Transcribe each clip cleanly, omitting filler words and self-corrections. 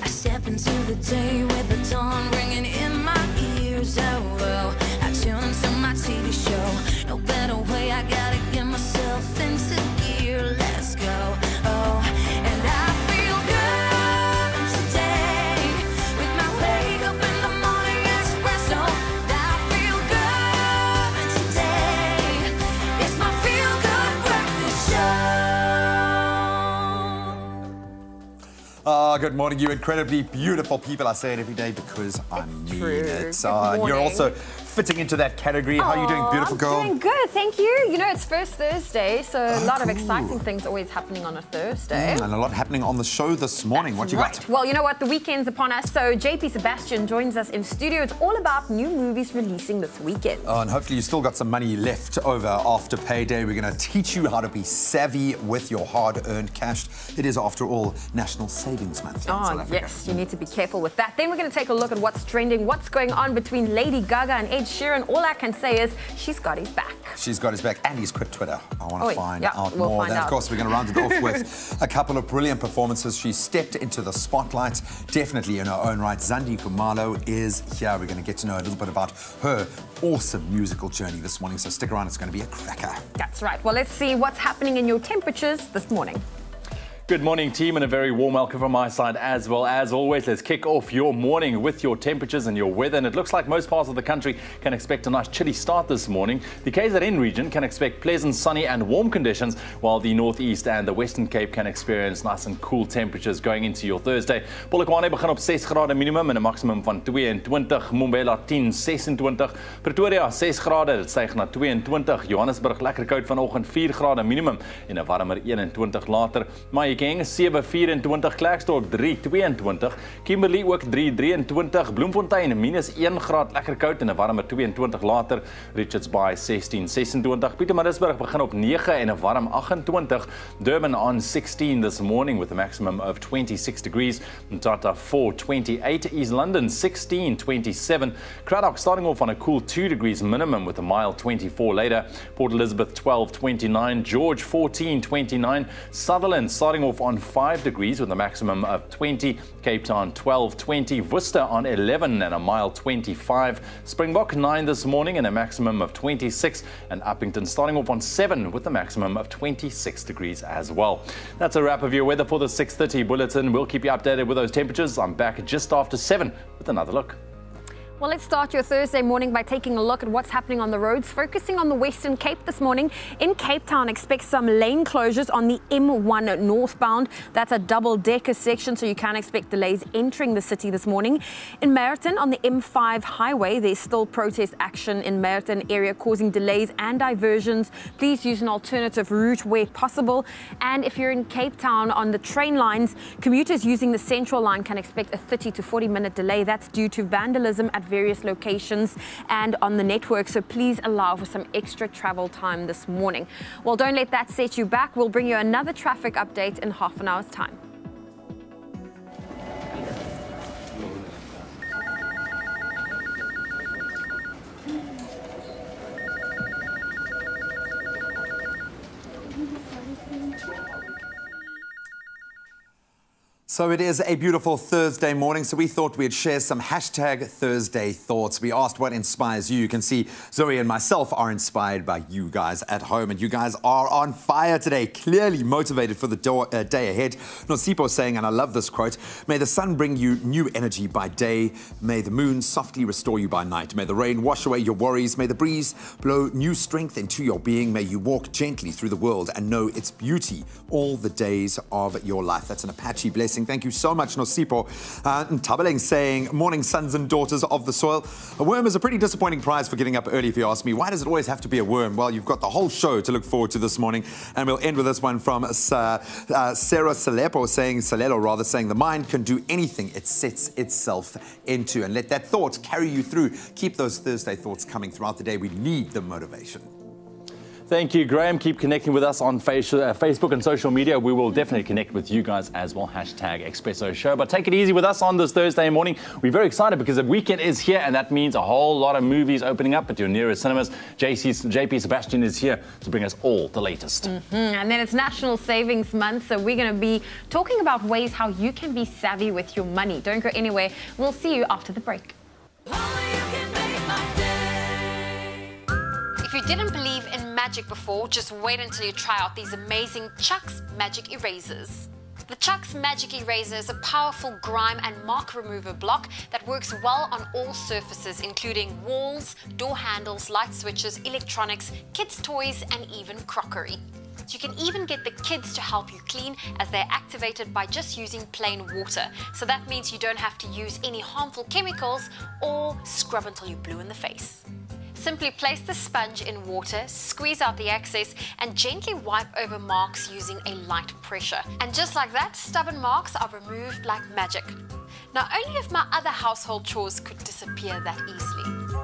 I step into the day with the dawn ringing in my ears. Oh, well, I tune into my TV show. No better way, I gotta get myself into gear. Let's go. Oh, and I feel good today with my wake up in the morning espresso. I feel good today. It's my feel good breakfast show. Good morning, you incredibly beautiful people. I say it every day because I mean it. Good You're also fitting into that category. How are you doing, beautiful girl? I'm doing good, thank you. You know, it's first Thursday, so a lot of exciting things always happening on a Thursday. And a lot happening on the show this morning. What you got? Well, you know what? The weekend's upon us, so JP Sebastian joins us in studio. It's all about new movies releasing this weekend. Oh, and hopefully you still got some money left over after payday. We're going to teach you how to be savvy with your hard-earned cash. It is, after all, National Savings Month in South Africa. Yes, you need to be careful with that. Then we're going to take a look at what's trending, what's going on between Lady Gaga and Ed Sheeran. All I can say is she's got his back. She's got his back, and he's quit Twitter. I want to find out we'll more. Find then, out. Of course, we're going to round it off with a couple of brilliant performances. She stepped into the spotlight, definitely in her own right. Zandi Kumalo is here. We're going to get to know a little bit about her awesome musical journey this morning, so stick around. It's going to be a cracker. That's right. Well, let's see what's happening in your temperatures this morning. Good morning, team, and a very warm welcome from my side as well. As always, let's kick off your morning with your temperatures and your weather. And it looks like most parts of the country can expect a nice chilly start this morning. The KZN region can expect pleasant, sunny and warm conditions, while the northeast and the Western Cape can experience nice and cool temperatures going into your Thursday. Polokwane begin op 6 grade minimum en 'n maksimum van 22. Mbombela 10, 26. Pretoria 6 grade, dit styg na 22. Johannesburg lekker koud vanoggend, 4 grade minimum en 'n warmer 21 later. Mahikeng 7-24, Klerksdorp 3-22, Kimberley ook 3-23, Bloemfontein -1 graad lekker koud en 'n warmer 22 later, Richards Bay 16-26, Pietermaritzburg begin op 9 en 'n warm 28, Durban on 16 this morning with a maximum of 26 degrees, Mthatha 4-28, East London 16-27, Cradock starting off on a cool 2 degrees minimum with a mild 24 later, Port Elizabeth 12-29, George 14-29, Sutherland starting off on 5 degrees with a maximum of 20, Cape Town 12-20, Worcester on 11 and a mild 25, Springbok 9 this morning and a maximum of 26, and Uppington starting off on 7 with a maximum of 26 degrees as well. That's a wrap of your weather for the 6:30 bulletin. We'll keep you updated with those temperatures. I'm back just after 7 with another look. Well, let's start your Thursday morning by taking a look at what's happening on the roads, focusing on the Western Cape this morning. In Cape Town, expect some lane closures on the M1 northbound. That's a double-decker section, so you can expect delays entering the city this morning. In Meriton, on the M5 highway, there's still protest action in Meriton area causing delays and diversions. Please use an alternative route where possible. And if you're in Cape Town on the train lines, commuters using the Central line can expect a 30 to 40-minute delay. That's due to vandalism at various locations and on the network, so please allow for some extra travel time this morning. Well, don't let that set you back. We'll bring you another traffic update in half an hour's time. So it is a beautiful Thursday morning, so we thought we'd share some #Thursday thoughts. We asked what inspires you. You can see Zoe and myself are inspired by you guys at home, and you guys are on fire today, clearly motivated for the day ahead. Nosipo saying, and I love this quote, "May the sun bring you new energy by day. May the moon softly restore you by night. May the rain wash away your worries. May the breeze blow new strength into your being. May you walk gently through the world and know its beauty all the days of your life." That's an Apache blessing. Thank you so much, Nosipo. Ntabeleng saying, "Morning, sons and daughters of the soil. A worm is a pretty disappointing prize for getting up early, if you ask me. Why does it always have to be a worm?" Well, you've got the whole show to look forward to this morning. And we'll end with this one from Sarah Salelo saying, "The mind can do anything it sets itself into." And let that thought carry you through. Keep those Thursday thoughts coming throughout the day. We need the motivation. Thank you, Graham. Keep connecting with us on Facebook and social media. We will definitely connect with you guys as well. Hashtag Expresso Show. But take it easy with us on this Thursday morning. We're very excited because the weekend is here, and that means a whole lot of movies opening up at your nearest cinemas. JP Sebastian is here to bring us all the latest. And then it's National Savings Month, so we're going to be talking about ways how you can be savvy with your money. Don't go anywhere. We'll see you after the break. If you didn't believe in magic before, just wait until you try out these amazing Chuck's Magic Erasers. The Chuck's Magic Eraser is a powerful grime and mark remover block that works well on all surfaces, including walls, door handles, light switches, electronics, kids' toys, and even crockery. You can even get the kids to help you clean, as they're activated by just using plain water. So that means you don't have to use any harmful chemicals or scrub until you're blue in the face. Simply place the sponge in water, squeeze out the excess, and gently wipe over marks using a light pressure. And just like that, stubborn marks are removed like magic. Now, only if my other household chores could disappear that easily.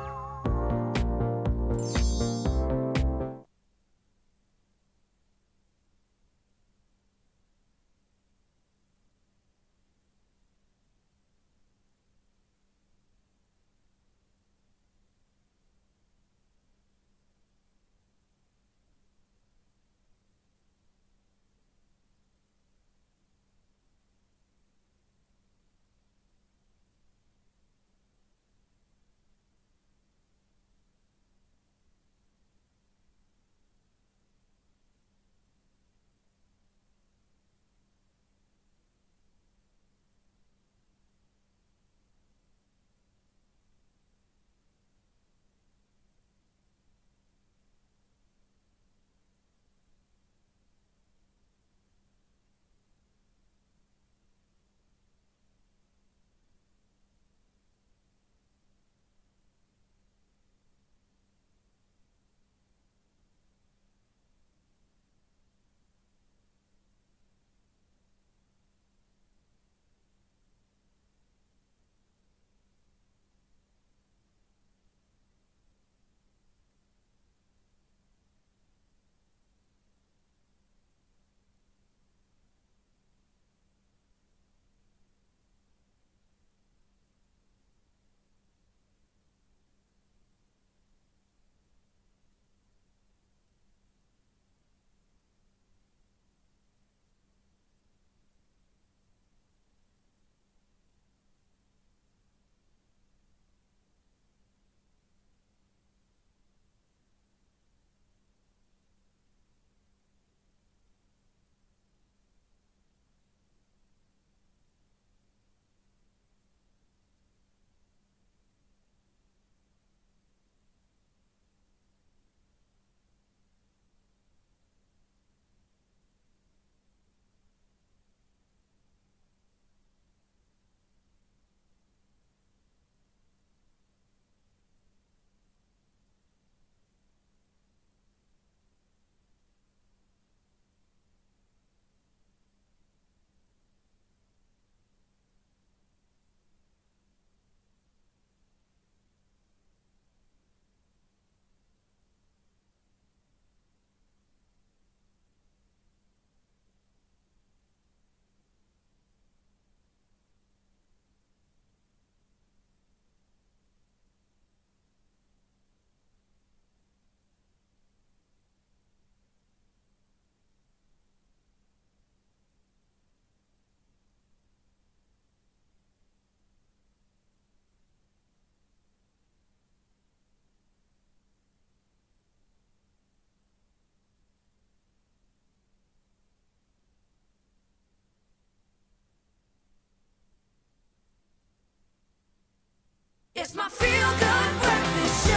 It's my feel-good breakfast show.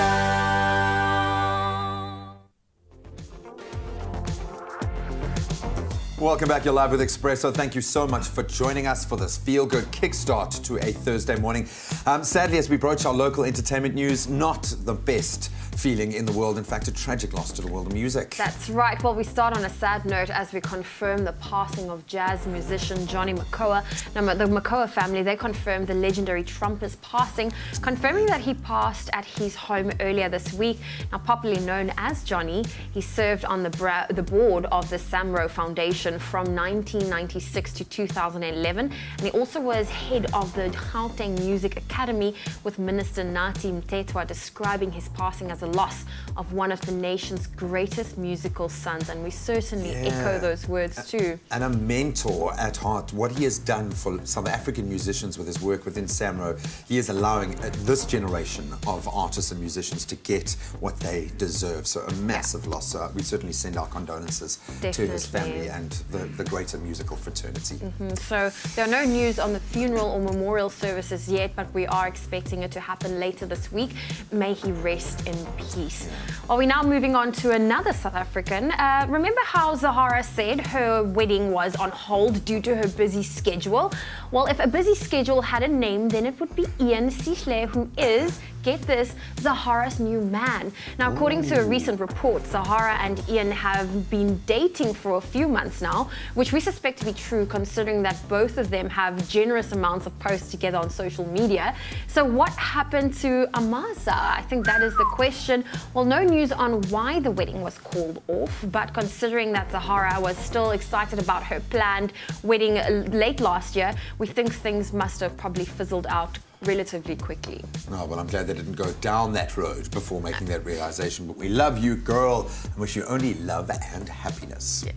Welcome back. You're live with Expresso. Thank you so much for joining us for this feel-good kickstart to a Thursday morning. Sadly, as we broach our local entertainment news, not the best feeling in the world. In fact, a tragic loss to the world of music. That's right. Well, we start on a sad note as we confirm the passing of jazz musician Johnny Makoa. Now, the Makoa family, they confirmed the legendary trumpet's passing, confirming that he passed at his home earlier this week. Now, popularly known as Johnny, he served on the board of the Samro Foundation from 1996 to 2011, and he also was head of the Gauteng Music Academy, with Minister Nathi Mthethwa describing his passing as a loss of one of the nation's greatest musical sons, and we certainly echo those words too. And a mentor at heart. What he has done for South African musicians with his work within Samro, he is allowing this generation of artists and musicians to get what they deserve. So a massive loss. We certainly send our condolences to his family and the greater musical fraternity. So there are no news on the funeral or memorial services yet, but we are expecting it to happen later this week. May he rest in peace. Well, we're now moving on to another South African. Remember how Zahara said her wedding was on hold due to her busy schedule? Well, if a busy schedule had a name, then it would be Ian Sihle, who is, get this, Zahara's new man. Now, according to a recent report, Zahara and Ian have been dating for a few months now, which we suspect to be true considering that both of them have generous amounts of posts together on social media. So what happened to Amaza? I think that is the question. Well, no news on why the wedding was called off, but considering that Zahara was still excited about her planned wedding late last year, we think things must have probably fizzled out relatively quickly. Oh, well, I'm glad they didn't go down that road before making that realization. But we love you, girl, and wish you only love and happiness. Yeah.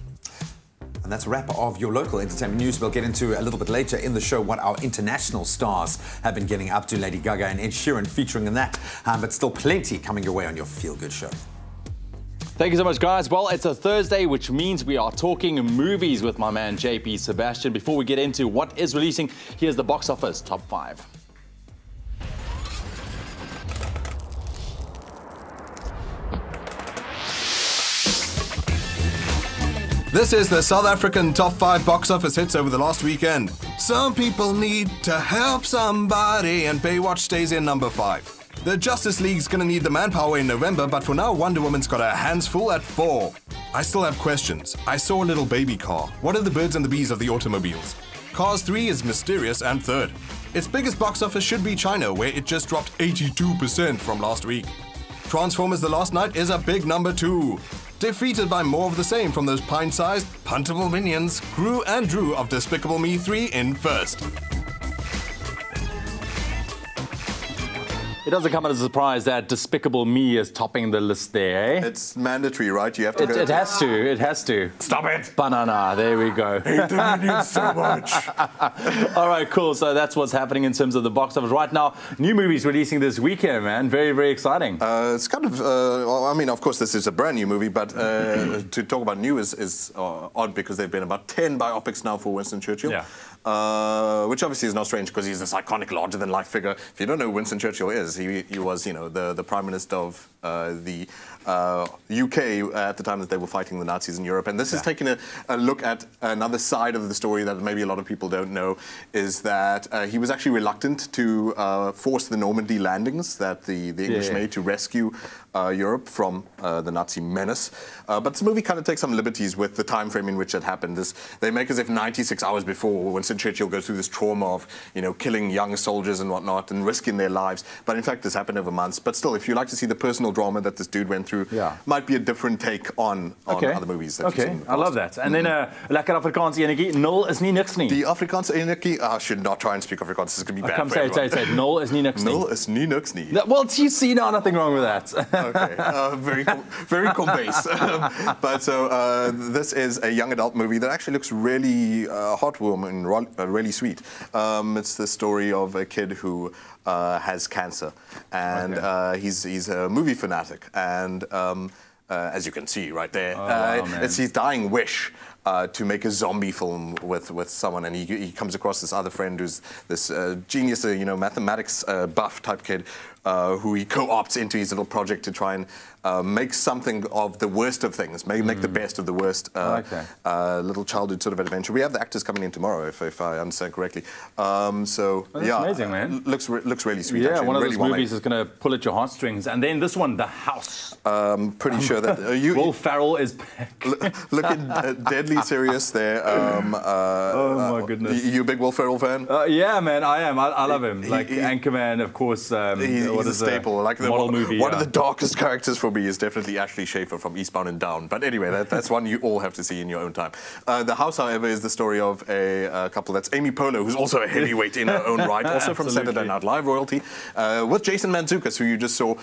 And that's a wrap of your local entertainment news. We'll get into a little bit later in the show what our international stars have been getting up to. Lady Gaga and Ed Sheeran featuring in that. But still plenty coming your way on your Feel Good show. Thank you so much, guys. Well, it's a Thursday, which means we are talking movies with my man, JP Sebastian. Before we get into what is releasing, here's the box office top 5. This is the South African top 5 box office hits over the last weekend. Some people need to help somebody, and Baywatch stays in number 5. The Justice League's gonna need the manpower in November, but for now, Wonder Woman's got her hands full at 4. I still have questions. I saw a little baby car. What are the birds and the bees of the automobiles? Cars 3 is mysterious and 3rd. Its biggest box office should be China, where it just dropped 82% from last week. Transformers The Last Night is a big number 2. Defeated by more of the same from those pint-sized, puntable minions, Gru and Drew of Despicable Me 3 in 1st. It doesn't come as a surprise that Despicable Me is topping the list there, eh? It's mandatory, right? You have to go. It has to. It has to. Stop it! Banana. There we go. I hate the minions so much. All right, cool. So that's what's happening in terms of the box office right now. New movies releasing this weekend, man. Very, very exciting. It's kind of, I mean, of course, this is a brand new movie, but to talk about new is odd because there have been about 10 biopics now for Winston Churchill. Yeah. Which obviously is not strange because he's this iconic, larger-than-life figure. If you don't know who Winston Churchill is, he was, you know, the Prime Minister of the UK at the time that they were fighting the Nazis in Europe. And this is taking a look at another side of the story that maybe a lot of people don't know, is that he was actually reluctant to force the Normandy landings that the English made to rescue Europe from the Nazi menace. But this movie kind of takes some liberties with the time frame in which it happened. They make as if 96 hours before Winston Churchill goes through this trauma of, you know, killing young soldiers and whatnot and risking their lives. But in fact, this happened over months. But still, if you like to see the personal drama that this dude went through, might be a different take on other movies that you've seen in the past. I love that. And then lekker Afrikaanse enetjie, nul is nie niks nie. Die Afrikaanse enetjie, I should not try and speak Afrikaans. This is going to be bad Come for say everyone. it. Nul is nie niks nie. Nul is nie niks nie. Well, you see now, nothing wrong with that. Okay, very cool base. But so this is a young adult movie that actually looks really heartwarming and really sweet. It's the story of a kid who has cancer, and he's a movie fanatic, and as you can see right there, it's his dying wish to make a zombie film with someone, and he comes across this other friend who's this genius, mathematics buff type kid, who he co-opts into his little project to try and make something of the worst of things, make the best of the worst. Little childhood sort of adventure. We have the actors coming in tomorrow, if I understand correctly. That's amazing, man. Looks really sweet. Yeah, actually, one of really those well movies made. is going to pull at your heartstrings. And then this one, The House. Pretty sure that Will Ferrell is back. looking deadly serious there. Oh my goodness! You a big Will Ferrell fan? Yeah, man, I am. I love him. Anchorman, of course. He's a staple. Like the model movie. One of the darkest characters for me is definitely Ashley Schaefer from Eastbound and Down. But anyway, that's one you all have to see in your own time. The House, however, is the story of a couple. That's Amy Poehler, who's also a heavyweight in her own right, also from Saturday Night Live royalty, with Jason Mantzoukas, who you just saw,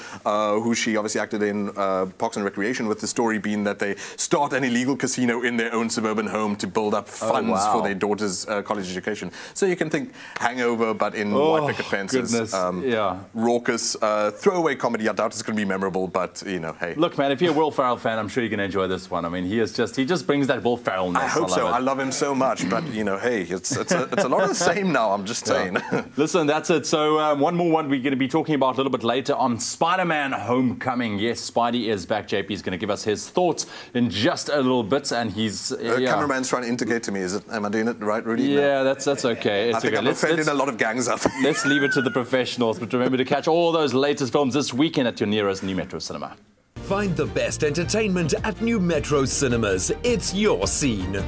who she obviously acted in Parks and Recreation, with the story being that they start an illegal casino in their own suburban home to build up funds for their daughter's college education. So you can think Hangover, but in white picket fences. Raucous, throwaway comedy. I doubt it's going to be memorable, but hey. Look, man, if you're a Will Ferrell fan, I'm sure you're going to enjoy this one. I mean, he just brings that Will Ferrell-ness. I hope so. I love him so much, but hey, it's a lot of the same now. I'm just saying. Listen, that's it. So one more one we're going to be talking about a little bit later on Spider-Man Homecoming. Yes, Spidey is back. JP is going to give us his thoughts in just a little bit, and he's cameraman's trying to indicate to me. Am I doing it right, Rudy? Yeah, that's okay. It's I think I'm offending a lot of gangs out there. Let's leave it to the professionals, but remember to catch all those latest films this weekend at your nearest New Metro cinema. Find the best entertainment at New Metro Cinemas. It's your scene.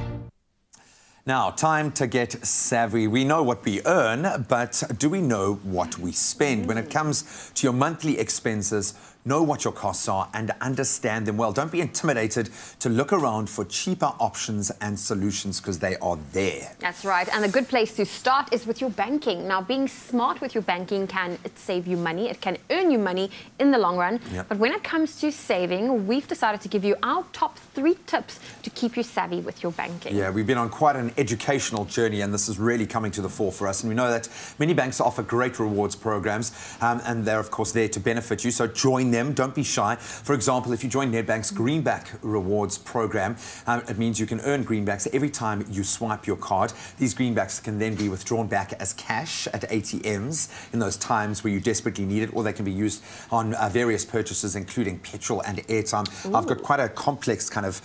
Now, time to get savvy. We know what we earn, but do we know what we spend? When it comes to your monthly expenses, know what your costs are and understand them well. Don't be intimidated to look around for cheaper options and solutions, because they are there. That's right. And a good place to start is with your banking. Now, being smart with your banking can save you money. It can earn you money in the long run. Yep. But when it comes to saving, we've decided to give you our top 3 tips to keep you savvy with your banking. Yeah, we've been on quite an educational journey, and this is really coming to the fore for us. And we know that many banks offer great rewards programs, and they're, of course, there to benefit you. So join them. Don't be shy. For example, if you join Nedbank's Greenback Rewards program, it means you can earn greenbacks every time you swipe your card. These greenbacks can then be withdrawn back as cash at ATMs in those times where you desperately need it, or they can be used on various purchases, including petrol and airtime. Ooh. I've got quite a complex kind of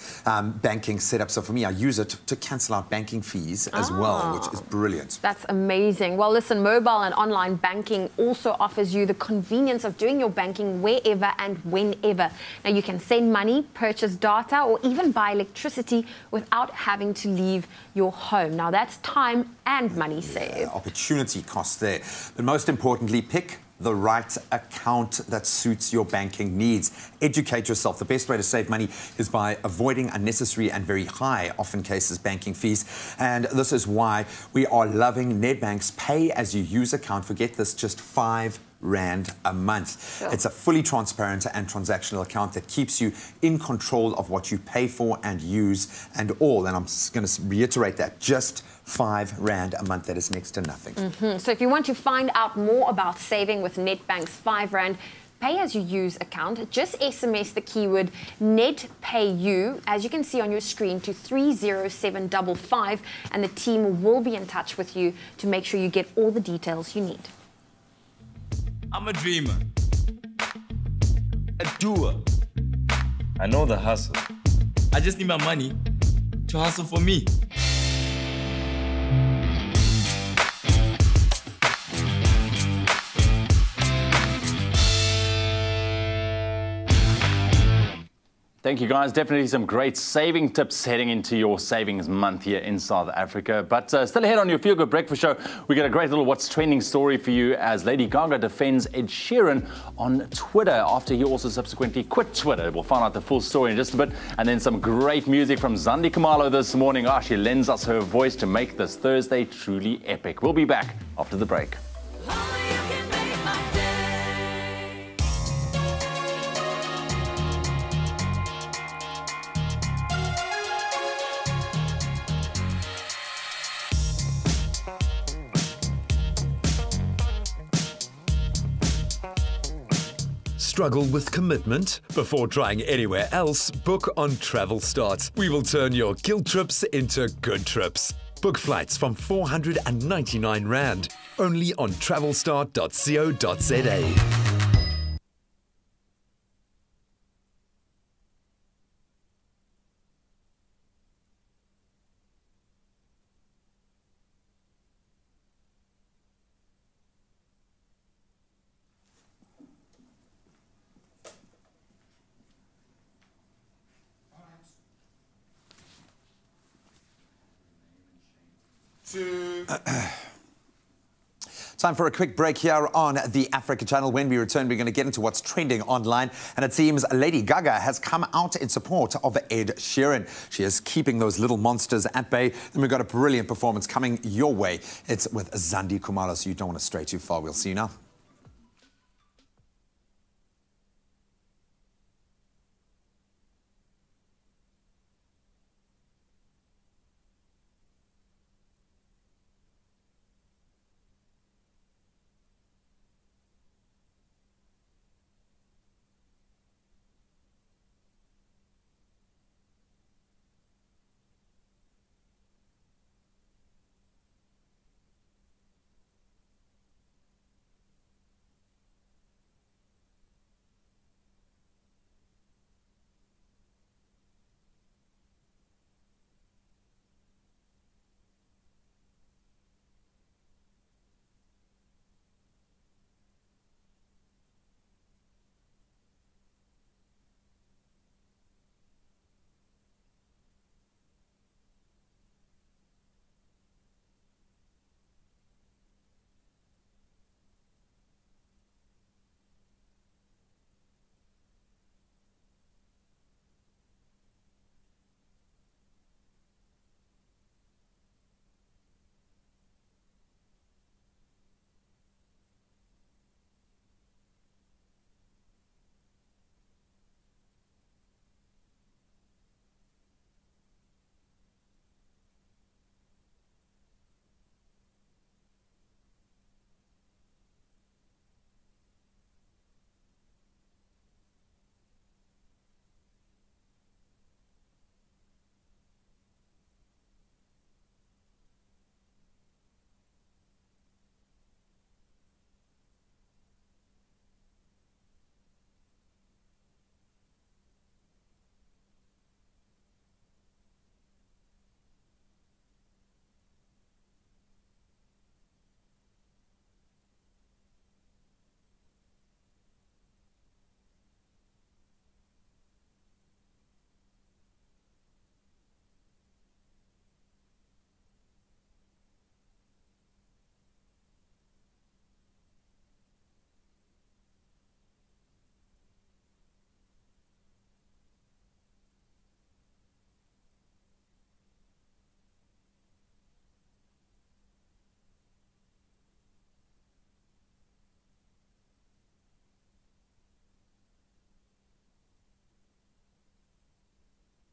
banking setup, so for me, I use it to cancel out banking fees as well, which is brilliant. That's amazing. Well, listen, mobile and online banking also offers you the convenience of doing your banking wherever and whenever. Now, you can send money, purchase data, or even buy electricity without having to leave your home. Now, that's time and money saved. Opportunity cost there. But most importantly, pick the right account that suits your banking needs. Educate yourself. The best way to save money is by avoiding unnecessary and very high, often cases, banking fees. And this is why we are loving Nedbank's pay-as-you-use account. Forget this, just £5 a month. Sure. It's a fully transparent and transactional account that keeps you in control of what you pay for and use and all. And I'm going to reiterate that, just £5 a month. That is next to nothing. So if you want to find out more about saving with Nedbank's £5 pay-as-you-use account, just SMS the keyword NEDPAYU, as you can see on your screen, to 30755, and the team will be in touch with you to make sure you get all the details you need. I'm a dreamer, a doer. I know the hustle. I just need my money to hustle for me. Thank you, guys. Definitely some great saving tips heading into your savings month here in South Africa. But still ahead on your Feel Good Breakfast Show, we got a great little What's Trending story for you as Lady Gaga defends Ed Sheeran on Twitter after he also subsequently quit Twitter. We'll find out the full story in just a bit. And then some great music from Zandi Kamalo this morning. She lends us her voice to make this Thursday truly epic. We'll be back after the break. struggle with commitment? Before trying anywhere else, book on Travel Start. We will turn your guilt trips into good trips. Book flights from 499 Rand, only on travelstart.co.za. Time for a quick break here on the Africa Channel. When we return, we're going to get into what's trending online. And it seems Lady Gaga has come out in support of Ed Sheeran. She is keeping those little monsters at bay. Then we've got a brilliant performance coming your way. It's with Zandi Kumalo, so you don't want to stray too far. We'll see you now.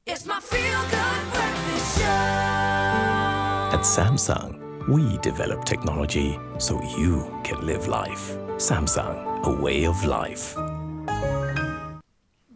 It's my feel-good breakfast show. At Samsung, we develop technology so you can live life. Samsung, a way of life.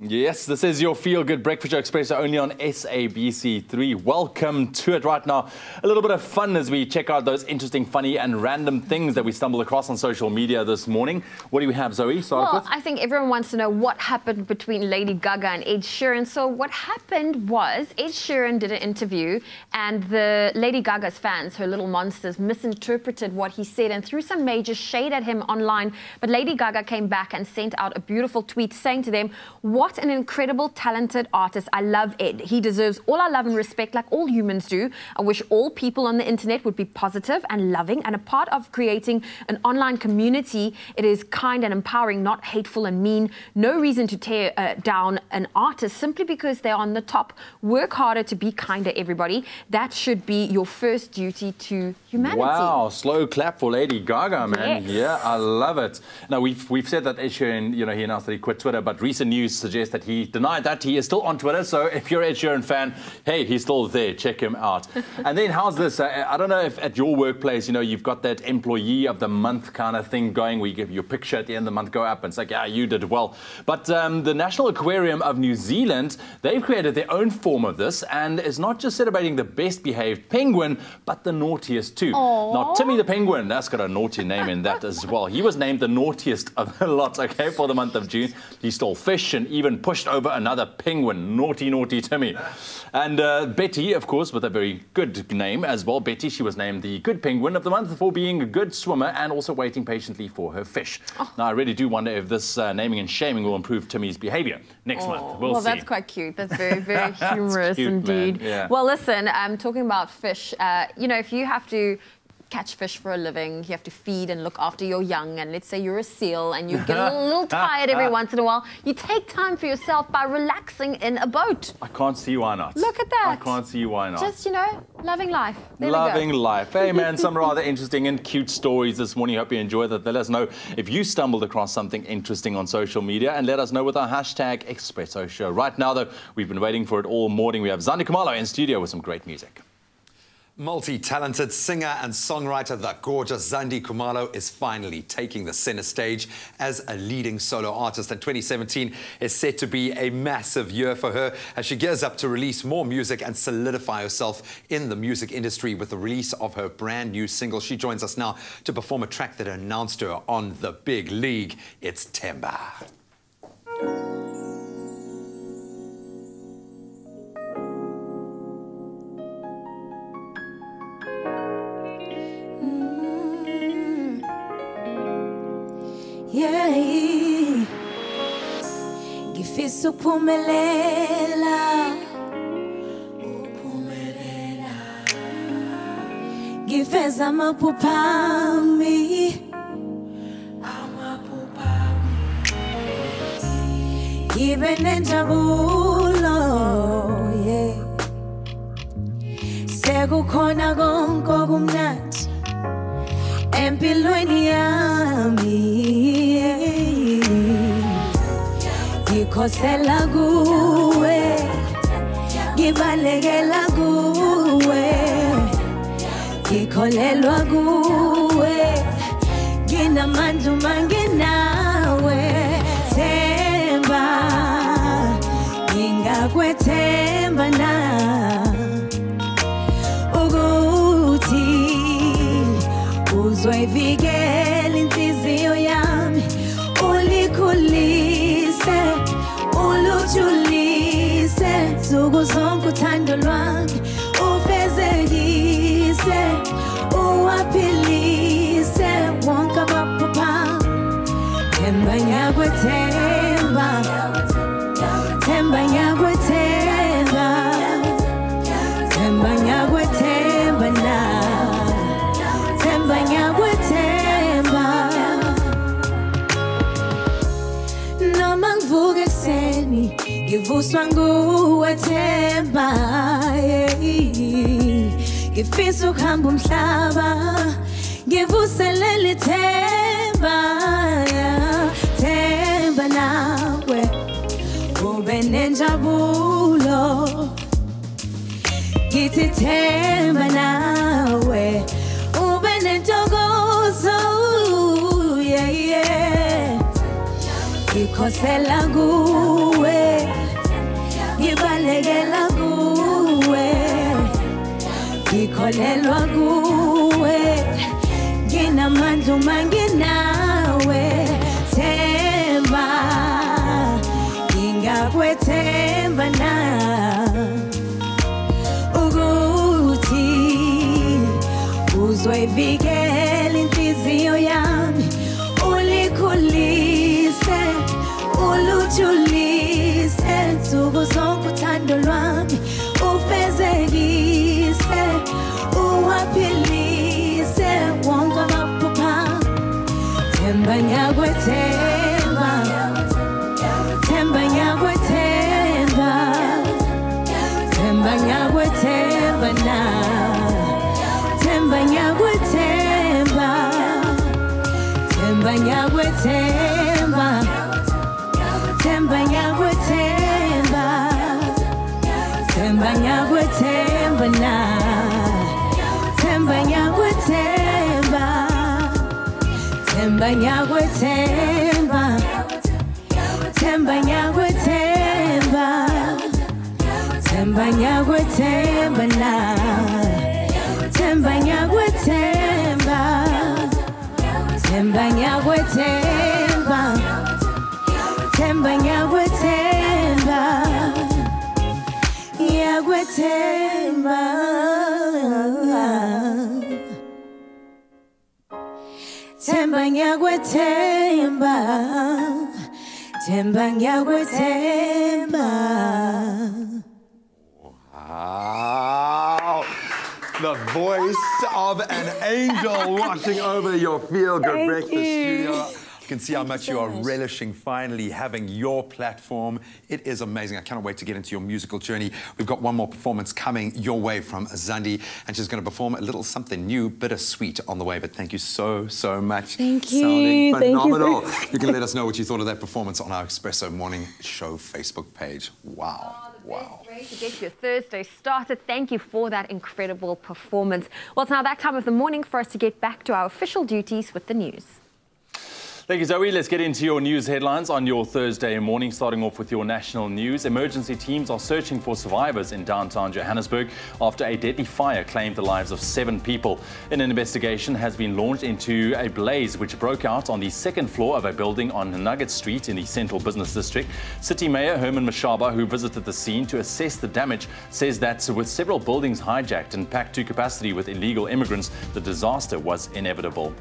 Yes, this is your Feel Good Breakfast Show Expresso only on SABC3. Welcome to it right now. A little bit of fun as we check out those interesting, funny and random things that we stumbled across on social media this morning. What do we have, Zoe? Well, I think everyone wants to know what happened between Lady Gaga and Ed Sheeran. So what happened was Ed Sheeran did an interview and the Lady Gaga's fans, her little monsters, misinterpreted what he said and threw some major shade at him online. But Lady Gaga came back and sent out a beautiful tweet saying to them, "What an incredible, talented artist. I love Ed. He deserves all our love and respect like all humans do. I wish all people on the internet would be positive and loving and a part of creating an online community. It is kind and empowering, not hateful and mean. No reason to tear down an artist simply because they're on the top. Work harder to be kinder, everybody. That should be your first duty to humanity." Wow, slow clap for Lady Gaga, man. Yes. Yeah, I love it. Now, we've said that Ed Sheeran, he announced that he quit Twitter, but recent news suggests suggest that he denied that. He is still on Twitter, so if you're an Ed Sheeran fan, hey, he's still there. Check him out. And then how's this? I don't know if at your workplace, you've got that employee of the month kind of thing going where you give your picture at the end of the month, go up and it's like, yeah, you did well. But the National Aquarium of New Zealand, they've created their own form of this, and it's not just celebrating the best behaved penguin, but the naughtiest too. Aww. Now, Timmy the penguin, that's got a naughty name in that as well. He was named the naughtiest of the lot, okay, for the month of June. He stole fish and even pushed over another penguin. Naughty, naughty Timmy. And Betty, of course, with a very good name as well. Betty, she was named the good penguin of the month for being a good swimmer and also waiting patiently for her fish. Now, I really do wonder if this naming and shaming will improve Timmy's behavior next month. We'll see. That's quite cute. That's very, very humorous cute, indeed. Yeah. Well, listen, talking about fish, if you have to catch fish for a living, you have to feed and look after your young, and let's say you're a seal and you get a little tired every once in a while, you take time for yourself by relaxing in a boat. I can't see why not. Look at that. I can't see why not. Just, loving life. There Loving we go. life. Hey, man, some rather interesting and cute stories this morning. Hope you enjoyed that. Let us know if you stumbled across something interesting on social media, and let us know with our hashtag Expresso Show. Right now, though, we've been waiting for it all morning. We have Zandi Kumalo in studio with some great music. Multi-talented singer and songwriter, the gorgeous Zandi Kumalo is finally taking the center stage as a leading solo artist. And 2017 is set to be a massive year for her as she gears up to release more music and solidify herself in the music industry with the release of her brand new single. She joins us now to perform a track that announced her on the big league. It's Temba. Yeah, ngifisa ukuphumelela, ngifeza amaphupha ami, ngibe nenjabulo, yeah. Sekukhona konke okumnandi empilweni yami, ngikhosela kuwe, ngibalekela kuwe, ngikholelwa kuwe, nginamandla uma nginawe. Themba, ngingakwethemba na ukuthi uzoyivikela inhliziyo yami, ulikhulise, ulujulise, nsuku zonke uthando lwami ufezekise, uwaphilise wonke amaphupha. Themba ngiyakwethemba, themba ngiyakwethemba, themba ngiyakwethemba na, themba ngiyakwethemba. Noma ngivuka ekuseni ngivuswa nguwe Themba, ngifisa ukuhamba umhlaba ngivuselele ithemba, Themba nawe ube nenjabulo, ngithi Themba nawe ube nentokozo, yeah, yeah. Ngikhosela kuwe, ngibalekela kuwe, ngikholelwa kuwe, nginamandla uma nginawe. Themba, ngingakwethemba na ukuthi uzoyivikela inhliziyo yami, ulikhulise, ulujulise, nsuku zonke uthando lwami ufezekise, uwaphilise wonke amaphupha. Themba ngiyakwethemba, Themba ngiyakwethemba, Themba ngiyakwethemba na, Themba ngiyakwethemba, Themba ngiyakwethemba, Themba ngiyakwethemba. temba na temba nyagwe temba temba nyagwe temba temba nyagwe temba temba nyagwe temba na temba nyagwe temba temba nyagwe temba temba nyagwe temba nyagwe temba temba nyagwe temba temba nyagwe temba. Wow. The voice of an angel washing over your feel-good breakfast studio. You can see how much you are relishing finally having your platform. It is amazing. I cannot wait to get into your musical journey. We've got one more performance coming your way from Zandi, and she's going to perform a little something new, bittersweet on the way. But thank you so much. Thank you. Sounding phenomenal. Thank You can let us know what you thought of that performance on our Expresso Morning Show Facebook page. Wow. Wow. Great to get your Thursday started. Thank you for that incredible performance. Well, it's now that time of the morning for us to get back to our official duties with the news. Thank you, Zoe. Let's get into your news headlines on your Thursday morning, starting off with your national news. Emergency teams are searching for survivors in downtown Johannesburg after a deadly fire claimed the lives of 7 people. An investigation has been launched into a blaze which broke out on the second floor of a building on Nugget Street in the Central Business District. City Mayor Herman Mashaba, who visited the scene to assess the damage, says that with several buildings hijacked and packed to capacity with illegal immigrants, the disaster was inevitable.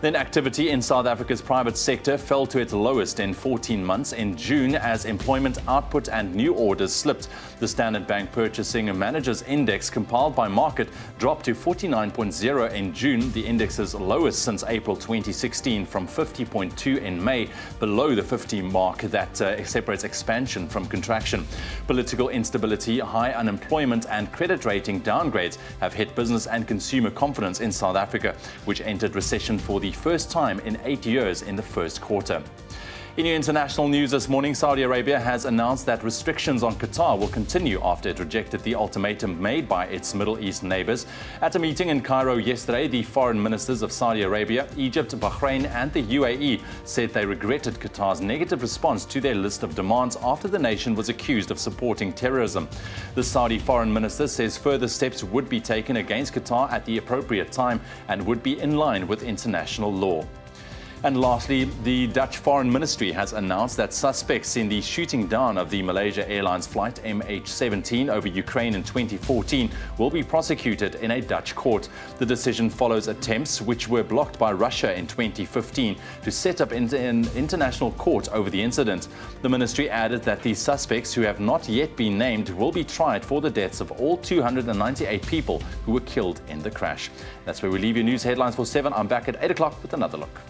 Then activity in South Africa's private sector fell to its lowest in 14 months in June as employment output and new orders slipped. The Standard Bank Purchasing Managers Index compiled by Market dropped to 49.0 in June, the index's lowest since April 2016, from 50.2 in May, below the 50 mark that separates expansion from contraction. Political instability, high unemployment and credit rating downgrades have hit business and consumer confidence in South Africa, which entered recession for the first time in 8 years in the first quarter. In your international news this morning, Saudi Arabia has announced that restrictions on Qatar will continue after it rejected the ultimatum made by its Middle East neighbors. At a meeting in Cairo yesterday, the foreign ministers of Saudi Arabia, Egypt, Bahrain and the UAE said they regretted Qatar's negative response to their list of demands after the nation was accused of supporting terrorism. The Saudi foreign minister says further steps would be taken against Qatar at the appropriate time and would be in line with international law. And lastly, the Dutch Foreign Ministry has announced that suspects in the shooting down of the Malaysia Airlines flight MH17 over Ukraine in 2014 will be prosecuted in a Dutch court. The decision follows attempts, which were blocked by Russia in 2015, to set up an international court over the incident. The ministry added that the suspects, who have not yet been named, will be tried for the deaths of all 298 people who were killed in the crash. That's where we leave your news headlines for 7. I'm back at 8 o'clock with another look.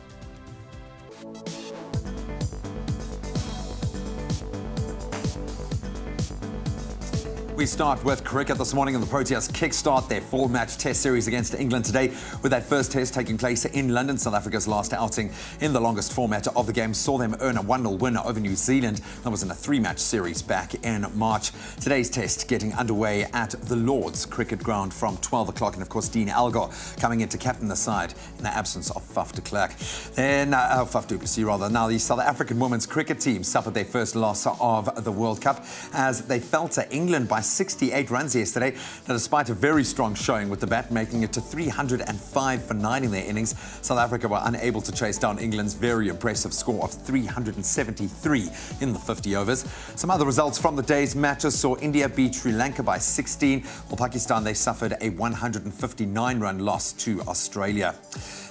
We start with cricket this morning, and the Proteas kickstart their 4-match test series against England today, with that first test taking place in London. South Africa's last outing in the longest format of the game saw them earn a 1-0 win over New Zealand. That was in a 3-match series back in March. Today's test getting underway at the Lords Cricket Ground from 12 o'clock, and of course Dean Algar coming in to captain the side in the absence of Faf de Klerk. Then Faf du Plessis rather. Now the South African women's cricket team suffered their first loss of the World Cup as they fell to England by 68 runs yesterday. Now, despite a very strong showing with the bat, making it to 305 for 9 in their innings, South Africa were unable to chase down England's very impressive score of 373 in the 50 overs. Some other results from the day's matches saw India beat Sri Lanka by 16, while Pakistan, they suffered a 159-run loss to Australia.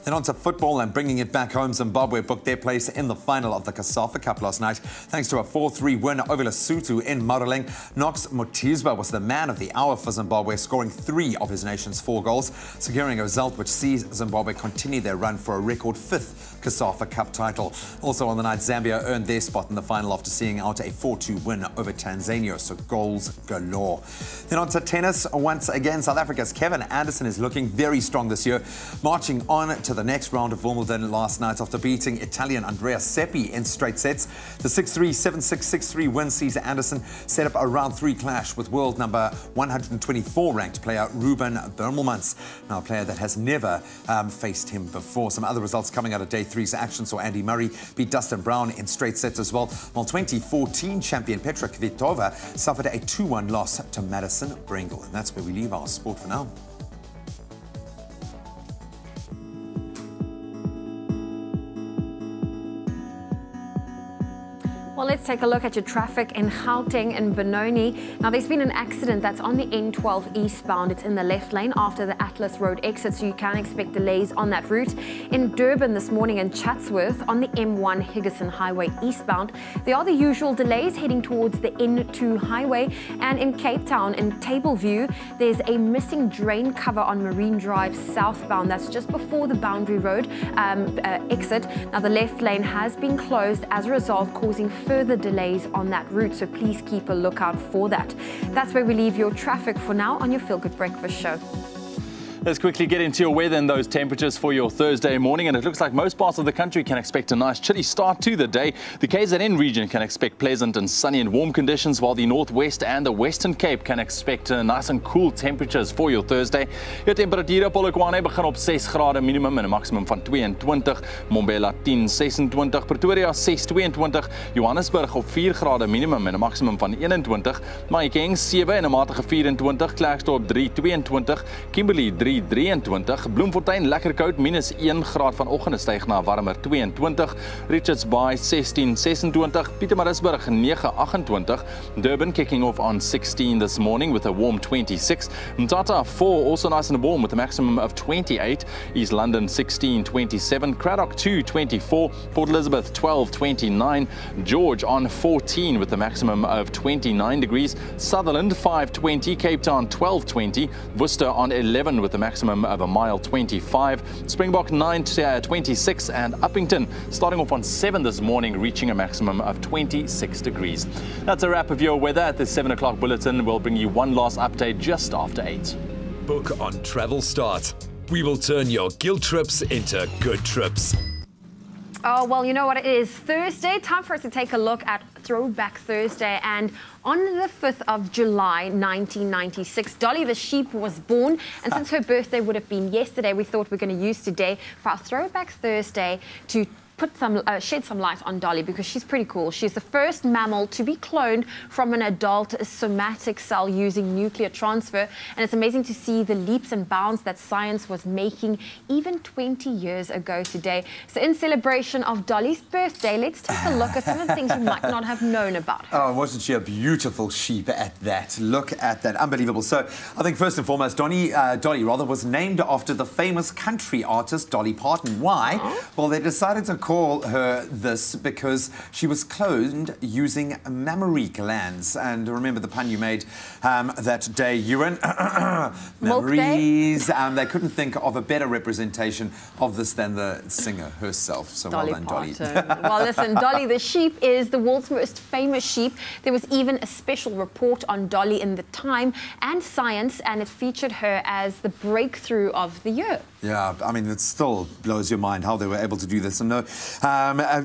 Then on to football, and bringing it back home, Zimbabwe booked their place in the final of the COSAFA Cup last night thanks to a 4-3 win over Lesotho in Maroleng. Knox Motizwa was the man of the hour for Zimbabwe, scoring 3 of his nation's 4 goals, securing a result which sees Zimbabwe continue their run for a record 5th COSAFA Cup title. Also on the night, Zambia earned their spot in the final after seeing out a 4-2 win over Tanzania, so goals galore. Then on to tennis. Once again, South Africa's Kevin Anderson is looking very strong this year, marching on to the the next round of Wimbledon last night after beating Italian Andrea Seppi in straight sets. The 6-3, 7-6, 6-3 win sees Anderson set up a round 3 clash with world number 124 ranked player Ruben Bermelmans, now a player that has never faced him before. Some other results coming out of day 3's action saw Andy Murray beat Dustin Brown in straight sets as well, while 2014 champion Petra Kvitova suffered a 2-1 loss to Madison Brengle. And that's where we leave our sport for now. Well, let's take a look at your traffic in Gauteng and Benoni. Now, there's been an accident that's on the N12 eastbound. It's in the left lane after the Atlas Road exit, so you can expect delays on that route. In Durban this morning and Chatsworth on the M1 Higginson Highway eastbound, there are the usual delays heading towards the N2 highway. And in Cape Town, in Tableview, there's a missing drain cover on Marine Drive southbound. That's just before the Boundary Road exit. Now, the left lane has been closed as a result, causing further delays on that route, so please keep a lookout for that. That's where we leave your traffic for now on your Feel Good Breakfast show. Let's quickly get into your weather and those temperatures for your Thursday morning. And it looks like most parts of the country can expect a nice chilly start to the day. The KZN region can expect pleasant and sunny and warm conditions, while the Northwest and the Western Cape can expect nice and cool temperatures for your Thursday. Jou temperature op Polokwane begin op 6 grade minimum en 'n maksimum van 22. Mbombela 10, 26. Pretoria 6, 22. Johannesburg op 4 grade minimum en 'n maksimum van 21. Mahikeng 7 en 'n matige 24. Klerksdorp 3, 22. Kimberley 3, 23. Bloemfontein lekker koud, minus 1 graad vanoggend, styg na warmer 22. Richards Bay 16, 26. Pietermaritzburg 9, 28. Durban kicking off on 16 this morning with a warm 26. Mthatha 4, also nice and warm with a maximum of 28. East London 16, 27. Cradock 2, 24. Port Elizabeth 12, 29. George on 14 with a maximum of 29 degrees. Sutherland 5, 20. Cape Town 12, 20. Worcester on 11 with a maximum of a mile 25. Springbok 9, 26, and Uppington starting off on 7 this morning, reaching a maximum of 26 degrees. That's a wrap of your weather. At the 7 o'clock bulletin, we'll bring you one last update just after 8. Book on Travel Start. We will turn your guilt trips into good trips. Oh, well, you know what it is. Thursday, time for us to take a look at Throwback Thursday. And on the 5th of July, 1996, Dolly the sheep was born. And since her birthday would have been yesterday, we thought we're going to use today for our Throwback Thursday to shed some light on Dolly, because she's pretty cool. She's the first mammal to be cloned from an adult somatic cell using nuclear transfer. And it's amazing to see the leaps and bounds that science was making even 20 years ago today. So in celebration of Dolly's birthday, let's take a look at some of the things you might not have known about her. Oh, wasn't she a beautiful sheep at that? Look at that. Unbelievable. So I think first and foremost, Dolly was named after the famous country artist Dolly Parton. Why? Well, they decided to call her this because she was cloned using mammary glands. And remember the pun you made that day, Ewan? Memories. They couldn't think of a better representation of this than the singer herself. So Dolly well done, Parton. Dolly. Well, listen, Dolly the sheep is the world's most famous sheep. There was even a special report on Dolly in the Time and Science, and it featured her as the breakthrough of the year. Yeah, I mean, it still blows your mind how they were able to do this. And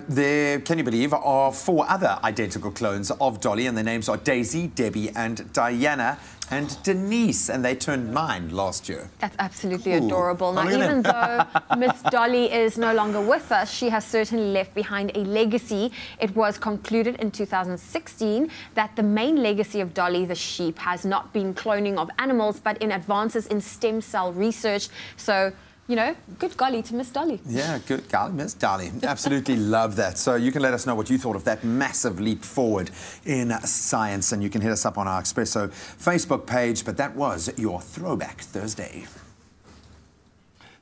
there, can you believe, are 4 other identical clones of Dolly, and their names are Daisy, Debbie, and Diana, and Denise, and they turned 9 last year. That's absolutely adorable. Now, even though Miss Dolly is no longer with us, she has certainly left behind a legacy. It was concluded in 2016 that the main legacy of Dolly the sheep has not been cloning of animals, but in advances in stem cell research. So, you know, good golly to Miss Dolly. Yeah, good golly, Miss Dolly. Absolutely love that. So you can let us know what you thought of that massive leap forward in science, and you can hit us up on our Expresso Facebook page. But that was your Throwback Thursday.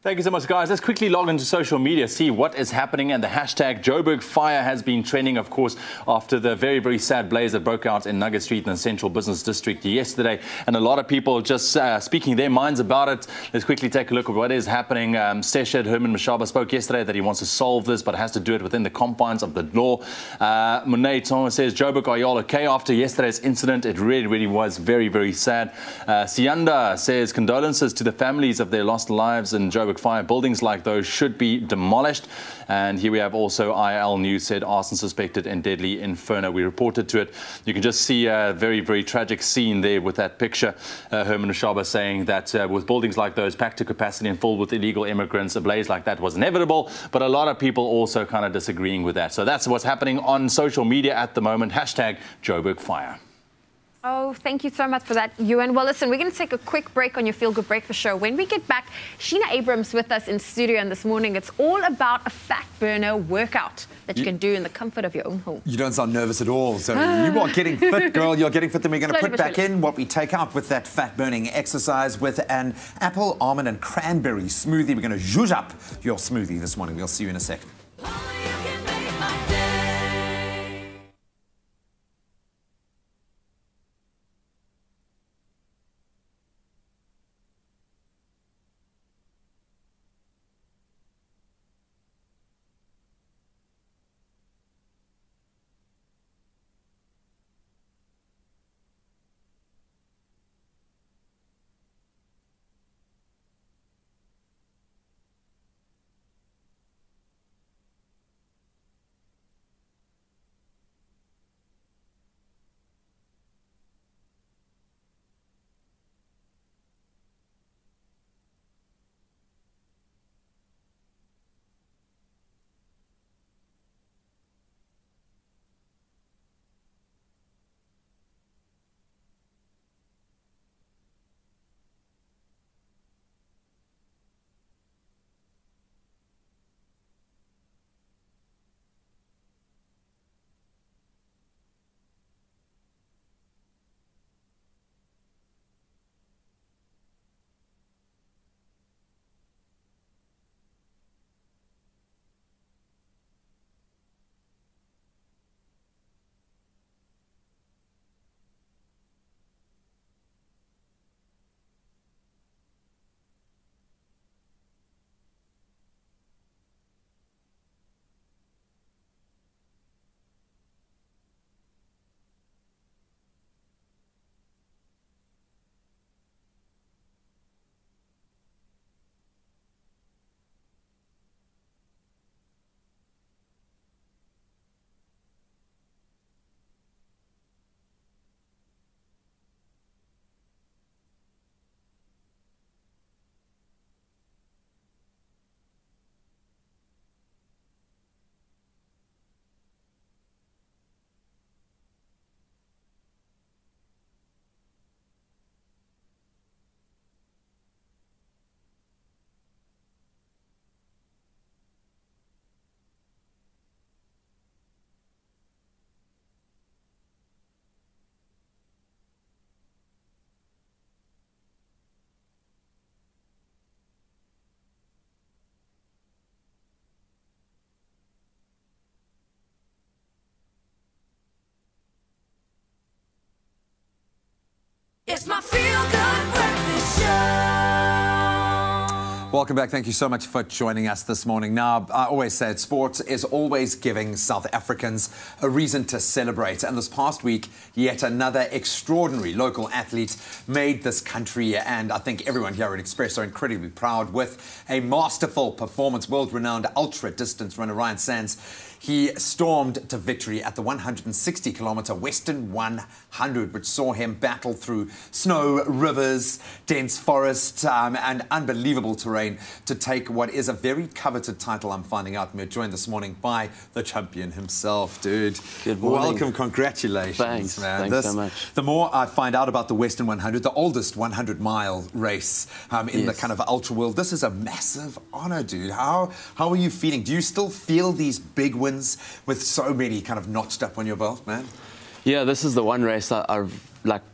Thank you so much, guys. Let's quickly log into social media, see what is happening. And the hashtag Joburg Fire has been trending, of course, after the very, very sad blaze that broke out in Nugget Street in the Central Business District yesterday. And a lot of people just speaking their minds about it. Let's quickly take a look at what is happening. Seshed Herman Mashaba spoke yesterday that he wants to solve this, but has to do it within the confines of the law. Monet Thomas says, Joburg, are you all okay after yesterday's incident? It really, really was very, very sad. Sianda says, condolences to the families of their lost lives in Joburg Joburg fire. Buildings like those should be demolished. And here we have also IL News said arson suspected in deadly inferno. We reported to it. You can just see a very, very tragic scene there with that picture. Herman Mashaba saying that with buildings like those packed to capacity and full with illegal immigrants, a blaze like that was inevitable. But a lot of people also kind of disagreeing with that. So that's what's happening on social media at the moment. Hashtag Joburg Fire. Oh, thank you so much for that, Ewan. Well, listen, we're going to take a quick break on your Feel Good Breakfast show. When we get back, Sheena Abrams with us in studio, and this morning it's all about a fat burner workout that you can do in the comfort of your own home. You don't sound nervous at all. So you are getting fit, girl. You're getting fit. Then we're going to put back in what we take out with that fat burning exercise with an apple, almond and cranberry smoothie. We're going to zhuzh up your smoothie this morning. We'll see you in a sec. It's my Feel Good Breakfast Show. Welcome back. Thank you so much for joining us this morning. Now, I always said sports is always giving South Africans a reason to celebrate. And this past week, yet another extraordinary local athlete made this country and I think everyone here at Expresso are incredibly proud with a masterful performance. World-renowned ultra-distance runner Ryan Sands, he stormed to victory at the 160-kilometre Western 100, which saw him battle through snow, rivers, dense forest, and unbelievable terrain to take what is a very coveted title, I'm finding out. We're joined this morning by the champion himself, dude. Good morning. Welcome, congratulations, Thanks, man. thanks so much. The more I find out about the Western 100, the oldest 100-mile race in the kind of ultra world, this is a massive honour, dude. How are you feeling? Do you still feel these big wins with so many kind of notched up on your belt, man? Yeah, this is the one race I've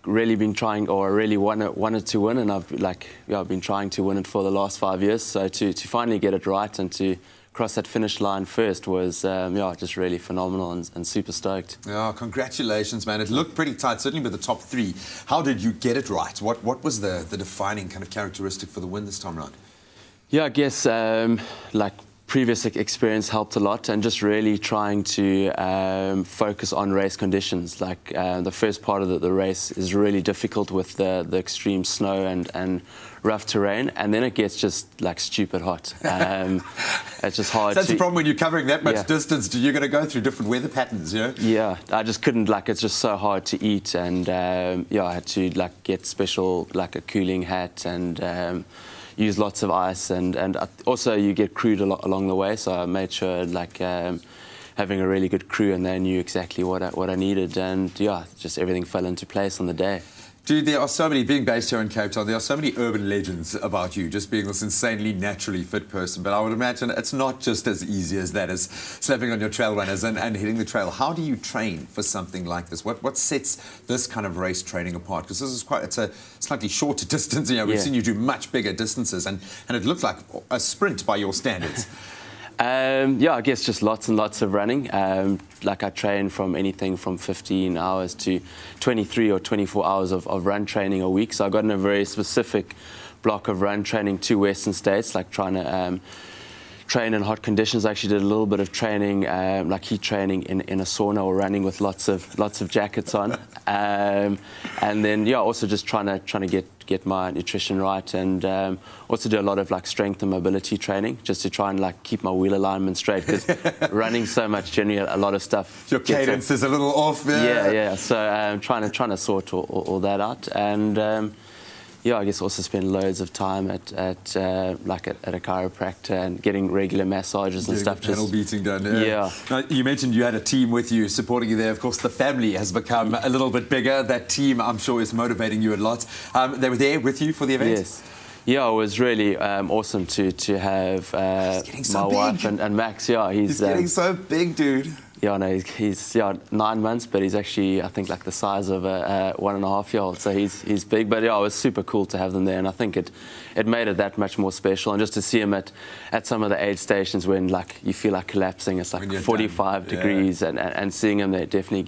really been trying, or really wanted to win, and I've been trying to win it for the last 5 years. So to finally get it right and to cross that finish line first was just really phenomenal and super stoked. Yeah, congratulations, man. It looked pretty tight, certainly with the top three. How did you get it right? What was the defining kind of characteristic for the win this time around? Yeah, I guess previous experience helped a lot, and just really trying to focus on race conditions. Like the first part of the race is really difficult with the extreme snow and rough terrain, and then it gets just like stupid hot. It's just hard. So that's the problem when you're covering that much Yeah. distance. You're going to go through different weather patterns, you know? Yeah, I just couldn't, like, it's just so hard to eat, and yeah, I had to like get special, like a cooling hat, and use lots of ice, and also you get crewed a lot along the way, so I made sure like having a really good crew, and they knew exactly what I needed, and yeah, just everything fell into place on the day. Dude, there are so many, being based here in Cape Town, there are so many urban legends about you, just being this insanely naturally fit person. But I would imagine it's not just as easy as that, as slapping on your trail runners and hitting the trail. How do you train for something like this? What sets this kind of race training apart? Because this is it's a slightly shorter distance. You know, we've seen you do much bigger distances, and it looked like a sprint by your standards. Yeah, I guess just lots and lots of running. Like I train from anything from 15 hours to 23 or 24 hours of run training a week. So I got in a very specific block of run training to Western States, like trying to train in hot conditions. I actually did a little bit of training, like heat training in a sauna, or running with lots of jackets on. And then yeah, also just trying to get my nutrition right, and also do a lot of like strength and mobility training, just to try and like keep my wheel alignment straight, because running so much, generally a lot of stuff. Your cadence is a little off there. Yeah. So trying to sort all that out, and yeah, I guess also spend loads of time at a chiropractor and getting regular massages and stuff. Panel beating done. Yeah. Now, you mentioned you had a team with you supporting you there. Of course, the family has become a little bit bigger. That team, I'm sure, is motivating you a lot. They were there with you for the event. Yes. Yeah, it was really awesome to have my wife and Max. Yeah, he's getting so big, dude. Yeah, no, he's 9 months, but he's actually, I think, like the size of a 1.5-year-old. So he's big, but yeah, it was super cool to have them there, and I think it made it that much more special. And just to see him at some of the aid stations when like you feel like collapsing, it's like 45 degrees, and seeing him there definitely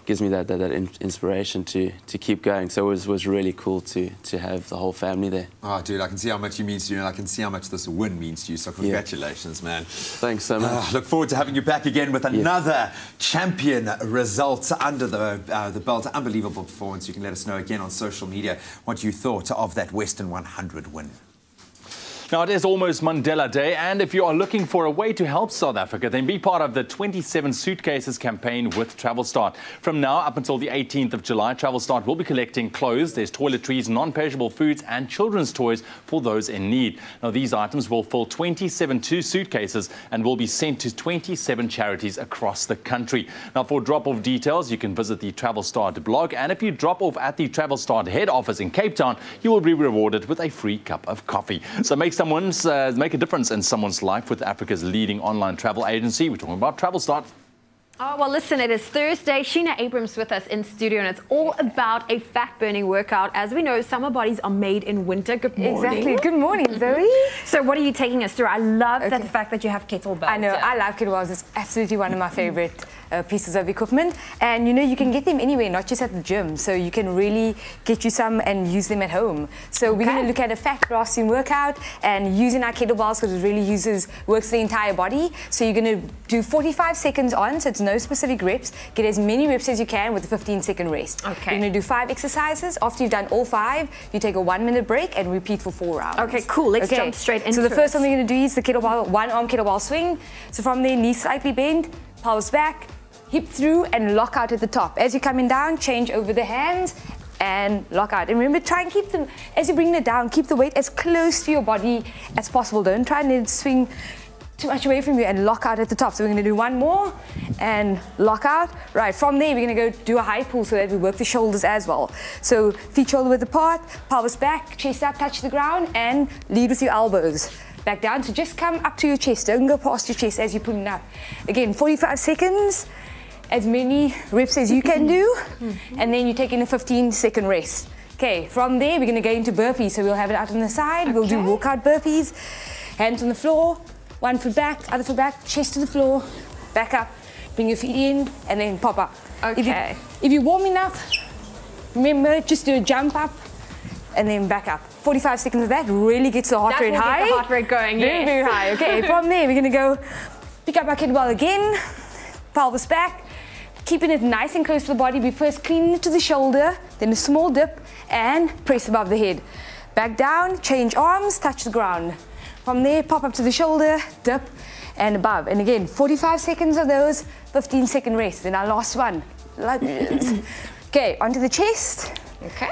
gives me that inspiration to keep going. So it was really cool to have the whole family there. Oh, dude, I can see how much you mean to you, and I can see how much this win means to you. So congratulations, man. Thanks so much. Look forward to having you back again with another champion result under the belt. Unbelievable performance. You can let us know again on social media what you thought of that Western 100 win. Now, it is almost Mandela Day, and if you are looking for a way to help South Africa, then be part of the 27 Suitcases campaign with TravelStart. From now up until the 18th of July, TravelStart will be collecting clothes, there's toiletries, non-perishable foods, and children's toys for those in need. Now, these items will fill 27 suitcases and will be sent to 27 charities across the country. Now, for drop-off details, you can visit the TravelStart blog, and if you drop off at the TravelStart head office in Cape Town, you will be rewarded with a free cup of coffee. So make a difference in someone's life with Africa's leading online travel agency. We're talking about TravelStart. Oh, well, listen, it is Thursday. Sheena Abrams with us in studio, and it's all about a fat-burning workout. As we know, summer bodies are made in winter. Good morning. Exactly. Good morning, Zoe. So what are you taking us through? I love the fact that you have kettlebells. I know. I love kettlebells. It's absolutely one of my favorite pieces of equipment. And, you know, you can get them anywhere, not just at the gym. So you can really get you some and use them at home. So we're going to look at a fat blasting workout and using our kettlebells, because it really works the entire body. So you're going to do 45 seconds on, so it's no specific reps. Get as many reps as you can with a 15-second rest. Okay. You're going to do 5 exercises. After you've done all 5, you take a 1-minute break and repeat for 4 rounds. Okay, cool. Let's jump straight into it. So the first one we're going to do is the kettlebell, 1-arm kettlebell swing. So from there, knees slightly bent, palms back, hip through, and lock out at the top. As you're coming down, change over the hands and lock out. And remember, try and keep them, as you're bringing it down, keep the weight as close to your body as possible. Don't try and let it swing too much away from you, and lock out at the top. So we're going to do one more and lock out. Right, from there we're going to go do a high pull so that we work the shoulders as well. So feet shoulder width apart, pelvis back, chest up, touch the ground, and lead with your elbows. Back down, so just come up to your chest. Don't go past your chest as you're pulling up. Again, 45 seconds, as many reps as you can do, and then you take in a 15-second rest. Okay, from there we're going to go into burpees. So we'll have it out on the side. We'll do walkout burpees, hands on the floor, 1 foot back, other foot back, chest to the floor, back up, bring your feet in, and then pop up. Okay. If you're warm enough, remember, just do a jump up, and then back up. 45 seconds of that really gets the heart rate high. Get the heart rate going, Very, very high. Okay, from there we're gonna go pick up our kettlebell again, pelvis back, keeping it nice and close to the body. We first clean it to the shoulder, then a small dip, and press above the head. Back down, change arms, touch the ground. From there, pop up to the shoulder, dip, and above. And again, 45 seconds of those, 15-second rest. Then our last one, lunges. Okay, onto the chest. Okay.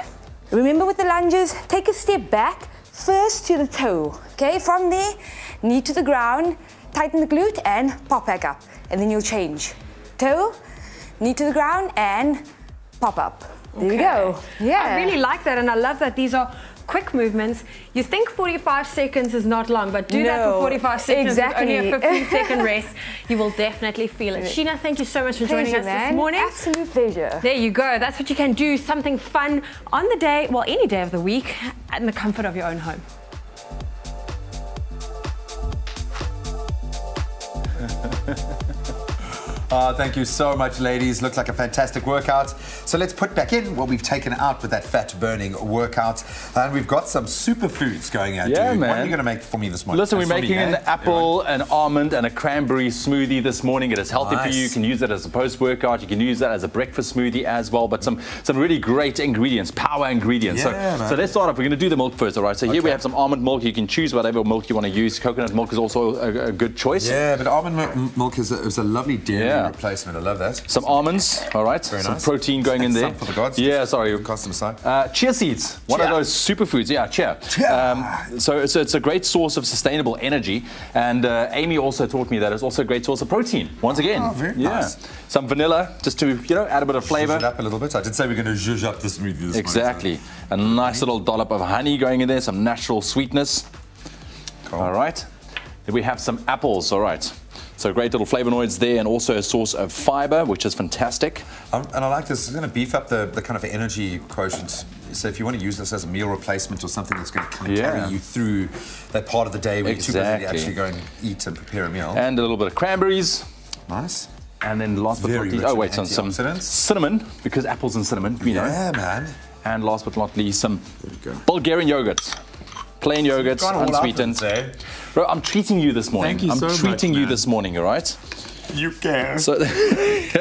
Remember with the lunges, take a step back, first to the toe. Okay, from there, knee to the ground, tighten the glute, and pop back up. And then you'll change. Toe, knee to the ground, and pop up. There you go. Yeah. I really like that, and I love that these are quick movements. You think 45 seconds is not long, but do that for 45 seconds with only a 15-second rest. You will definitely feel it. Sheena, thank you so much for joining us this morning. Absolute pleasure. There you go. That's what you can do. Something fun on the day, well, any day of the week, in the comfort of your own home. Thank you so much, ladies. Looked like a fantastic workout. So let's put back in what we've taken out with that fat-burning workout. And we've got some superfoods going out, Yeah, dude. man. What are you going to make for me this morning? Listen, we're For me, making an apple, an almond, and a cranberry smoothie this morning. It is healthy for you. You can use it as a post-workout. You can use that as a breakfast smoothie as well. But some really great ingredients, power ingredients. Yeah, so let's start off. We're going to do the milk first, all right? So here we have some almond milk. You can choose whatever milk you want to use. Coconut milk is also a good choice. Yeah, but almond milk is a lovely dairy replacement. I love that. Some almonds, all right? Very some nice. protein going in there. Some for the gods. Yeah, sorry. Cast them aside. Chia seeds, one of those superfoods. Yeah, chia. So it's a great source of sustainable energy. And Amy also taught me that it's also a great source of protein. Once again. Oh, very nice. Some vanilla, just to, add a bit of flavor. Zhuzh it up a little bit. I did say we're going to zhuzh up the smoothie this Exactly. morning. A nice little dollop of honey going in there, some natural sweetness. Cool. All right. Then we have some apples, all right. So great little flavonoids there, and also a source of fiber, which is fantastic. And I like this. It's going to beef up the kind of energy quotient. So if you want to use this as a meal replacement or something that's going to kind of carry you through that part of the day where you're too busy to actually go and eat and prepare a meal. And a little bit of cranberries. Nice. And then last but not least, some cinnamon, because apples and cinnamon, you know. Yeah, man. And last but not least, some Bulgarian yogurt. Plain yogurt, unsweetened. Bro, I'm treating you this morning. Thank you so much, I'm treating you this morning, all right? You care. So this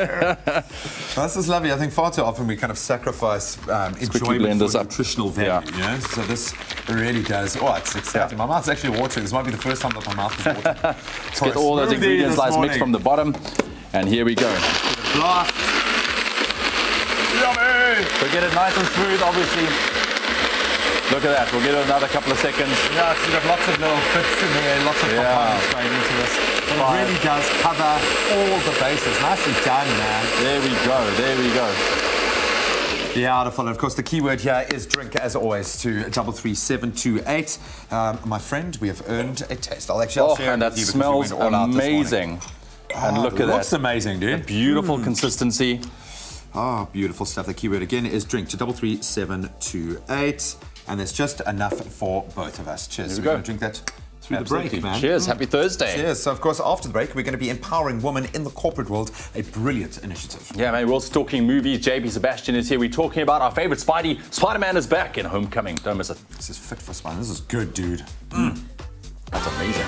is lovely. I think far too often we kind of sacrifice enjoyment for nutritional value. Yeah. So this really does. Oh, it's exciting. My mouth's actually watering. This might be the first time that my mouth is watering. Let's get all those ingredients mixed from the bottom. And here we go. Blast. Yummy. So get it nice and smooth, obviously. Look at that. We'll give it another couple of seconds. Yeah, it's got lots of little bits in there, lots of components going into this. But it really does cover all the bases. Nicely done, man. There we go. There we go. Beautiful. And of course, the keyword here is drink, as always, to 33728. My friend, we have earned a taste. I'll share and that smells amazing. And look at that. Looks amazing, dude. A beautiful consistency. Oh, beautiful stuff. The keyword again is drink to 33728. And there's just enough for both of us. Cheers. We're going to drink that through the break, man. Cheers. Happy Thursday. Cheers. So, of course, after the break, we're going to be empowering women in the corporate world. A brilliant initiative. Yeah, man. We're also talking movies. JP Sebastian is here. We're talking about our favorite Spidey. Spider-Man is back in Homecoming. Don't miss it. This is fit for Spider. This is good, dude. That's amazing.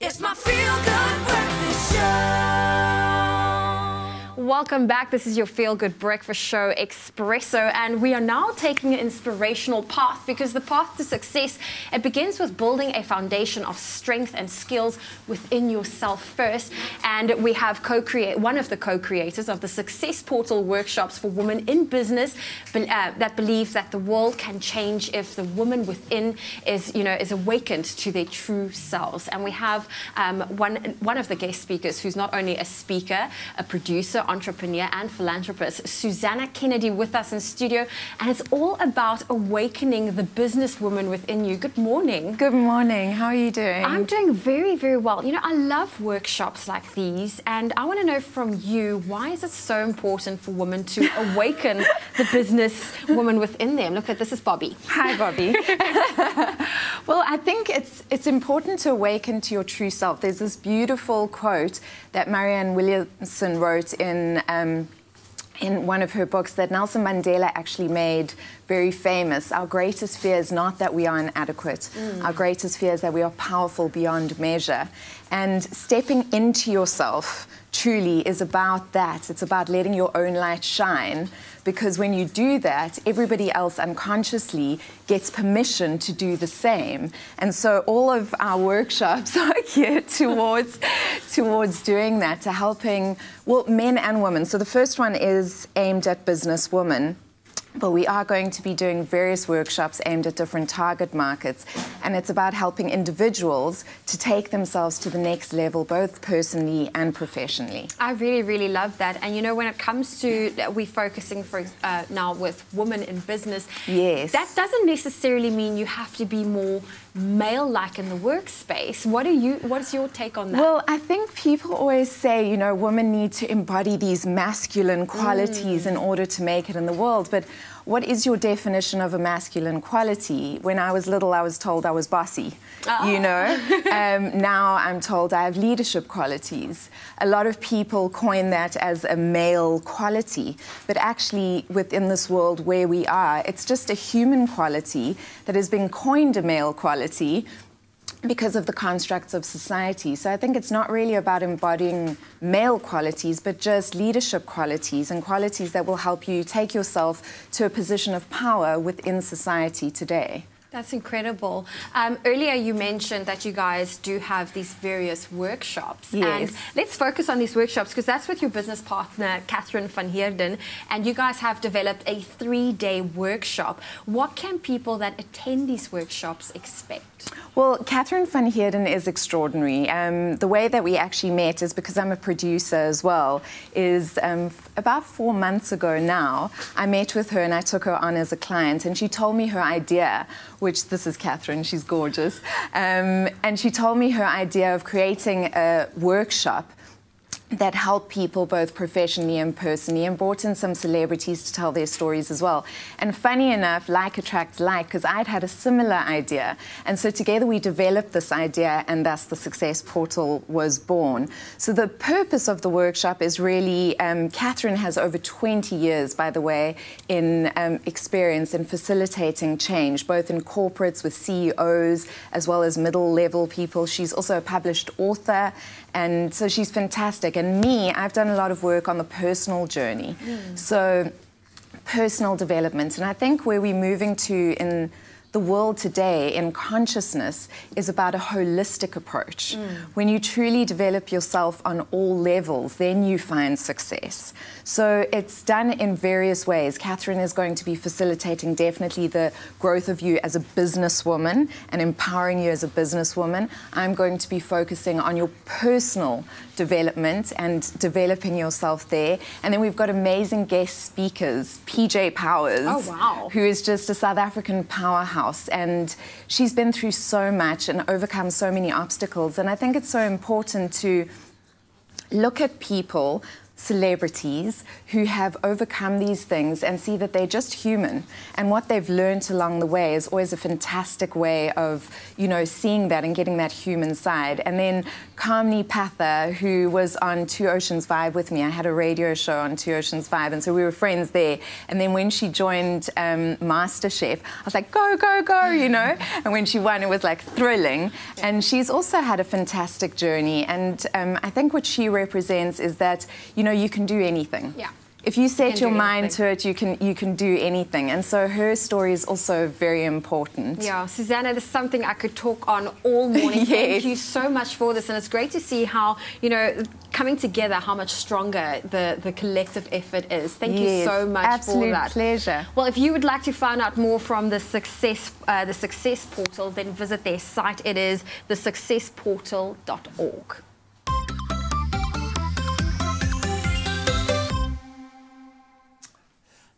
It's my Feel Good Breakfast Show. Welcome back. This is your Feel Good Breakfast Show, Expresso, and we are now taking an inspirational path, because the path to success, it begins with building a foundation of strength and skills within yourself first. And we have one of the co-creators of the Success Portal workshops for women in business that believes that the world can change if the woman within is awakened to their true selves. And we have one of the guest speakers who's not only a speaker, a producer, entrepreneur and philanthropist, Susanna Kennedy, with us in studio, and it's all about awakening the businesswoman within you. Good morning. Good morning. How are you doing? I'm doing very, very well. You know, I love workshops like these, and I want to know from you, why is it so important for women to awaken the businesswoman within them? Look, this is Bobby. Hi, Bobby. Well, I think it's important to awaken to your true self. There's this beautiful quote that Marianne Williamson wrote in one of her books that Nelson Mandela actually made very famous. Our greatest fear is not that we are inadequate. Our greatest fear is that we are powerful beyond measure. And stepping into yourself truly is about that. It's about letting your own light shine, because when you do that, everybody else unconsciously gets permission to do the same. And so all of our workshops are geared towards doing that, to helping, well, men and women. So the first one is aimed at business women. But we are going to be doing various workshops aimed at different target markets, and it's about helping individuals to take themselves to the next level, both personally and professionally. I really, really love that. And you know, when it comes to we're focusing now with women in business, yes, that doesn't necessarily mean you have to be more male-like in the workspace. What is your take on that? Well, I think people always say, you know, women need to embody these masculine qualities in order to make it in the world. But what is your definition of a masculine quality? When I was little, I was told I was bossy, you know. Now I'm told I have leadership qualities. A lot of people coin that as a male quality, but actually within this world where we are, it's just a human quality that has been coined a male quality because of the constructs of society. So I think it's not really about embodying male qualities, but just leadership qualities, and qualities that will help you take yourself to a position of power within society today. That's incredible. Earlier you mentioned that you guys do have these various workshops. Yes. And let's focus on these workshops, because that's with your business partner, Catherine van Heerden, and you guys have developed a 3-day workshop. What can people that attend these workshops expect? Well, Catherine van Heerden is extraordinary. The way that we actually met is because I'm a producer as well, is about 4 months ago now, I met with her and I took her on as a client, and she told me her idea, which, this is Catherine, she's gorgeous, and she told me her idea of creating a workshop that helped people both professionally and personally, and brought in some celebrities to tell their stories as well. And funny enough, like attracts like, because I'd had a similar idea. And so together we developed this idea, and thus the Success Portal was born. So the purpose of the workshop is really, Catherine has over 20 years, by the way, in experience in facilitating change, both in corporates with CEOs, as well as middle-level people. She's also a published author, and so she's fantastic. And me, I've done a lot of work on the personal journey. So personal development. And I think where we're moving to in the world today in consciousness is about a holistic approach. When you truly develop yourself on all levels, then you find success. So it's done in various ways. Catherine is going to be facilitating definitely the growth of you as a businesswoman and empowering you as a businesswoman. I'm going to be focusing on your personal development and developing yourself there. And then we've got amazing guest speakers, PJ Powers, who is just a South African powerhouse. And she's been through so much and overcome so many obstacles. And I think it's so important to look at people celebrities who have overcome these things and see that they're just human. And what they've learned along the way is always a fantastic way of, you know, seeing that and getting that human side. And then Kamini Patha, who was on Two Oceans Vibe with me. I had a radio show on Two Oceans Vibe, and so we were friends there. And then when she joined MasterChef, I was like, go, go, go, you know? And when she won, it was like thrilling. And she's also had a fantastic journey. And I think what she represents is that, you know, you can do anything. Yeah. If you set your mind to it, you can do anything. And so her story is also very important. Yeah, Susanna, this is something I could talk on all morning. Yes. Thank you so much for this. And it's great to see how, you know, coming together, how much stronger the collective effort is. Thank you so much for that. Absolute pleasure. Well, if you would like to find out more from the Success Portal, then visit their site. It is thesuccessportal.org.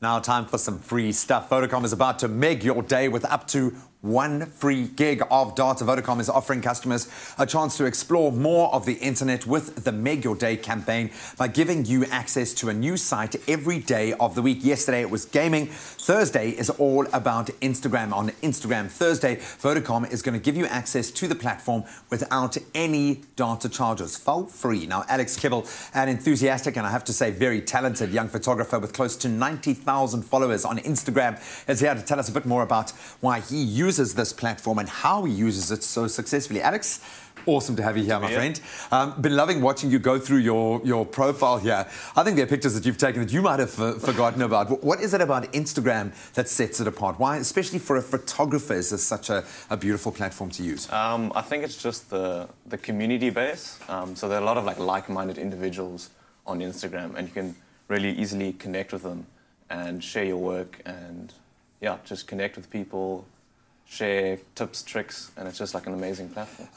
Now time for some free stuff. Vodacom is about to meg your day with up to 1 free gig of data. Vodacom is offering customers a chance to explore more of the internet with the Meg Your Day campaign by giving you access to a new site every day of the week. Yesterday it was gaming. Thursday is all about Instagram. On Instagram Thursday, Vodacom is going to give you access to the platform without any data charges, for free. Now, Alex Kibble, an enthusiastic and I have to say very talented young photographer with close to 90,000 followers on Instagram, is here to tell us a bit more about why he uses this platform and how he uses it so successfully. Alex, awesome to have you here, my friend. Been loving watching you go through your profile here. I think there are pictures that you've taken that you might have forgotten about. What is it about Instagram that sets it apart? Why, especially for a photographer, is this such a beautiful platform to use? I think it's just the community base. So there are a lot of like-minded individuals on Instagram, and you can really easily connect with them and share your work and, yeah, just connect with people, share tips, tricks, and it's just like an amazing platform.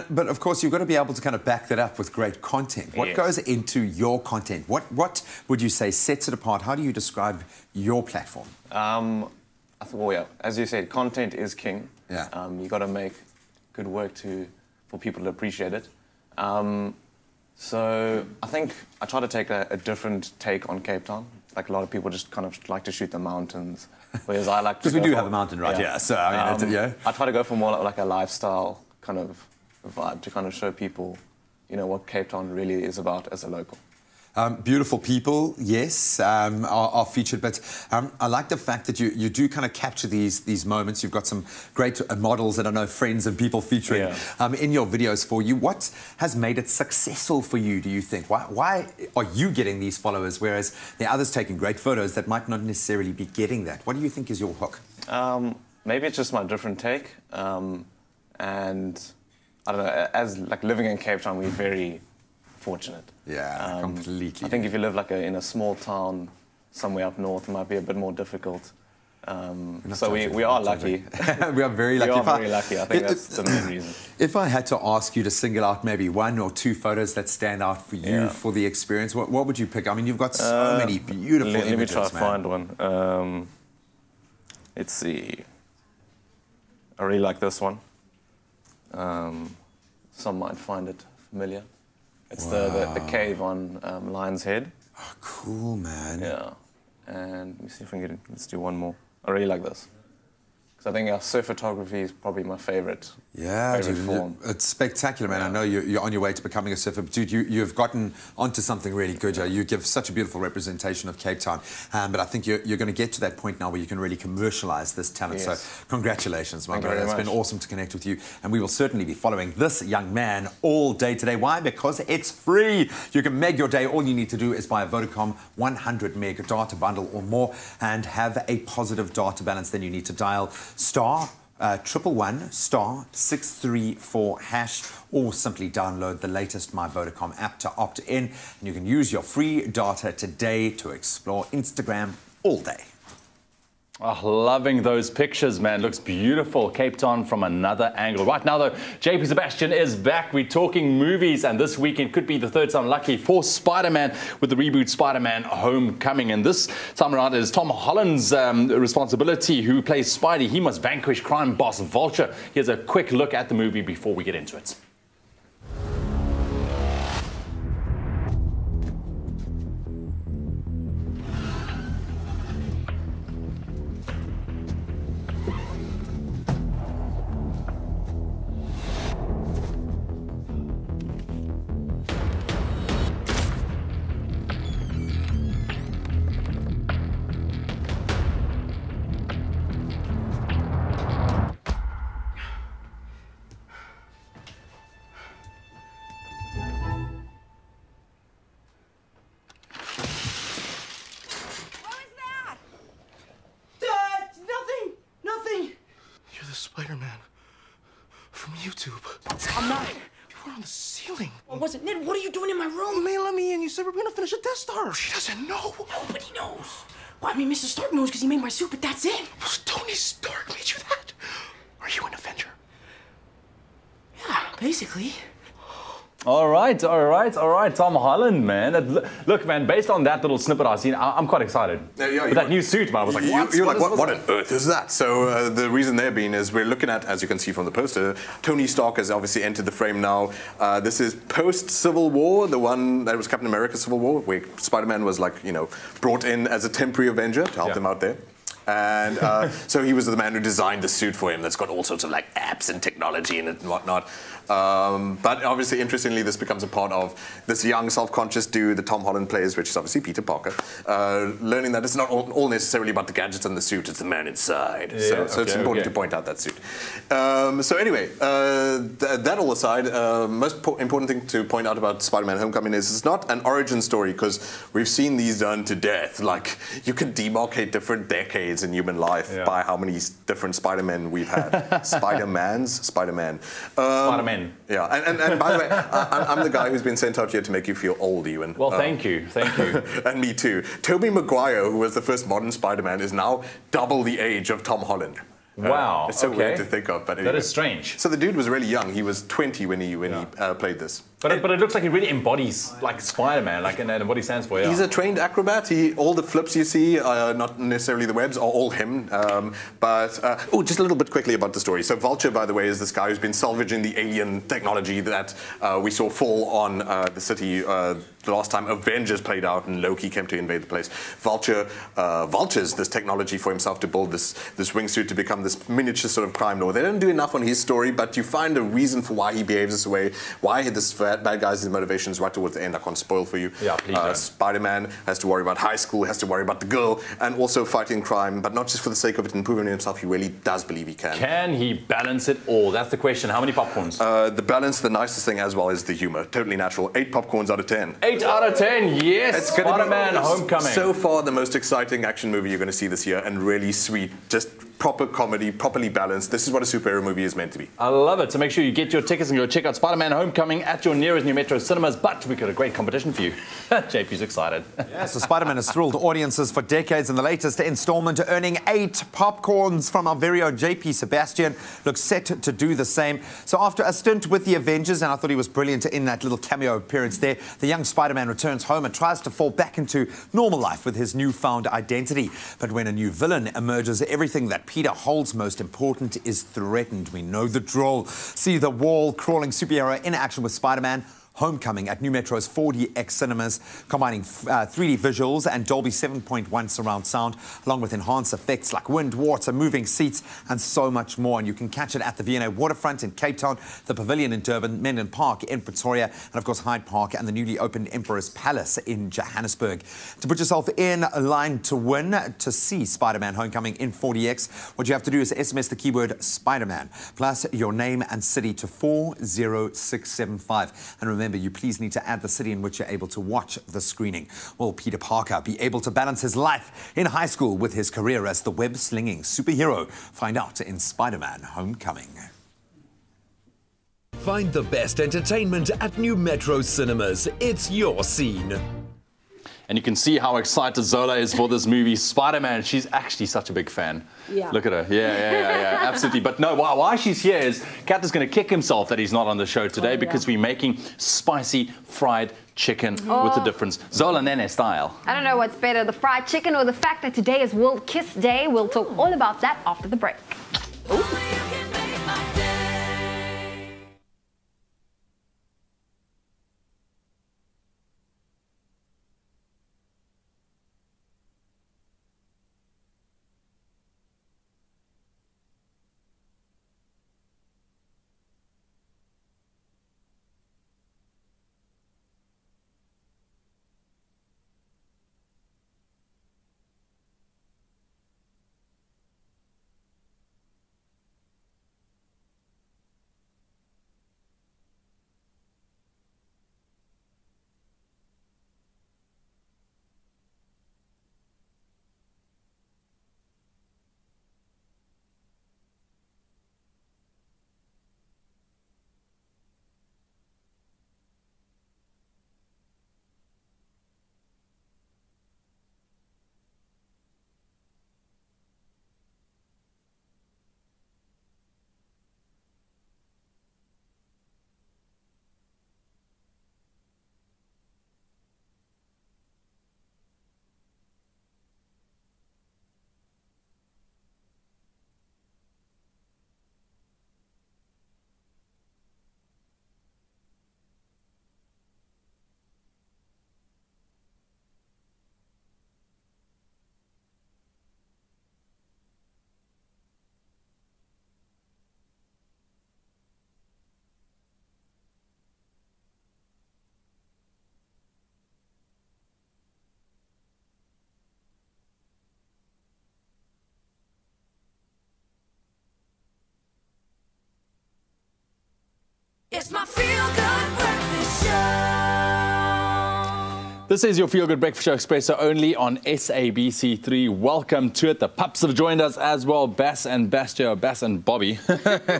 But of course, you've got to be able to kind of back that up with great content. What goes into your content? What would you say sets it apart? How do you describe your platform? I think, well, yeah, as you said, content is king. Yeah. You got to make good work for people to appreciate it. So I think I try to take a different take on Cape Town. Like a lot of people just kind of like to shoot the mountains, whereas I like to because we do have a mountain right here. So I mean, I try to go for more like a lifestyle kind of vibe to kind of show people, you know, what Cape Town really is about as a local. Beautiful people, yes, are featured, but I like the fact that you do kind of capture these moments. You've got some great models that I know friends and people featuring in your videos for you. What has made it successful for you, do you think? Why are you getting these followers, whereas there are others taking great photos that might not necessarily be getting that? What do you think is your hook? Maybe it's just my different take, and I don't know, as like living in Cape Town, we're very fortunate. Yeah, completely. I think if you live in a small town somewhere up north, it might be a bit more difficult. So we are lucky. We are very lucky. We are very lucky. I think that's the main reason. If I had to ask you to single out maybe 1 or 2 photos that stand out for you for the experience, what would you pick? I mean, you've got so many beautiful images, Let me try to man. find one. Let's see. I really like this one. Some might find it familiar. It's the cave on Lion's Head. Oh, cool, man. Yeah. And let me see if we can let's do one more. I really like this. Because I think surf photography is probably my favorite. Yeah, favorite dude, form. it's spectacular, man. I know you're on your way to becoming a surfer, but dude, you've gotten onto something really good. You give such a beautiful representation of Cape Town, but I think you're going to get to that point now where you can really commercialize this talent. Yes. So congratulations, my Thank you brother. very It's been much. awesome to connect with you, and we will certainly be following this young man all day today. Why? Because it's free. You can meg your day. All you need to do is buy a Vodacom 100 meg data bundle or more and have a positive data balance. Then you need to dial *111 *634# or simply download the latest My Vodacom app to opt in, and you can use your free data today to explore Instagram all day. Oh, loving those pictures, man. Looks beautiful. Cape Town from another angle. Right now, though, JP Sebastian is back. We're talking movies, and this weekend could be the third time lucky for Spider-Man with the reboot Spider-Man Homecoming. And this time around, it is Tom Holland's responsibility, who plays Spidey. He must vanquish crime boss Vulture. Here's a quick look at the movie before we get into it. tube. I'm not. You were on the ceiling. I wasn't. Ned, what are you doing in my room? Man, let me in. You said we're gonna finish a Death Star. She doesn't know. Nobody knows. Well, I mean, Mr. Stark knows because he made my suit, but that's it. Well, Tony Stark made you that. Are you an Avenger? Yeah, basically. All right. Tom Holland, man. Look, man, based on that little snippet I've seen, I'm quite excited. With that new suit, man, I was like, what? You're like, what on earth is that? So the reason there being is we're looking at, as you can see from the poster, Tony Stark has obviously entered the frame now. This is post-Civil War, the one that was Captain America Civil War, where Spider-Man was like, brought in as a temporary Avenger to help them out there. And so he was the man who designed the suit for him that's got all sorts of like apps and technology in it and whatnot. But obviously, interestingly, this becomes a part of this young, self-conscious dude that Tom Holland plays, which is obviously Peter Parker, learning that it's not all necessarily about the gadgets and the suit, it's the man inside. Yeah, so it's important to point out that suit. So anyway, that all aside, most important thing to point out about Spider-Man Homecoming is it's not an origin story, because we've seen these done to death. Like, you could demarcate different decades in human life by how many different Spider-Men we've had. Spider-Man. Spider-Man. Yeah, and by the way, I'm the guy who's been sent out here to make you feel old, Ewan. Well, thank you. And me too. Tobey Maguire, who was the first modern Spider-Man, is now double the age of Tom Holland. Wow. It's so weird to think of, but anyway. That is strange. So the dude was really young. He was 20 when he played this. But it looks like he really embodies like Spider-Man, and what he stands for. Yeah. He's a trained acrobat. All the flips you see, not necessarily the webs, are all him. Just a little bit quickly about the story. So Vulture, by the way, is this guy who's been salvaging the alien technology that we saw fall on the city the last time Avengers played out and Loki came to invade the place. Vultures this technology for himself to build this wingsuit to become this miniature sort of crime lord. They don't do enough on his story, but you find a reason for why he behaves this way, why this bad guy's his motivations right towards the end. I can't spoil for you. Yeah, please don't. Spider-Man has to worry about high school, has to worry about the girl, and also fighting crime, but not just for the sake of it and proving himself. He really does believe he can. Can he balance it all? That's the question. How many popcorns? The balance, the nicest thing as well is the humor. Totally natural. 8 popcorns out of 10. 8 out of 10, yes. It's gonna Spider-Man Homecoming. So far, the most exciting action movie you're going to see this year, and really sweet. Just proper comedy, properly balanced. This is what a superhero movie is meant to be. I love it. So make sure you get your tickets and go check out Spider-Man Homecoming at your nearest new Metro cinemas. But we've got a great competition for you. JP's excited. Yeah, so Spider-Man has thrilled audiences for decades, and the latest installment, earning 8 popcorns from our very own JP Sebastian, looks set to do the same. So after a stint with the Avengers, and I thought he was brilliant in that little cameo appearance there, the young Spider-Man returns home and tries to fall back into normal life with his newfound identity. But when a new villain emerges, everything that Peter holds most important is threatened. We know the drill. See the wall-crawling superhero in action with Spider-Man Homecoming at New Metro's 4DX cinemas, combining 3D visuals and Dolby 7.1 surround sound, along with enhanced effects like wind, water, moving seats, and so much more. And you can catch it at the V&A Waterfront in Cape Town, the Pavilion in Durban, Menden Park in Pretoria, and of course Hyde Park and the newly opened Emperor's Palace in Johannesburg. To put yourself in line to win to see Spider-Man Homecoming in 4DX, what you have to do is SMS the keyword Spider-Man plus your name and city to 40675. And remember, you please need to add the city in which you're able to watch the screening. Will Peter Parker be able to balance his life in high school with his career as the web-slinging superhero? Find out in Spider-Man Homecoming. Find the best entertainment at New Metro cinemas. It's your scene. And you can see how excited Zola is for this movie, Spider-Man. She's actually such a big fan. Yeah. Look at her. Yeah, absolutely. But no, why she's here is Kat is going to kick himself that he's not on the show today because we're making spicy fried chicken with the difference. Zola Nene style. I don't know what's better, the fried chicken or the fact that today is World Kiss Day. We'll talk all about that after the break. It's my feel-good breakfast show. This is your Feel Good Breakfast Show Expresso only on SABC3. Welcome to it. The pups have joined us as well. Bass and Bobby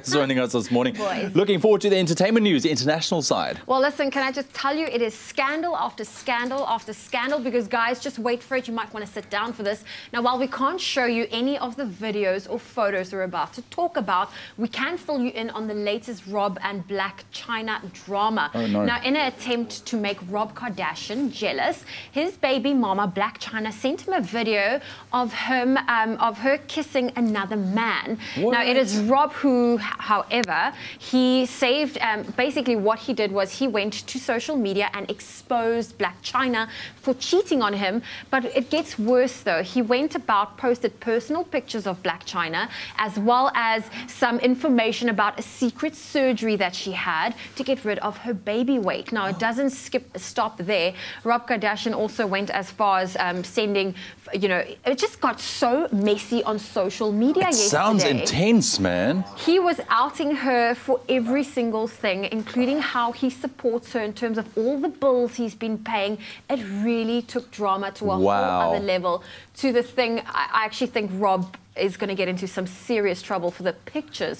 joining us this morning. Boys. Looking forward to the entertainment news, the international side. Well, listen, can I just tell you, it is scandal after scandal after scandal because, guys, just wait for it. You might want to sit down for this. Now, while we can't show you any of the videos or photos we're about to talk about, we can fill you in on the latest Rob and Black China drama. Oh, no. Now, in an attempt to make Rob Kardashian jealous, his baby mama, Black China, sent him a video of her kissing another man. What? Now, it is Rob who, however, he saved, basically what he did was he went to social media and exposed Black China for cheating on him. But it gets worse, though. He went about, posted personal pictures of Black China, as well as some information about a secret surgery that she had to get rid of her baby weight. Now, it doesn't stop there. Rob Kardashian also went as far as sending, it just got so messy on social media yesterday. Sounds intense, man. He was outing her for every single thing, including how he supports her in terms of all the bills he's been paying. It really took drama to a whole other level. To the thing, I actually think Rob is going to get into some serious trouble for the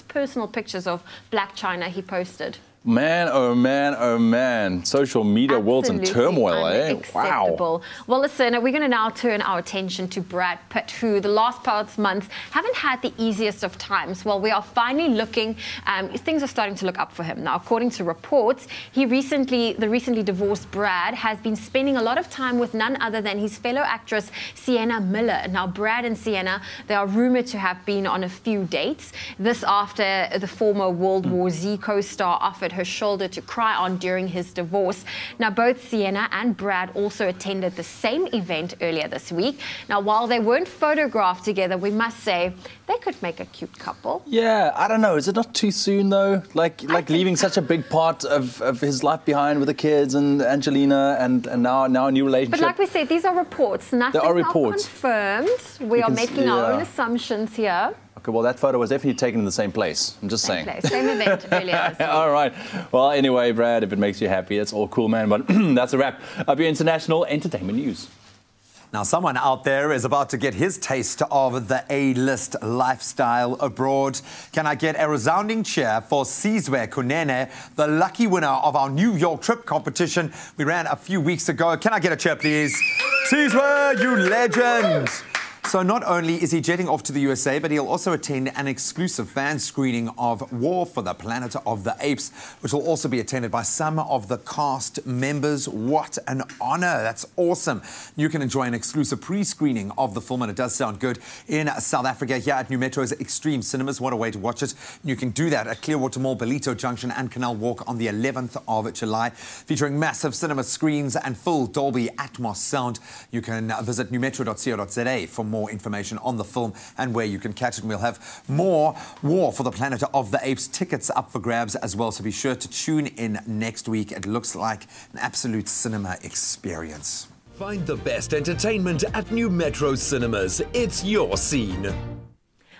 personal pictures of Black China he posted. Man, oh man, oh man. Social media world's in turmoil, eh? Unacceptable. Well, listen, we're going to now turn our attention to Brad Pitt, who the last past months haven't had the easiest of times. Well, we are finally looking, things are starting to look up for him. Now, according to reports, the recently divorced Brad has been spending a lot of time with none other than his fellow actress, Sienna Miller. Now, Brad and Sienna, they are rumored to have been on a few dates. This after the former World War Z co-star offered her shoulder to cry on during his divorce. Now, both Sienna and Brad also attended the same event earlier this week. Now, while they weren't photographed together, we must say they could make a cute couple. Yeah, I don't know. Is it not too soon, though? Like leaving such a big part of his life behind with the kids and Angelina and now a new relationship. But like we said, these are reports. Nothing are reports. Confirmed. We are making our own assumptions here. Okay, well, that photo was definitely taken in the same place. I'm just saying. Same event earlier this week. All right. Well, anyway, Brad, if it makes you happy, it's all cool, man. But that's a wrap of your international entertainment news. Now, someone out there is about to get his taste of the A-list lifestyle abroad. Can I get a resounding cheer for Sizwe Kunene, the lucky winner of our New York trip competition we ran a few weeks ago? Can I get a cheer, please? Sizwe, you legend! So not only is he jetting off to the USA, but he'll also attend an exclusive fan screening of War for the Planet of the Apes, which will also be attended by some of the cast members. What an honor. That's awesome. You can enjoy an exclusive pre-screening of the film, and it does sound good, in South Africa here at New Metro's Extreme Cinemas. What a way to watch it. You can do that at Clearwater Mall, Ballito Junction and Canal Walk on the 11th of July, featuring massive cinema screens and full Dolby Atmos sound. You can visit newmetro.co.za for more information on the film and where you can catch it. And we'll have more War for the Planet of the Apes tickets up for grabs as well, so be sure to tune in next week. It looks like an absolute cinema experience. Find the best entertainment at New Metro Cinemas. It's your scene.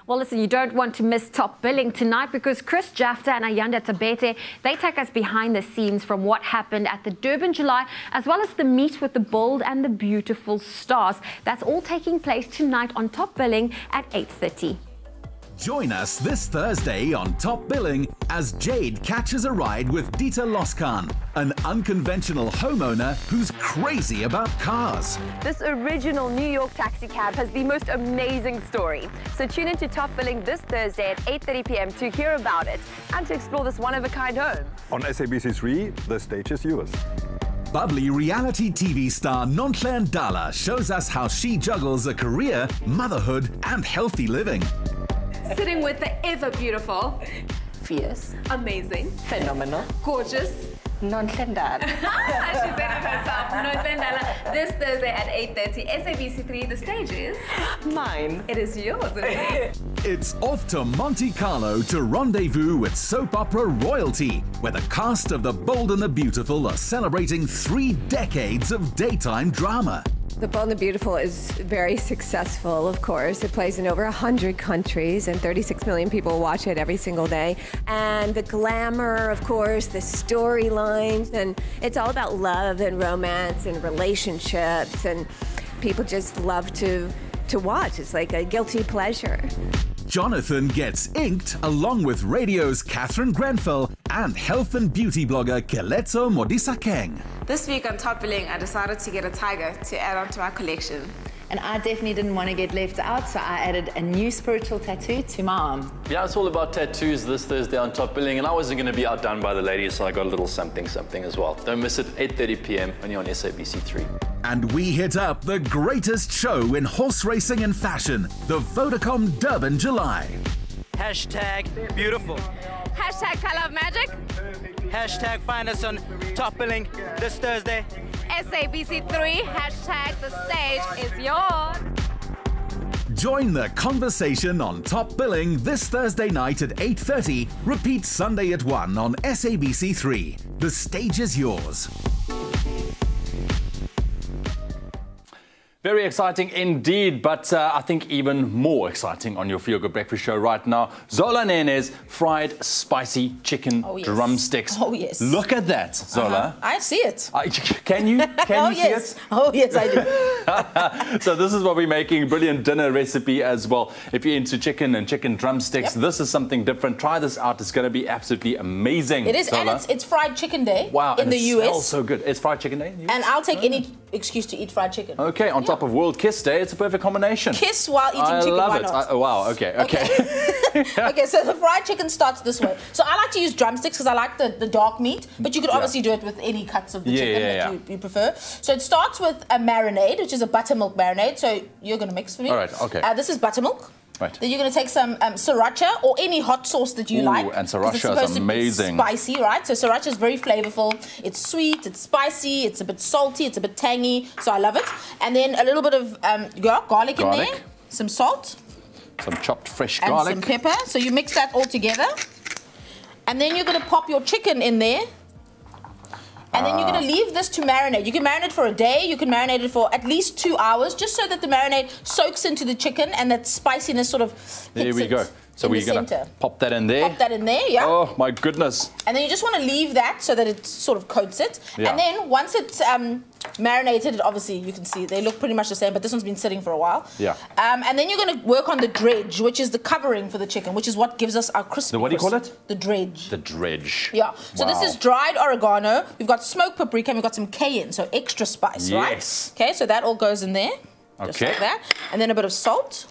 Well, listen, you don't want to miss Top Billing tonight because Chris Jafta and Ayanda Tabete, they take us behind the scenes from what happened at the Durban July, as well as the Meet with the Bold and the Beautiful Stars. That's all taking place tonight on Top Billing at 8:30. Join us this Thursday on Top Billing as Jade catches a ride with Dieter Loskan, an unconventional homeowner who's crazy about cars. This original New York taxi cab has the most amazing story. So tune into Top Billing this Thursday at 8:30 p.m. to hear about it and to explore this one-of-a-kind home. On SABC3, the stage is yours. Bubbly reality TV star Nonhle Ndala shows us how she juggles a career, motherhood, and healthy living. Sitting with the ever beautiful, fierce, amazing, phenomenal, gorgeous, Nonhle Ndala. She said it herself, Nonhle Ndala, this Thursday at 8:30. SABC3, the stage is mine. It is yours, isn't it? It's off to Monte Carlo to rendezvous with soap opera royalty, where the cast of The Bold and the Beautiful are celebrating 3 decades of daytime drama. The Bold and the Beautiful is very successful, of course. It plays in over 100 countries and 36 million people watch it every single day. And the glamour, of course, the storylines, and it's all about love and romance and relationships, and people just love to watch. It's like a guilty pleasure. Jonathan gets inked along with radio's Catherine Grenfell and health and beauty blogger Keletso Modisakeng. This week on Top Billing, I decided to get a tiger to add on to my collection. And I definitely didn't want to get left out, so I added a new spiritual tattoo to my arm. Yeah, it's all about tattoos this Thursday on Top Billing, and I wasn't going to be outdone by the ladies, so I got a little something as well. Don't miss it, 8:30 p.m. only on SABC3. And we hit up the greatest show in horse racing and fashion, the Vodacom Durban July. Hashtag beautiful. Hashtag Color of Magic. Hashtag find us on Top Billing this Thursday. SABC3, hashtag the stage is yours. Join the conversation on Top Billing this Thursday night at 8:30. Repeat Sunday at 1 on SABC3. The stage is yours. Very exciting indeed, but I think even more exciting on your Feel Good Breakfast show right now. Zola Nene's fried spicy chicken drumsticks. Oh, yes. Look at that, Zola. I see it. Can you see it? Oh, yes, I do. So this is what we're making. Brilliant dinner recipe as well. If you're into chicken and chicken drumsticks, this is something different. Try this out. It's going to be absolutely amazing. It is, Zola. and it's fried chicken day wow, in the US. It smells so good. It's fried chicken day in the US? And I'll take any excuse to eat fried chicken. Okay, on top of World Kiss Day, it's a perfect combination. Kiss while eating chicken, I love why it. not? Wow, okay. Okay, so the fried chicken starts this way. So I like to use drumsticks because I like the dark meat, but you could obviously do it with any cuts of the chicken that you prefer. So it starts with a marinade, which is a buttermilk marinade. So you're going to mix for me. All right, okay. This is buttermilk. Right. Then you're going to take some sriracha or any hot sauce that you like. And sriracha is amazing. Spicy, right? So sriracha is very flavorful. It's sweet, it's spicy, it's a bit salty, it's a bit tangy. So I love it. And then a little bit of garlic in there, some salt. Some chopped fresh and garlic. And some pepper. So you mix that all together. And then you're going to pop your chicken in there. And then you're going to leave this to marinate. You can marinate for a day. You can marinate it for at least 2 hours, just so that the marinade soaks into the chicken and that spiciness sort of hits There we go. So we're going to pop that in there. Pop that in there, yeah. Oh, my goodness. And then you just want to leave that so that it sort of coats it. Yeah. And then once it's marinated, obviously you can see they look pretty much the same, but this one's been sitting for a while. Yeah. And then you're going to work on the dredge, which is the covering for the chicken, which is what gives us our crispy. What do you call it? The dredge. The dredge. Yeah. So this is dried oregano. We've got smoked paprika and we've got some cayenne, so extra spice, right? Yes. Okay, so that all goes in there. Just Okay. like that. And then a bit of salt.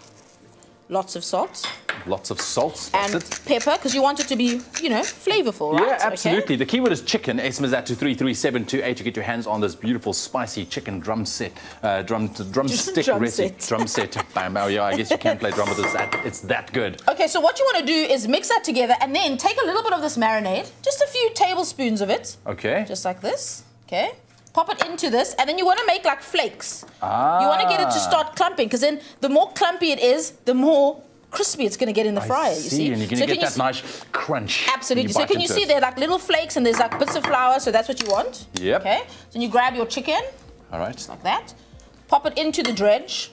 Lots of salt. Lots of salt. And pepper, because you want it to be, flavorful, right? Yeah, absolutely. The keyword is chicken. SMS that to 33728 to get your hands on this beautiful spicy chicken drumstick recipe. Drum set. Bam. Oh, yeah, I guess you can play drum with this. It's that good. Okay, so what you want to do is mix that together and then take a little bit of this marinade, just a few tablespoons of it. Okay. Just like this. Okay. Pop it into this, and then you want to make like flakes. Ah. You want to get it to start clumping, because then the more clumpy it is, the more crispy it's going to get in the fryer, you see? And you're going to get that nice crunch. Absolutely. So can you see there are like little flakes and there's like bits of flour, so that's what you want. Yep. Okay. So you grab your chicken. All right. Like that. Pop it into the dredge.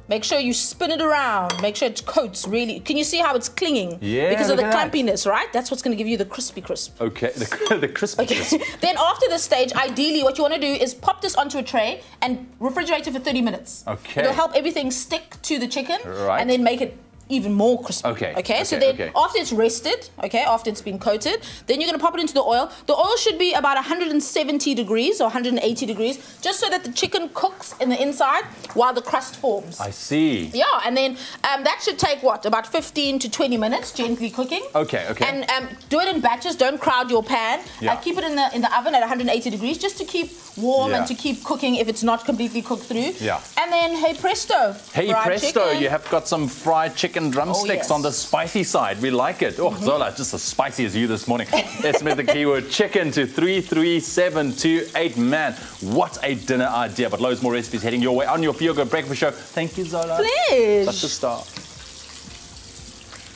Make sure you spin it around. Make sure it coats really. Can you see how it's clinging? Yeah. Because of the look at clumpiness, right? That's what's going to give you the crispy crisp. Okay, the crispy crisp. Then after this stage, ideally what you want to do is pop this onto a tray and refrigerate it for 30 minutes. Okay. It'll help everything stick to the chicken. Right. And then make it even more crispy. Okay. So then after it's rested, after it's been coated, then you're going to pop it into the oil. The oil should be about 170 degrees or 180 degrees, just so that the chicken cooks in the inside while the crust forms. I see. Yeah, and then that should take about 15 to 20 minutes, gently cooking. Okay. And do it in batches. Don't crowd your pan. Yeah. Keep it in the oven at 180 degrees, just to keep warm and to keep cooking if it's not completely cooked through. Yeah. And then, hey presto. Hey presto, chicken. you have got some fried chicken drumsticks on the spicy side. We like it. Oh, Zola, just as spicy as you this morning. SMS the keyword chicken to 33728. Man, what a dinner idea. But loads more recipes heading your way on your Feel Good Breakfast show. Thank you, Zola. Please. Such a star.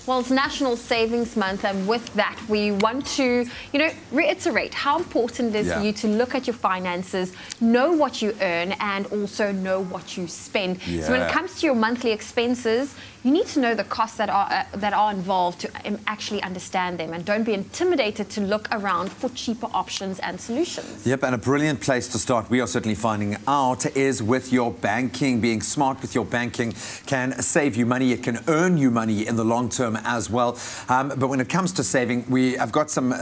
Well, it's National Savings Month, and with that, we want to, reiterate how important it is for you to look at your finances, know what you earn, and also know what you spend. So when it comes to your monthly expenses, you need to know the costs that are involved to actually understand them, and don't be intimidated to look around for cheaper options and solutions. Yep, and a brilliant place to start, we are certainly finding out, is with your banking. Being smart with your banking can save you money. It can earn you money in the long term as well. But when it comes to saving, I've got some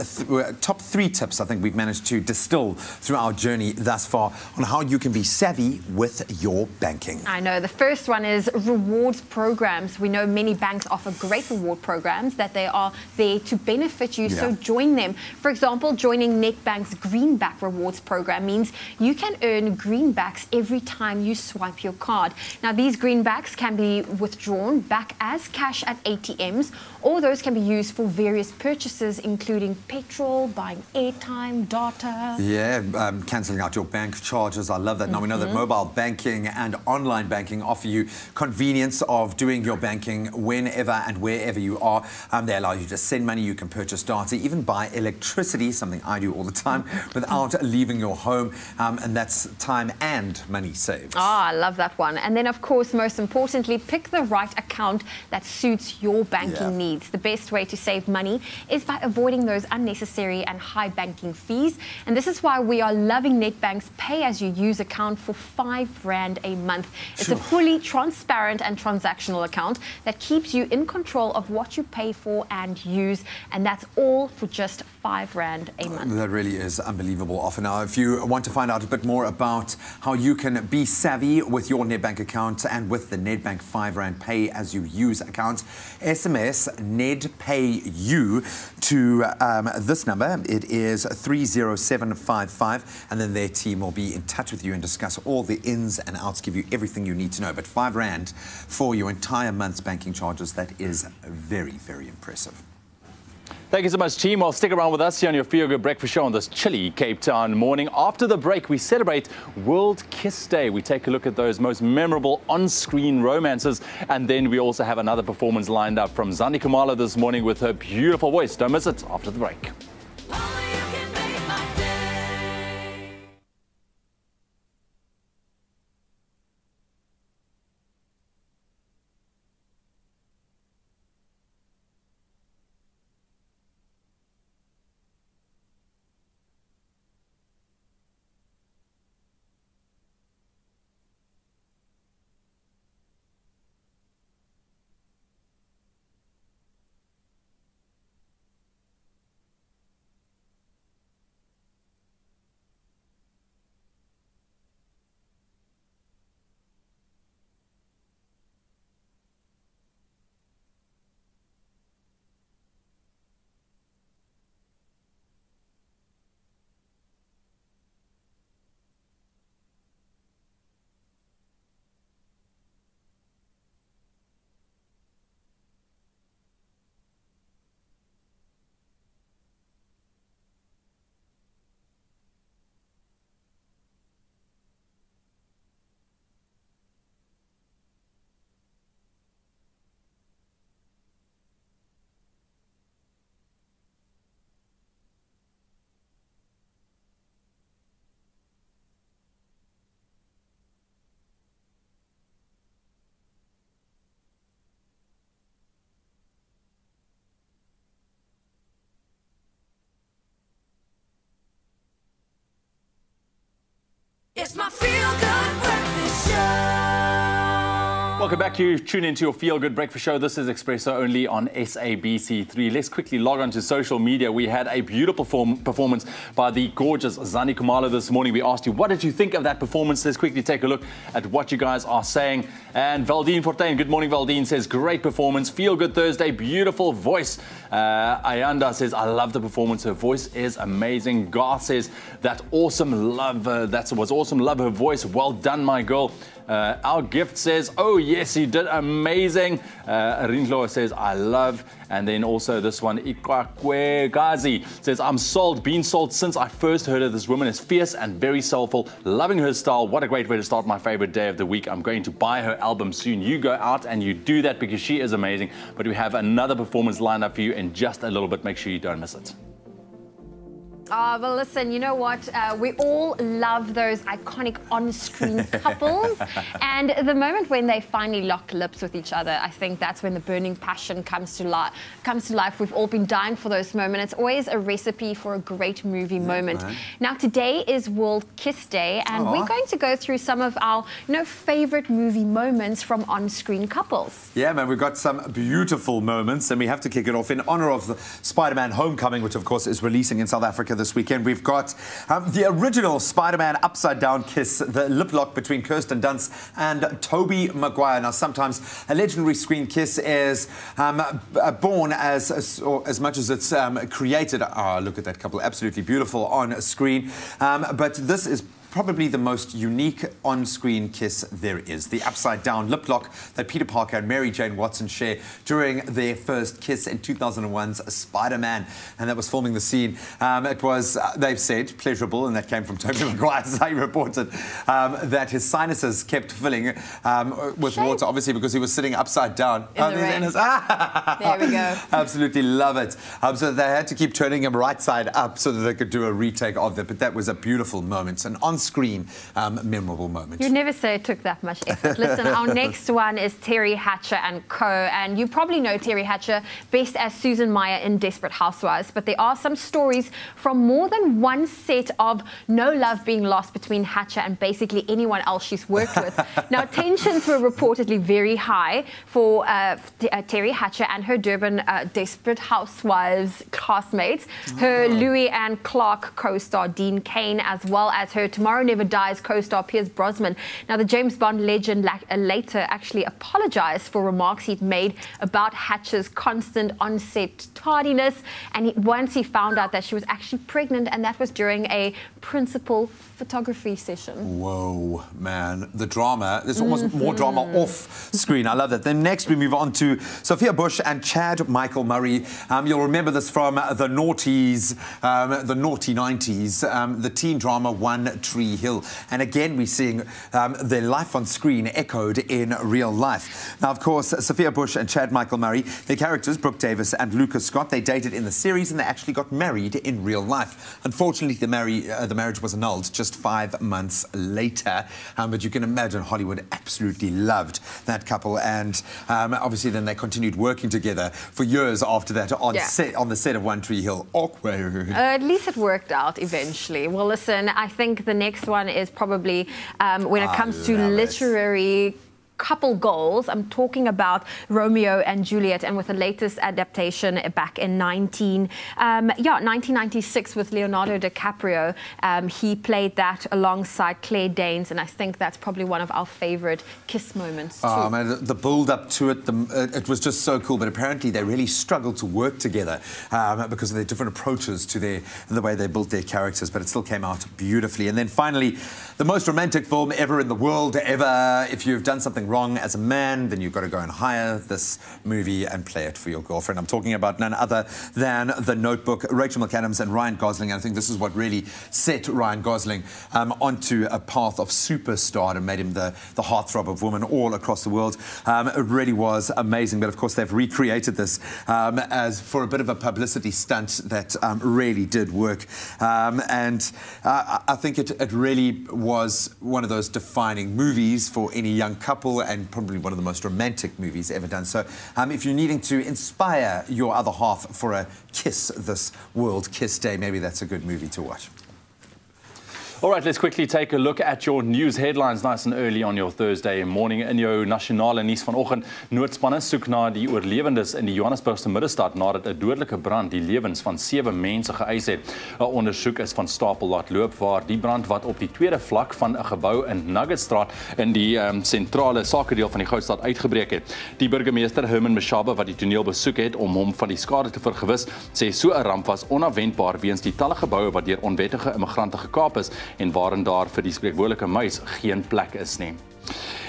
top 3 tips I think we've managed to distill through our journey thus far on how you can be savvy with your banking. I know. The first one is rewards programs. We know many banks offer great reward programs that they are there to benefit you, so join them. For example, joining Nedbank's Greenback Rewards program means you can earn greenbacks every time you swipe your card. Now, these greenbacks can be withdrawn back as cash at ATMs, or those can be used for various purchases, including petrol, buying airtime, data. Yeah, cancelling out your bank charges. I love that. Now, we know that mobile banking and online banking offer you convenience of doing your banking whenever and wherever you are. They allow you to send money, you can purchase data, even buy electricity, something I do all the time, without leaving your home. And that's time and money saved. Oh, I love that one. And then, of course, most importantly, pick the right account that suits your banking needs. The best way to save money is by avoiding those unnecessary and high banking fees. And this is why we are loving Nedbank's pay-as-you-use account for R5 a month. It's a fully transparent and transactional account that keeps you in control of what you pay for and use. And that's all for just R5 a month. That really is unbelievable offer. Now, if you want to find out a bit more about how you can be savvy with your Nedbank account and with the Nedbank R5 pay-as-you-use account, SMS NedPayU to this number. It is 30755, and then their team will be in touch with you and discuss all the ins and outs, give you everything you need to know. But R5 for your entire month's banking charges, that is very, very impressive. Thank you so much, team. Well, stick around with us here on your Feel Good Breakfast Show on this chilly Cape Town morning. After the break, we celebrate World Kiss Day. We take a look at those most memorable on-screen romances. And then we also have another performance lined up from Zani Kumalo this morning with her beautiful voice. Don't miss it after the break. It's my Feel Good Breakfast Show. Welcome back. You tune into your Feel Good Breakfast Show. This is Expresso only on SABC3. Let's quickly log on to social media. We had a beautiful performance by the gorgeous Zani Kumalo this morning. We asked you, what did you think of that performance? Let's quickly take a look at what you guys are saying. And Valdine Fortuin, good morning, Valdine, says, great performance. Feel Good Thursday, beautiful voice. Ayanda says, I love the performance. Her voice is amazing. Garth says, that was awesome. Love her voice. Well done, my girl. Our gift says, oh yes, you did amazing. Rinlo says, I love. And then also this one, Ikakwe Gazi says, I'm sold, been sold since I first heard her. This woman is fierce and very soulful, loving her style. What a great way to start my favorite day of the week. I'm going to buy her album soon. You go out and you do that because she is amazing. But we have another performance lined up for you in just a little bit. Make sure you don't miss it. Well, listen, you know what? We all love those iconic on-screen couples. And the moment when they finally lock lips with each other, I think that's when the burning passion comes to life. We've all been dying for those moments. It's always a recipe for a great movie moment. Right. Now, today is World Kiss Day, and we're going to go through some of our, favorite movie moments from on-screen couples. Yeah, man, we've got some beautiful moments, and we have to kick it off in honor of the Spider-Man Homecoming, which, of course, is releasing in South Africa this weekend. We've got the original Spider-Man upside-down kiss, the lip lock between Kirsten Dunst and Tobey Maguire. Now, sometimes a legendary screen kiss is born as much as it's created. Oh, look at that couple, absolutely beautiful on screen. But this is probably the most unique on-screen kiss there is. The upside-down lip lock that Peter Parker and Mary Jane Watson share during their first kiss in 2001's Spider-Man. And that was filming the scene. It was, they've said, pleasurable, and that came from Tobey Maguire, as I reported, that his sinuses kept filling with water, obviously because he was sitting upside down. In the rain. There we go. Absolutely love it. So they had to keep turning him right side up so that they could do a retake of it. But that was a beautiful moment. An on-screen memorable moment. You'd never say it took that much effort. Listen, our next one is Terry Hatcher and co. And you probably know Terry Hatcher best as Susan Meyer in Desperate Housewives. But there are some stories from more than one set of no love being lost between Hatcher and basically anyone else she's worked with. Now, tensions were reportedly very high for Terry Hatcher and her Durban Desperate Housewives classmates, her Louis and Clark co-star Dean Cain, as well as her Tomorrow Never Dies co-star Pierce Brosnan. Now, the James Bond legend later actually apologized for remarks he'd made about Hatcher's constant on-set tardiness, and once he found out that she was actually pregnant, and that was during a principal photography session. Whoa, man. The drama. There's almost more drama off screen. I love that. Then next we move on to Sophia Bush and Chad Michael Murray. You'll remember this from the noughties, the naughty 90s, the teen drama One Tree Hill. And again, we're seeing their life on screen echoed in real life. Now, of course, Sophia Bush and Chad Michael Murray, their characters, Brooke Davis and Lucas Scott, they dated in the series and they actually got married in real life. Unfortunately, the marriage was annulled just 5 months later. But you can imagine Hollywood absolutely loved that couple. And obviously, then they continued working together for years after that on the set of One Tree Hill. Awkward. At least it worked out eventually. Well, listen, I think the next one is probably when it comes to literary couple goals. I'm talking about Romeo and Juliet, and with the latest adaptation back in 1996 with Leonardo DiCaprio. He played that alongside Claire Danes, and I think that's probably one of our favorite kiss moments too. Oh man, the build up to it, it was just so cool. But apparently they really struggled to work together because of their different approaches to the way they built their characters. But it still came out beautifully. And then finally, the most romantic film ever in the world ever. If you've done something wrong as a man, then you've got to go and hire this movie and play it for your girlfriend. I'm talking about none other than The Notebook. Rachel McAdams and Ryan Gosling. And I think this is what really set Ryan Gosling onto a path of superstar and made him the heartthrob of women all across the world. It really was amazing. But of course, they've recreated this as for a bit of a publicity stunt that really did work. And I think it really was one of those defining movies for any young couple, and probably one of the most romantic movies ever done. So if you're needing to inspire your other half for a kiss this World Kiss Day, maybe that's a good movie to watch. All right, let's quickly take a look at your news headlines nice and early on your Thursday morning. In jou nasionale nuus vanoggend, noodspanne soek na die oorlewendes in die Johannesburgse middestad nadat 'n dodelike brand die lewens van 7 mense geëis het. 'n Ondersoek is van stapel laat loop waar die brand wat op die tweede vlak van 'n gebou in Nuggetstraat in die sentrale sakedeel van die Goudstad uitgebreek het. Die burgemeester Herman Mashaba wat die toneel besoek het om hom van die skade te vergewis, sê so 'n ramp was onafwendbaar weens die talle geboue wat deur onwettige immigrante gekaap is en waarin daar vir die spreekwoordelike muis geen plek is nie.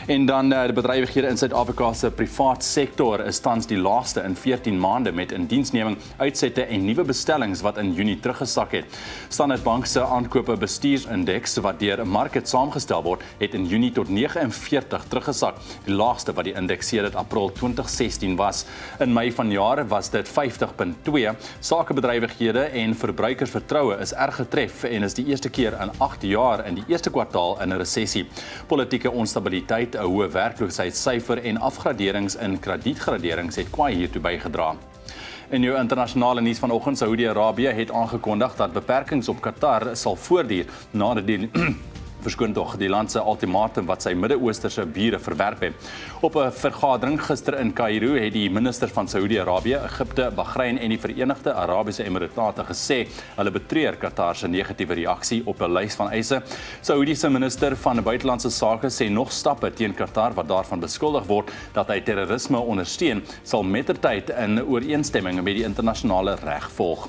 En dan die bedrywighede in Suid-Afrika se privaat sektor is tans die laagste in 14 maande met indiensneming, uitsette en nuwe bestellings wat in Junie teruggesak het. Standard Bank se aankope bestuursindeks wat deur Market saamgestel word, het in Junie tot 49 teruggesak, die laagste wat die indeks sedert April 2016 was. In Mei vanjaar was dit 50.2. Sakebedrywighede en verbruikersvertroue is erg getref en is die eerste keer in 8 jaar in die eerste kwartaal in 'n resessie. Politieke onstabiliteit, 'n hoë werkloosheidssyfer en afgraderings in kredietgraderings het kwai hiertoe bygedra. In jou internasionale nuus vanoggend, Saudi-Arabië het aangekondig dat beperkings op Qatar sal voortduur nadat die verskoon tog die land se ultimatum wat sy Midde-Oosterse bure verwerp het. Op 'n vergadering gister in Kaïro het die minister van Saudi-Arabië, Egipte, Bahrein en die Verenigde Arabiese Emirate gesê hulle betreur Qatar se negatiewe reaksie op 'n lys van eise. Saudi-se minister van buitelandse sake sê nog stappe teen Qatar wat daarvan beskuldig word dat hy terrorisme ondersteun, sal mettertyd in ooreenstemming met die internasionale reg volg.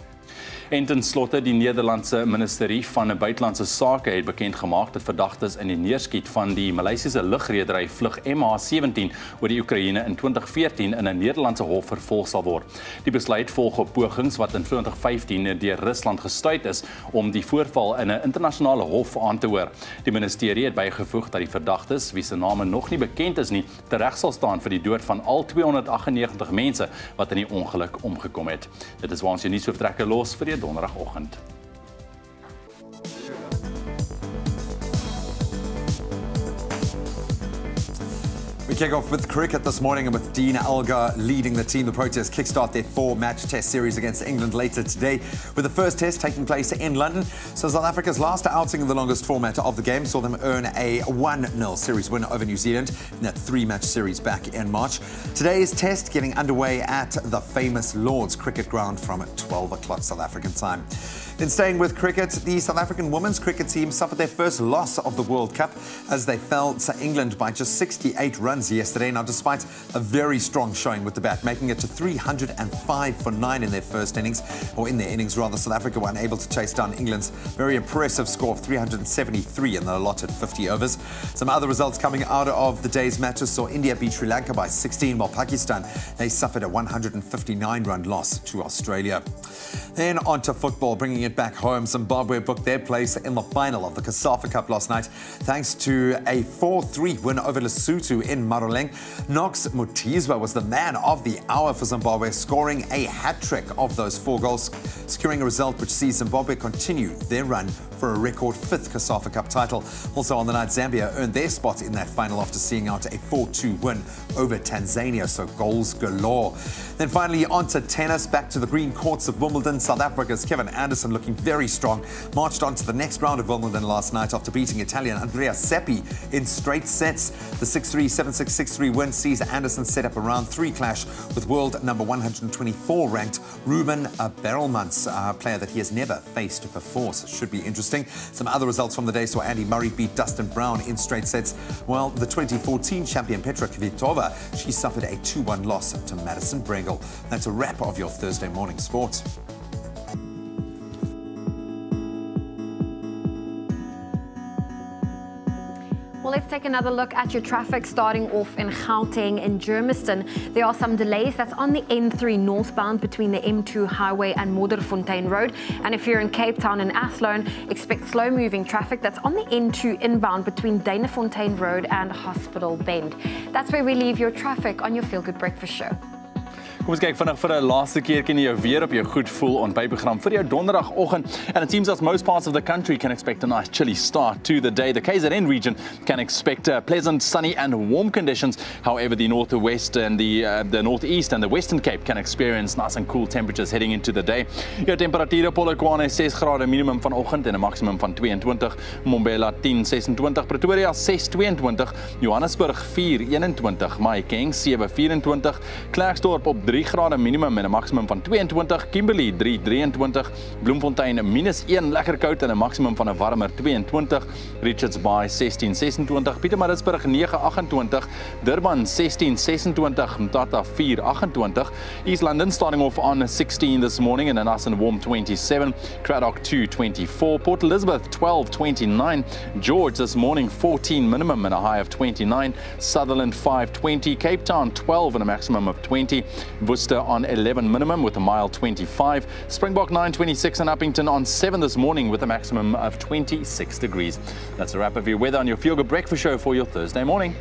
En ten slotte, die Nederlandse ministerie van Buitelandse Sake het bekend gemaak dat verdagtes in die neerskiet van die Maleisiese lugredery vlug MH17 oor die Oekraïne in 2014 in 'n Nederlandse hof vervolg sal word. Die besluit volg op pogings wat in 2015 deur Rusland gestuit is om die voorval in 'n internasionale hof aan te hoor. Die ministerie het bygevoeg dat die verdagtes, wie se name nog nie bekend is nie, tereg sal staan vir die dood van al 298 mense wat in die ongeluk omgekom het. Dit is waar ons jou nuushoofdtrekke los vir donderdagoggend. We kick off with cricket this morning and with Dean Elgar leading the team. The Proteas kickstart their 4-match test series against England later today, with the first test taking place in London. So South Africa's last outing in the longest format of the game saw them earn a 1-0 series win over New Zealand in that 3-match series back in March. Today's test getting underway at the famous Lord's Cricket Ground from 12 o'clock South African time. Then staying with cricket, the South African women's cricket team suffered their first loss of the World Cup as they fell to England by just 68 runs yesterday. Now, despite a very strong showing with the bat, making it to 305 for 9 in their first innings, or in their innings rather, South Africa were unable to chase down England's very impressive score of 373 in the allotted 50 overs. Some other results coming out of the day's matches saw India beat Sri Lanka by 16, while Pakistan, they suffered a 159-run loss to Australia. Then on to football, bringing it back home. Zimbabwe booked their place in the final of the COSAFA Cup last night thanks to a 4-3 win over Lesotho in Maroleng. Knox Mutizwa was the man of the hour for Zimbabwe, scoring a hat-trick of those 4 goals, securing a result which sees Zimbabwe continue their run for a record 5th COSAFA Cup title. Also on the night, Zambia earned their spot in that final after seeing out a 4-2 win over Tanzania, so goals galore. Then finally on to tennis, back to the green courts of Wimbledon. South Africa's Kevin Anderson looking very strong, marched on to the next round of Wimbledon last night after beating Italian Andrea Seppi in straight sets. The 6-3, 7-6, 6-3 win sees Anderson set up a round 3 clash with world number 124 ranked Ruben Berelmans, a player that he has never faced before, so it should be interesting. Some other results from the day saw Andy Murray beat Dustin Brown in straight sets, while the 2014 champion Petra Kvitova, she suffered a 2-1 loss to Madison Brengle. That's a wrap of your Thursday morning sport. Well, let's take another look at your traffic, starting off in Gauteng in Germiston. There are some delays. That's on the N3 northbound between the M2 highway and Modderfontein Road. And if you're in Cape Town and Athlone, expect slow-moving traffic. That's on the N2 inbound between Danafontein Road and Hospital Bend. That's where we leave your traffic on your Feel Good Breakfast Show. Kom ons kyk vinnig vir 'n laaste keer kan jy weer op jou goed voel ontbytprogram vir jou donderdagoggend. And it seems as most parts of the country can expect a nice chilly start to the day. The KZN region can expect pleasant, sunny and warm conditions. However, the northwest and the northeast and the western Cape can experience nice and cool temperatures heading into the day. Jou temperature Polokwane 6 grade minimum vanoggend en 'n maksimum van 22. Mbombela 10 26, Pretoria 6 22, Johannesburg 4 21, Mahikeng 7 24, Klerksdorp op 3 3 grade minimum en 'n maksimum van 22. Kimberley 3:23. Bloemfontein -1, lekker koud en 'n maksimum van 'n warmer 22. Richards Bay 16:26. Pietermaritzburg 9:28. Durban 16:26. Mthatha 4:28. East London starting off on 16 this morning and a nice and warm 27. Craddock 2:24. Port Elizabeth 12:29. George this morning 14 minimum and a high of 29. Sutherland 5:20. Cape Town 12 and a maximum of 20. Worcester on 11 minimum with a mild 25. Springbok 9:26 and Uppington on 7 this morning with a maximum of 26 degrees. That's a wrap of your weather on your Feel Good Breakfast Show for your Thursday morning.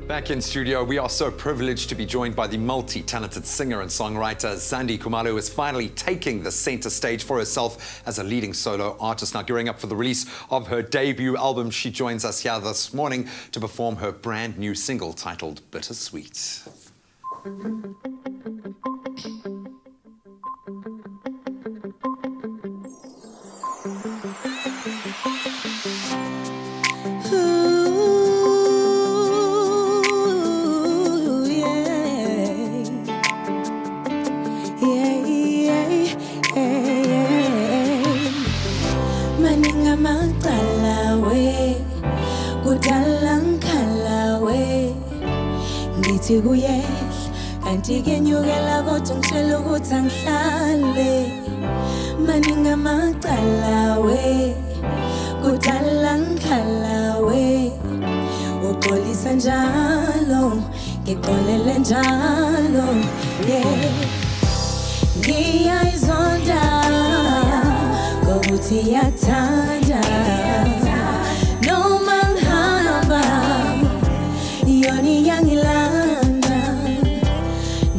Back in studio, we are so privileged to be joined by the multi-talented singer and songwriter Zandi Khumalo, who is finally taking the center stage for herself as a leading solo artist. Now, gearing up for the release of her debut album, she joins us here this morning to perform her brand new single titled Bittersweet. Kuyehla kanti ke nyukela kodwa ngitshela ukuthi angihlale maningi amacala we kudala ngikhala we uxolisa njalo ngixolele njalo ngiyayizonda ngokuthi iyathanda noma ngihamba yoni yangilanda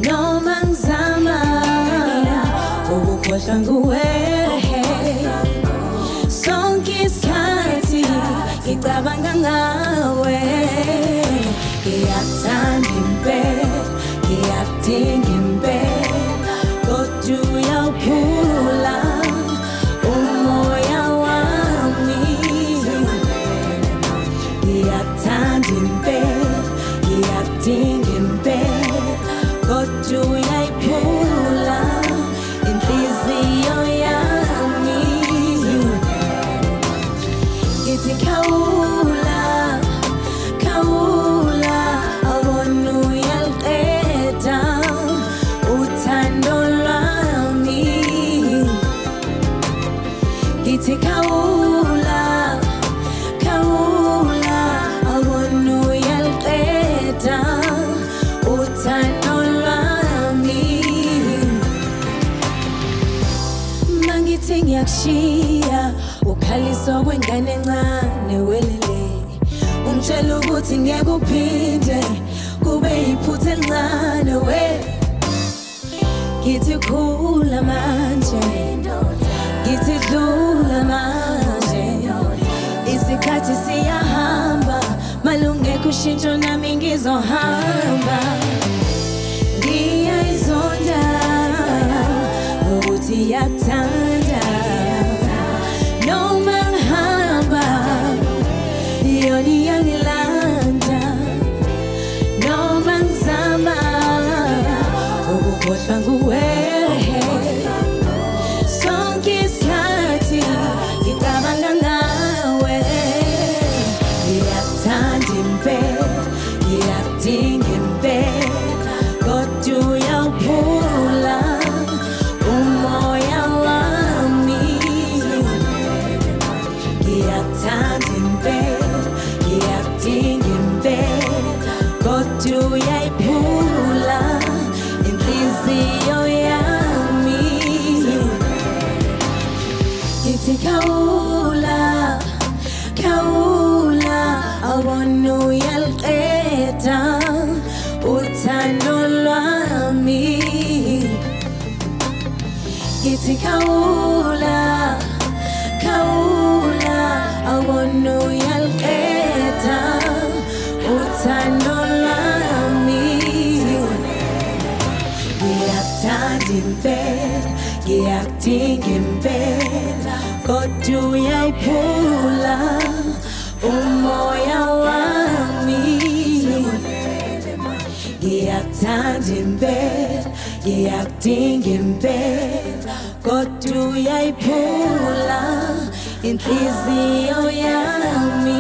noma ngizama ukukhohlwa nguwe sonke isikhathi ngicabanga ngawe ngiyakuthanda impela ngiyakudinga impela kodwa uyawuphula umoya wami ngiyakuthanda impela ngiyakudinga impela kodwa uyayiphula inhliziyo yami ngithi khawula khawula awona uyaliqeda uthando lwami ngithi khawula khawula awona uyaliqeda uthando lwami mangithi ngiyakushiya ukhaliso kwengane encane welele ungitshela ukuthi ngeke uphinde kube yiphutha elincane we ngithi khula manje ngithi dlula manje isikhathi siyahamba malungekho ushintsho nami ngizohamba ngiyayizonda ukuthi iyakuthanda noma ngihamba yoni yangilanda noma ngizama ukukhohlwa nguwe sonke isikhathi ngicabanga ngawe ngiyakuthanda impela ngiyakudinga impela kodwa uyawuphula umoya wami ngiyakuthanda impela ngiyakudinga impela kodwa uyayiphula inhliziyo yami ngithi khawula khawula awona uyaliqeda uthando lwami ngithi khawula khawula awona uyaliqeda uthando lwami ngiyakuthanda impela ngiyakudinga impela kodwa uyayiphula umoya wami Ngiyakuthanda impela, ngiyakudinga impela, kodwa uyayiphula inhliziyo yami.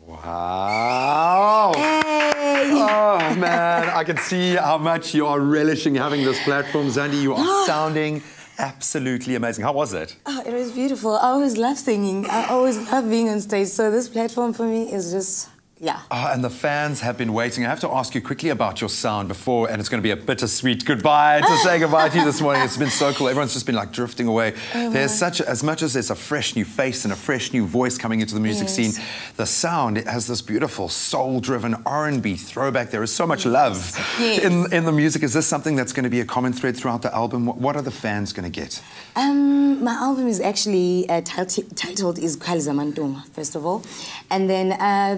Wow. Oh, man, I can see how much you are relishing having this platform. Zandi, you are sounding absolutely amazing. How was it? Oh, it was beautiful. I always love singing. I always love being on stage. So this platform for me is just, yeah. Oh, and the fans have been waiting. I have to ask you quickly about your sound before, and it's going to be a bittersweet goodbye to say goodbye to you this morning. It's been so cool. Everyone's just been like drifting away. There's such, as much as there's a fresh new face and a fresh new voice coming into the music scene, the sound, it has this beautiful soul-driven R&B throwback. There is so much love in the music. Is this something that's going to be a common thread throughout the album? What are the fans going to get? My album is actually titled is Khali Zamantuma, first of all. And then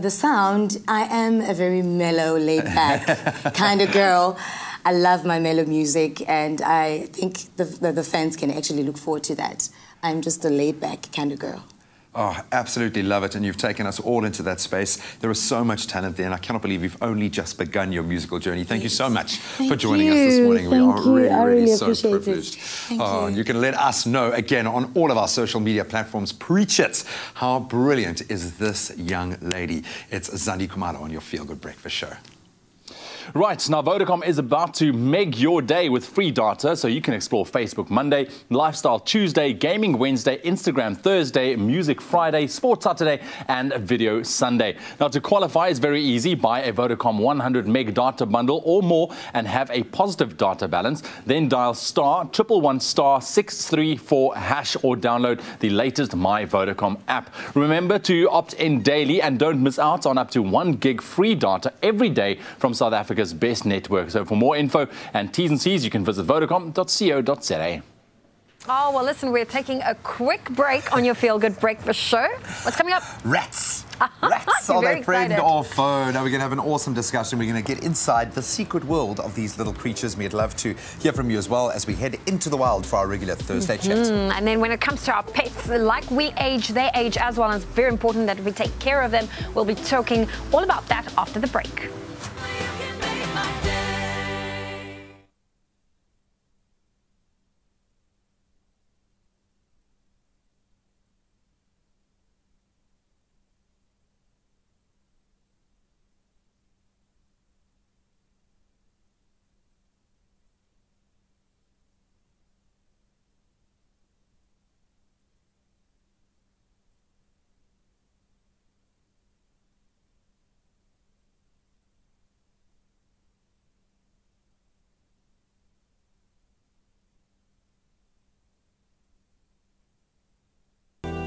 the sound, I am a very mellow, laid-back kind of girl. I love my mellow music, and I think the fans can actually look forward to that. I'm just a laid-back kind of girl. Oh, absolutely love it, and you've taken us all into that space. There is so much talent there, and I cannot believe you've only just begun your musical journey. Thank you so much for joining us this morning. We are really so privileged. You can let us know, again, on all of our social media platforms. Preach it. How brilliant is this young lady? It's Zandi Kumalo on your Feel Good Breakfast Show. Right, now Vodacom is about to make your day with free data, so you can explore Facebook Monday, Lifestyle Tuesday, Gaming Wednesday, Instagram Thursday, Music Friday, Sports Saturday, and Video Sunday. Now, to qualify is very easy. Buy a Vodacom 100 meg data bundle or more and have a positive data balance. Then dial *111*634# or download the latest My Vodacom app. Remember to opt in daily and don't miss out on up to 1 gig free data every day from South Africa's best network. So for more info and T's and C's, you can visit vodacom.co.za. Oh, well, listen, we're taking a quick break on your Feel Good Breakfast Show. What's coming up? Rats. Rats, are they friend or foe? Now, we're going to have an awesome discussion. We're going to get inside the secret world of these little creatures. We'd love to hear from you as well as we head into the wild for our regular Thursday chat. And then when it comes to our pets, like we age, they age as well. And it's very important that we take care of them. We'll be talking all about that after the break.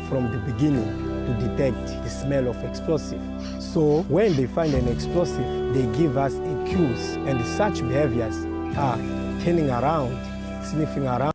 From the beginning to detect the smell of explosive. So when they find an explosive, they give us a cues, and such behaviors are turning around, sniffing around.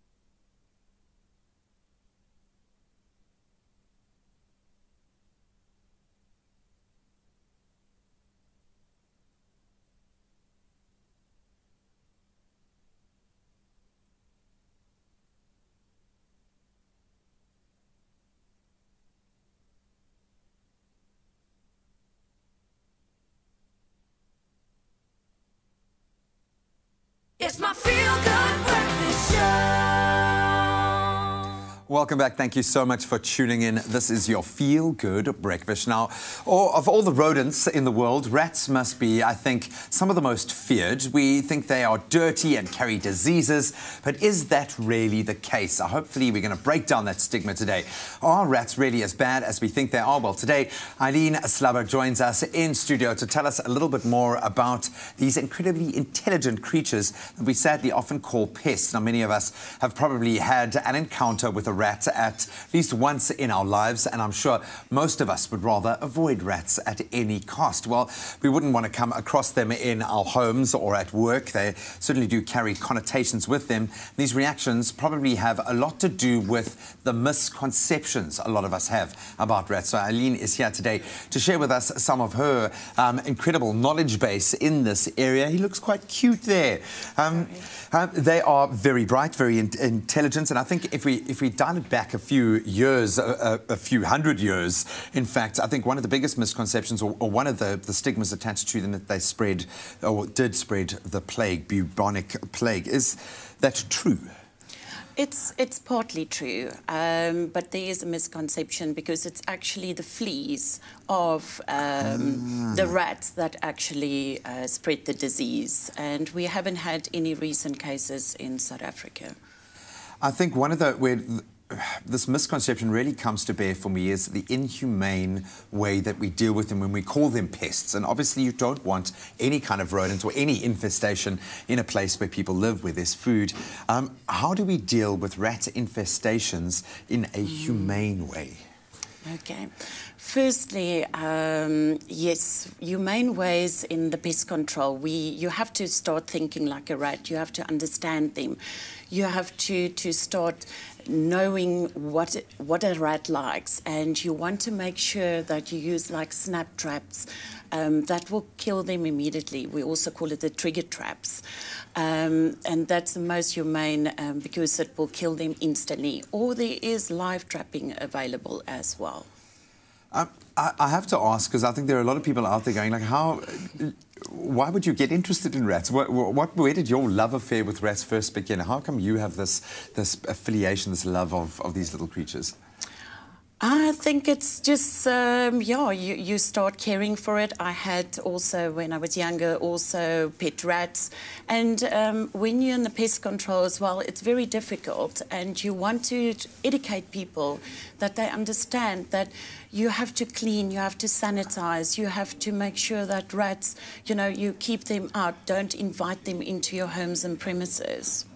It's my Feel Good Breakfast Show. Welcome back. Thank you so much for tuning in. This is your Feel Good Breakfast. Now, of all the rodents in the world, rats must be, I think, some of the most feared. We think they are dirty and carry diseases, but is that really the case? Hopefully, we're going to break down that stigma today. Are rats really as bad as we think they are? Well, today, Eileen Slabber joins us in studio to tell us a little bit more about these incredibly intelligent creatures that we sadly often call pests. Now, many of us have probably had an encounter with a rat at least once in our lives, and I'm sure most of us would rather avoid rats at any cost. Well, we wouldn't want to come across them in our homes or at work. They certainly do carry connotations with them. These reactions probably have a lot to do with the misconceptions a lot of us have about rats. So Eileen is here today to share with us some of her incredible knowledge base in this area. He looks quite cute there. They are very bright, very intelligent, and I think if we dial dial it back a few years, a few hundred years, in fact, I think one of the biggest misconceptions, or one of the stigmas attached to them, that they spread, or did spread, the plague, bubonic plague. Is that true? It's partly true, but there is a misconception because it's actually the fleas of the rats that actually spread the disease, and we haven't had any recent cases in South Africa. I think one of where this misconception really comes to bear for me is the inhumane way that we deal with them when we call them pests. And obviously you don't want any kind of rodents or any infestation in a place where people live, where there's food. How do we deal with rat infestations in a humane way? Okay. Firstly, yes, humane ways in the pest control. You have to start thinking like a rat. You have to understand them. You have to start knowing what a rat likes, and you want to make sure that you use like snap traps that will kill them immediately. We also call it the trigger traps, and that's the most humane because it will kill them instantly. Or there is live trapping available as well. I have to ask, because I think there are a lot of people out there going like, why would you get interested in rats? Where did your love affair with rats first begin? How come you have this affiliation, this love of these little creatures? I think it's just, you start caring for it. I had also, when I was younger, also pet rats. And when you're in the pest control as well, it's very difficult. And you want to educate people that they understand that you have to clean, you have to sanitize, you have to make sure that rats, you keep them out, don't invite them into your homes and premises.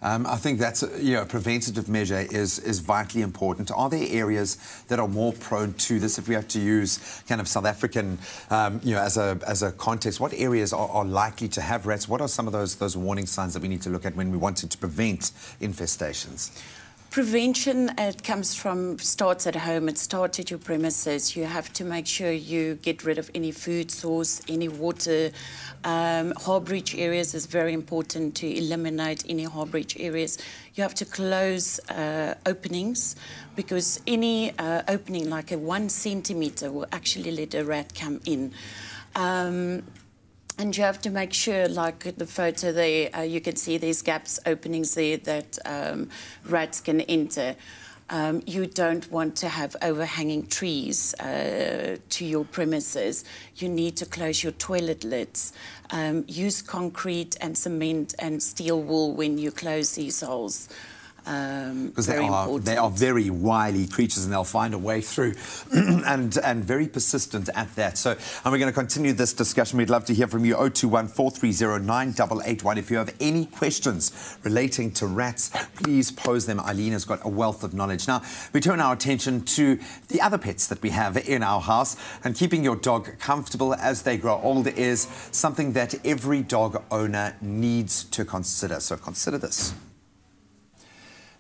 I think that's a preventative measure is vitally important. Are there areas that are more prone to this? If we have to use kind of South African, as a context, what areas are likely to have rats? What are some of those warning signs that we need to look at when we wanted to prevent infestations? Prevention, it starts at home, it starts at your premises. You have to make sure you get rid of any food source, any water. Harbourage areas is very important to eliminate any harbourage areas. You have to close openings, because any opening like a 1 centimetre will actually let a rat come in. And you have to make sure, like the photo there, you can see there's gaps, openings there that rats can enter. You don't want to have overhanging trees to your premises. You need to close your toilet lids. Use concrete and cement and steel wool when you close these holes. Because they are very wily creatures, and they'll find a way through, and very persistent at that. So, and we're going to continue this discussion. We'd love to hear from you. 021 430 9881. If you have any questions relating to rats, please pose them. Eileen has got a wealth of knowledge. Now, we turn our attention to the other pets that we have in our house, and keeping your dog comfortable as they grow older is something that every dog owner needs to consider. So consider this.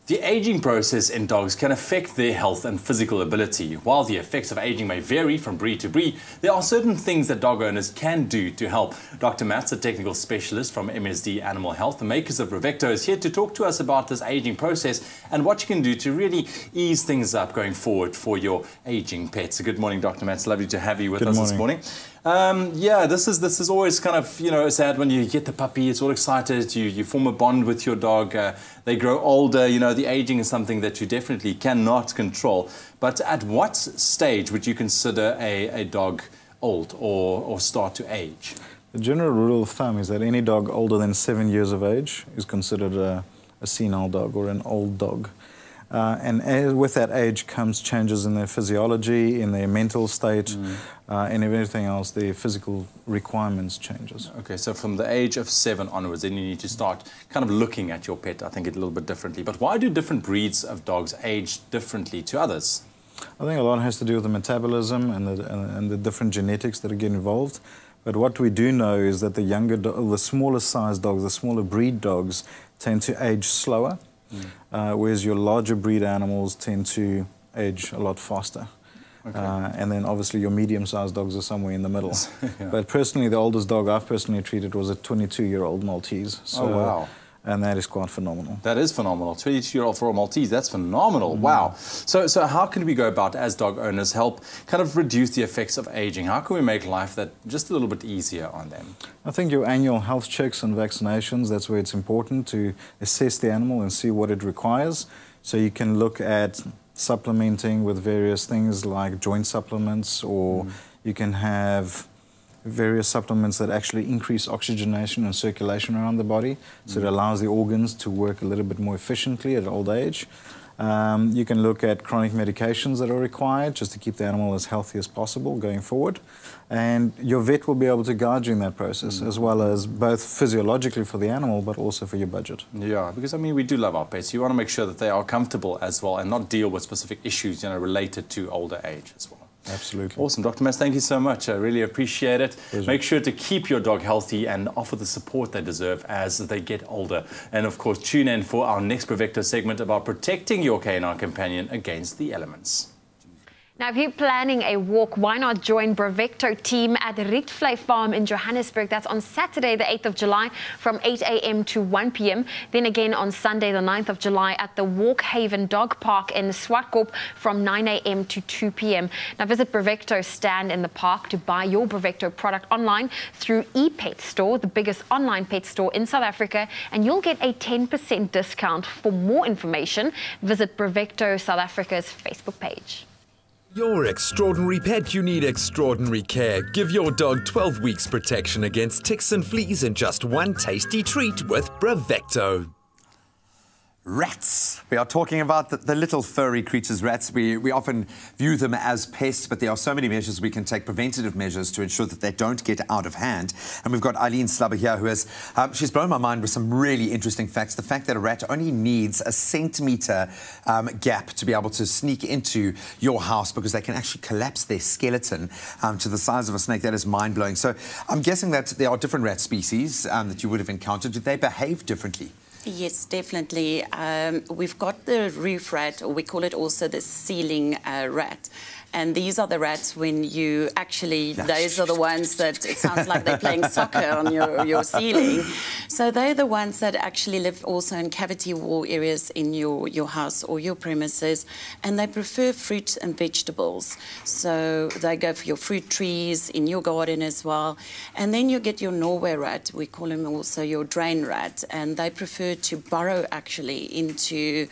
The aging process in dogs can affect their health and physical ability. While the effects of aging may vary from breed to breed, there are certain things that dog owners can do to help. Dr. Mats, a technical specialist from MSD Animal Health, the makers of Revecto, is here to talk to us about this aging process and what you can do to really ease things up going forward for your aging pets. Good morning, Dr. Mats. Lovely to have you with us this morning. This is always kind of, sad when you get the puppy. It's all excited. You form a bond with your dog. They grow older. The aging is something that you definitely cannot control. But at what stage would you consider a dog old or start to age? The general rule of thumb is that any dog older than 7 years of age is considered a senile dog or an old dog. And with that age comes changes in their physiology, in their mental state, and everything else. Their physical requirements changes. Okay, so from the age of 7 onwards, then you need to start kind of looking at your pet, I think, a little bit differently. But why do different breeds of dogs age differently to others? I think a lot has to do with the metabolism and the different genetics that get involved. But what we do know is that the smaller sized dogs, the smaller breed dogs, tend to age slower. Whereas your larger breed animals tend to age a lot faster. Okay. And then obviously your medium-sized dogs are somewhere in the middle. Yeah. But personally, the oldest dog I've personally treated was a 22-year-old Maltese. So, oh, wow. and that is quite phenomenal. That is phenomenal. 22-year-old for a Maltese, that's phenomenal. Wow. So how can we go about, as dog owners, help kind of reduce the effects of aging? How can we make life that just a little bit easier on them? I think your annual health checks and vaccinations, that's where it's important to assess the animal and see what it requires. So you can look at supplementing with various things like joint supplements, or you can have various supplements that actually increase oxygenation and circulation around the body, so it allows the organs to work a little bit more efficiently at old age. You can look at chronic medications that are required just to keep the animal as healthy as possible going forward. And your vet will be able to guide you in that process, as well as both physiologically for the animal, but also for your budget. Yeah, because I mean, we do love our pets. You want to make sure that they are comfortable as well and not deal with specific issues, related to older age as well. Absolutely. Awesome. Dr. Mas, thank you so much. I really appreciate it. Pleasure. Make sure to keep your dog healthy and offer the support they deserve as they get older. And of course, tune in for our next Brevecto segment about protecting your canine companion against the elements. Now, if you're planning a walk, why not join Brevecto team at the Rietvlei Farm in Johannesburg? That's on Saturday, the 8th of July, from 8 a.m. to 1 p.m. Then again on Sunday, the 9th of July, at the Walkhaven Dog Park in Swartkorp from 9 a.m. to 2 p.m. Now, visit Brevecto's stand in the park to buy your Brevecto product online through ePet Store, the biggest online pet store in South Africa, and you'll get a 10% discount. For more information, visit Brevecto South Africa's Facebook page. Your extraordinary pet, you need extraordinary care. Give your dog 12 weeks protection against ticks and fleas in just one tasty treat with Brevecto. Rats. We are talking about the little furry creatures, rats. We often view them as pests, but there are so many measures we can take, preventative measures, to ensure that they don't get out of hand. And we've got Eileen Slubber here, who has, she's blown my mind with some really interesting facts. The fact that a rat only needs a centimetre gap to be able to sneak into your house, because they can actually collapse their skeleton to the size of a snake. That is mind-blowing. So I'm guessing that there are different rat species that you would have encountered. Do they behave differently? Yes, definitely. We've got the roof rat, or we call it also the ceiling rat. And these are the rats when you actually, those are the ones that it sounds like they're playing soccer on your ceiling. So they're the ones that actually live also in cavity wall areas in your house or your premises, and they prefer fruit and vegetables. So they go for your fruit trees in your garden as well. And then you get your Norway rat, we call him also your drain rat, and they prefer to burrow actually into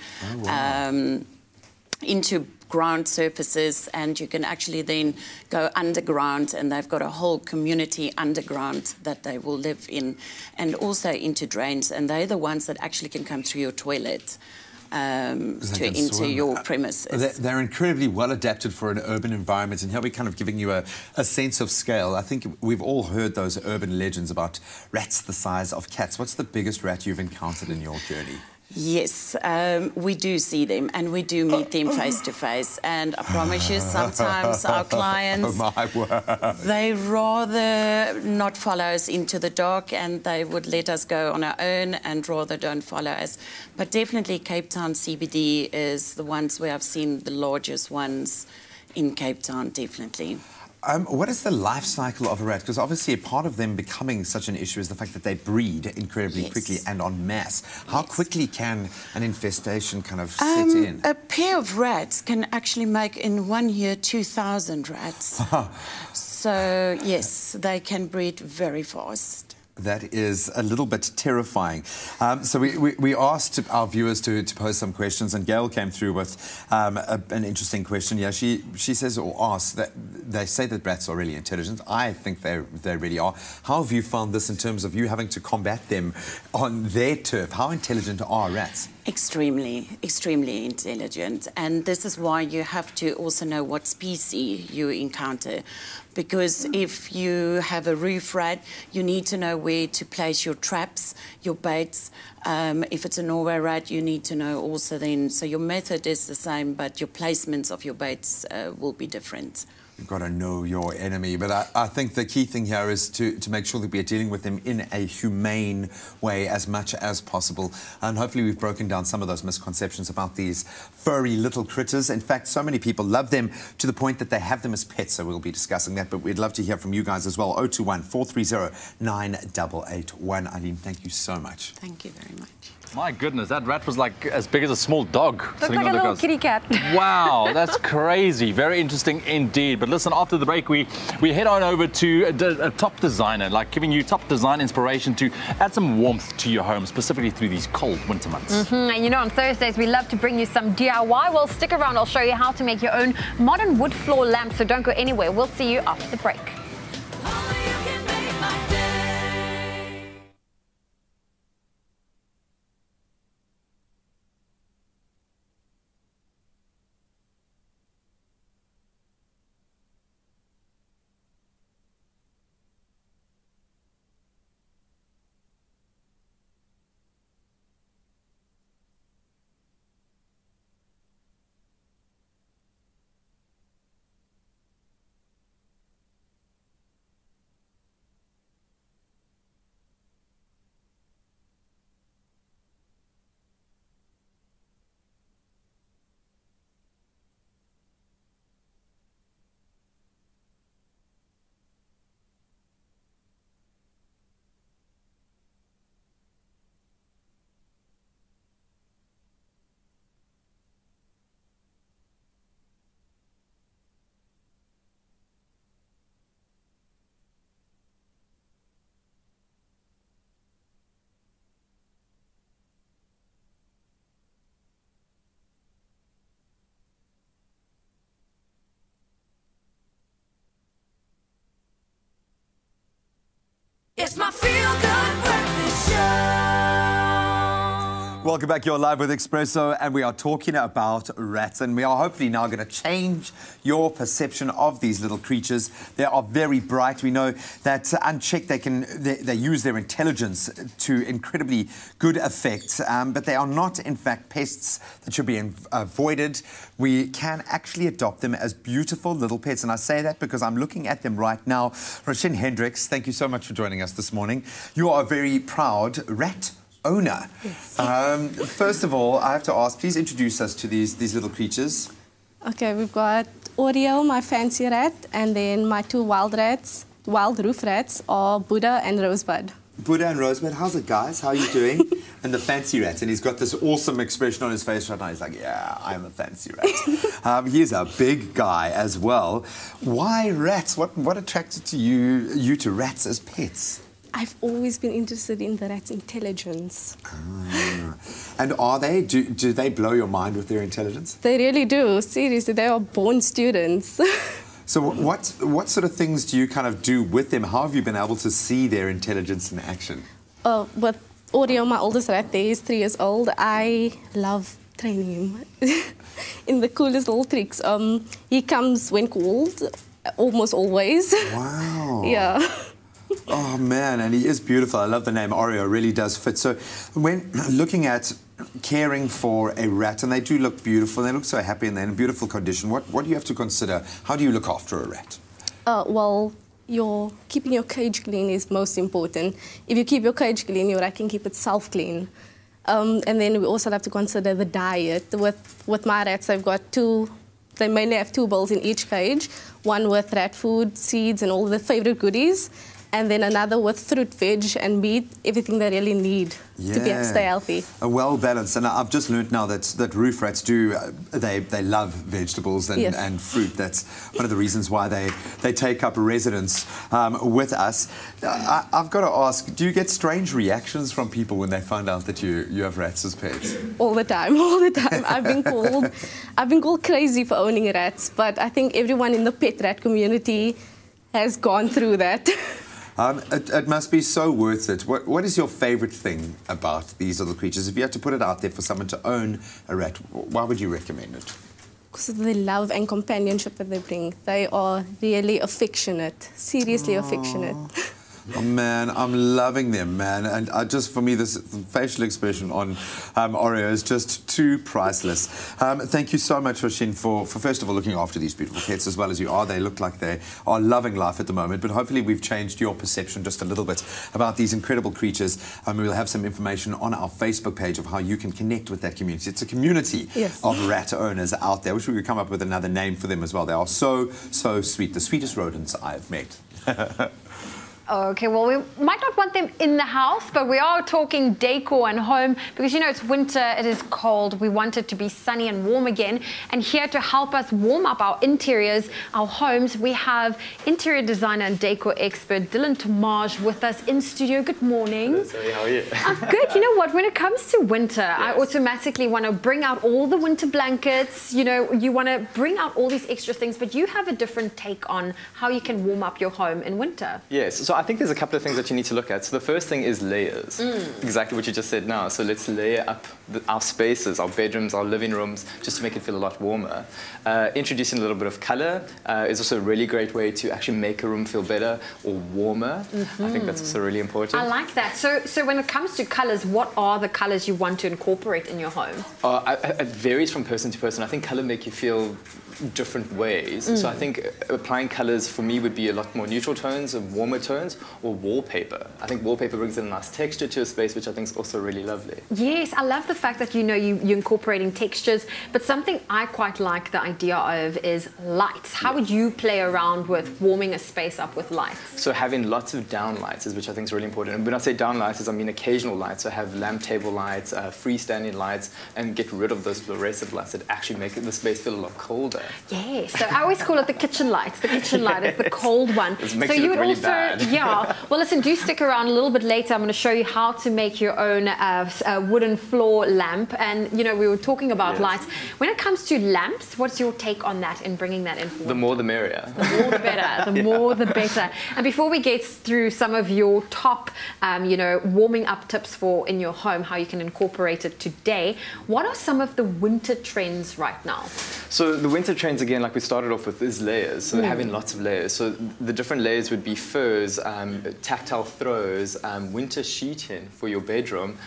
ground surfaces, and you can actually then go underground, and they've got a whole community underground that they will live in, and also into drains, and they're the ones that actually can come through your toilet into your premises. They're incredibly well adapted for an urban environment, and here we're kind of giving you a sense of scale. I think we've all heard those urban legends about rats the size of cats. What's the biggest rat you've encountered in your journey? Yes, we do see them, and we do meet them face to face. And I promise you, sometimes our clients, oh my word, they rather not follow us into the dark, and they would let us go on our own and rather don't follow us. But definitely Cape Town CBD is the ones where I've seen the largest ones in Cape Town, definitely. What is the life cycle of a rat? Because obviously a part of them becoming such an issue is the fact that they breed incredibly quickly and en masse. How quickly can an infestation kind of set in? A pair of rats can actually make in 1 year 2,000 rats. So yes, they can breed very fast. That is a little bit terrifying. So we asked our viewers to pose some questions, and Gail came through with an interesting question. Yeah, she says, or asks, that they say that rats are really intelligent. I think they really are. How have you found this in terms of you having to combat them on their turf? How intelligent are rats? Extremely, extremely intelligent. And this is why you have to also know what species you encounter. Because if you have a roof rat, you need to know where to place your traps, your baits. If it's a Norway rat, you need to know also then. So your method is the same, but your placements of your baits will be different. You've got to know your enemy. But I think the key thing here is to make sure that we are dealing with them in a humane way as much as possible. And hopefully we've broken down some of those misconceptions about these furry little critters. In fact, so many people love them to the point that they have them as pets. So we'll be discussing that. But we'd love to hear from you guys as well. 021 430 9881. Eileen, thank you so much. Thank you very much. My goodness, that rat was like as big as a small dog. Looks like a little kitty cat. Wow, that's crazy. Very interesting indeed. But listen, after the break, we head on over to a top designer, like giving you top design inspiration to add some warmth to your home, specifically through these cold winter months. And you know, on Thursdays, we love to bring you some DIY. Well, stick around. I'll show you how to make your own modern wood floor lamp. So don't go anywhere. We'll see you after the break. It's my feel-good breakfast show. Welcome back. You're live with Expresso, and we are talking about rats, and we are hopefully now going to change your perception of these little creatures. They are very bright. We know that unchecked, they use their intelligence to incredibly good effect, but they are not, in fact, pests that should be avoided. We can actually adopt them as beautiful little pets, and I say that because I'm looking at them right now. Roisin Hendricks, thank you so much for joining us this morning. You are a very proud rat owner. Yes. First of all, I have to ask, please introduce us to these little creatures. Okay, we've got Oreo, my fancy rat, and then my two wild roof rats are Buddha and Rosebud. Buddha and Rosebud, how's it, guys? How are you doing? And the fancy rat, and he's got this awesome expression on his face right now. He's like, yeah, I'm a fancy rat. He's a big guy as well. Why rats? What attracted you to rats as pets? I've always been interested in the rat's intelligence. And are they? Do they blow your mind with their intelligence? They really do. Seriously, they are born students. So what sort of things do you kind of do with them? How have you been able to see their intelligence in action? With Oreo, my oldest rat, there is 3 years old. I love training him in the coolest little tricks. He comes when called, almost always. Wow. Yeah. Oh, man, and he is beautiful. I love the name Oreo. It really does fit. So when looking at caring for a rat, and they do look beautiful, they look so happy and they're in beautiful condition, what do you have to consider? How do you look after a rat? Well, keeping your cage clean is most important. If you keep your cage clean, your rat can keep itself clean. And then we also have to consider the diet. With my rats, they've got they mainly have 2 bowls in each cage, one with rat food, seeds, and all the favorite goodies, and then another with fruit, veg, and meat, everything they really need to stay healthy. A well-balanced, and I've just learned now that roof rats they love vegetables and fruit. That's one of the reasons why they take up residence with us. I've got to ask, do you get strange reactions from people when they find out that you have rats as pets? All the time. I've been called crazy for owning rats, but I think everyone in the pet rat community has gone through that. It must be so worth it. What is your favorite thing about these little creatures? If you had to put it out there for someone to own a rat, why would you recommend it? Because of the love and companionship that they bring. They are really affectionate, seriously affectionate. Oh man, I'm loving them, man. And for me, this facial expression on Oreo is just too priceless. Thank you so much, Roshin, for first of all looking after these beautiful pets as well as you are. They look like they are loving life at the moment, but hopefully we've changed your perception just a little bit about these incredible creatures. We'll have some information on our Facebook page of how you can connect with that community. It's a community of rat owners out there. I wish we could come up with another name for them as well. They are so, so sweet. The sweetest rodents I've met. Okay, well, we might not want them in the house, but we are talking decor and home because, you know, it's winter, it is cold. We want it to be sunny and warm again. And here to help us warm up our interiors, our homes, we have interior designer and decor expert Dylan Tomaj with us in studio. Good morning. Hello, Zoe, how are you? I'm good. You know what? When it comes to winter, I automatically want to bring out all the winter blankets. You know, you want to bring out all these extra things, but you have a different take on how you can warm up your home in winter. Yes, so I think there's a couple of things that you need to look at. So the first thing is layers. Exactly what you just said now. So let's layer up our spaces, our bedrooms, our living rooms, just to make it feel a lot warmer. Introducing a little bit of color is also a really great way to actually make a room feel better or warmer. I think that's also really important. I like that. So when it comes to colors, what are the colors you want to incorporate in your home? It varies from person to person. I think color make you feel different ways. So I think applying colors for me would be a lot more neutral tones and warmer tones, or wallpaper. I think wallpaper brings in a nice texture to a space, which I think is also really lovely. Yes, I love the fact that, you know, you're incorporating textures, but something I quite like the idea of is lights. How would you play around with warming a space up with lights? So having lots of down lights is, which I think is really important. And when I say down lights, I mean occasional lights. So have lamp table lights, freestanding lights, and get rid of those fluorescent lights that actually make the space feel a lot colder. Yes, so I always call it the kitchen light. The kitchen light is the cold one. It makes so it you look would really also, bad. yeah. Well, listen, do stick around a little bit later. I'm going to show you how to make your own wooden floor lamp. And, you know, we were talking about lights. When it comes to lamps, what's your take on that and bringing that in? The more the merrier. The more the better. The more the better. And before we get through some of your top, you know, warming up tips for in your home, how you can incorporate it today, what are some of the winter trends right now? So the winter trends, again, like we started off with, is layers. So having lots of layers. So the different layers would be furs, tactile throws, winter sheeting for your bedroom,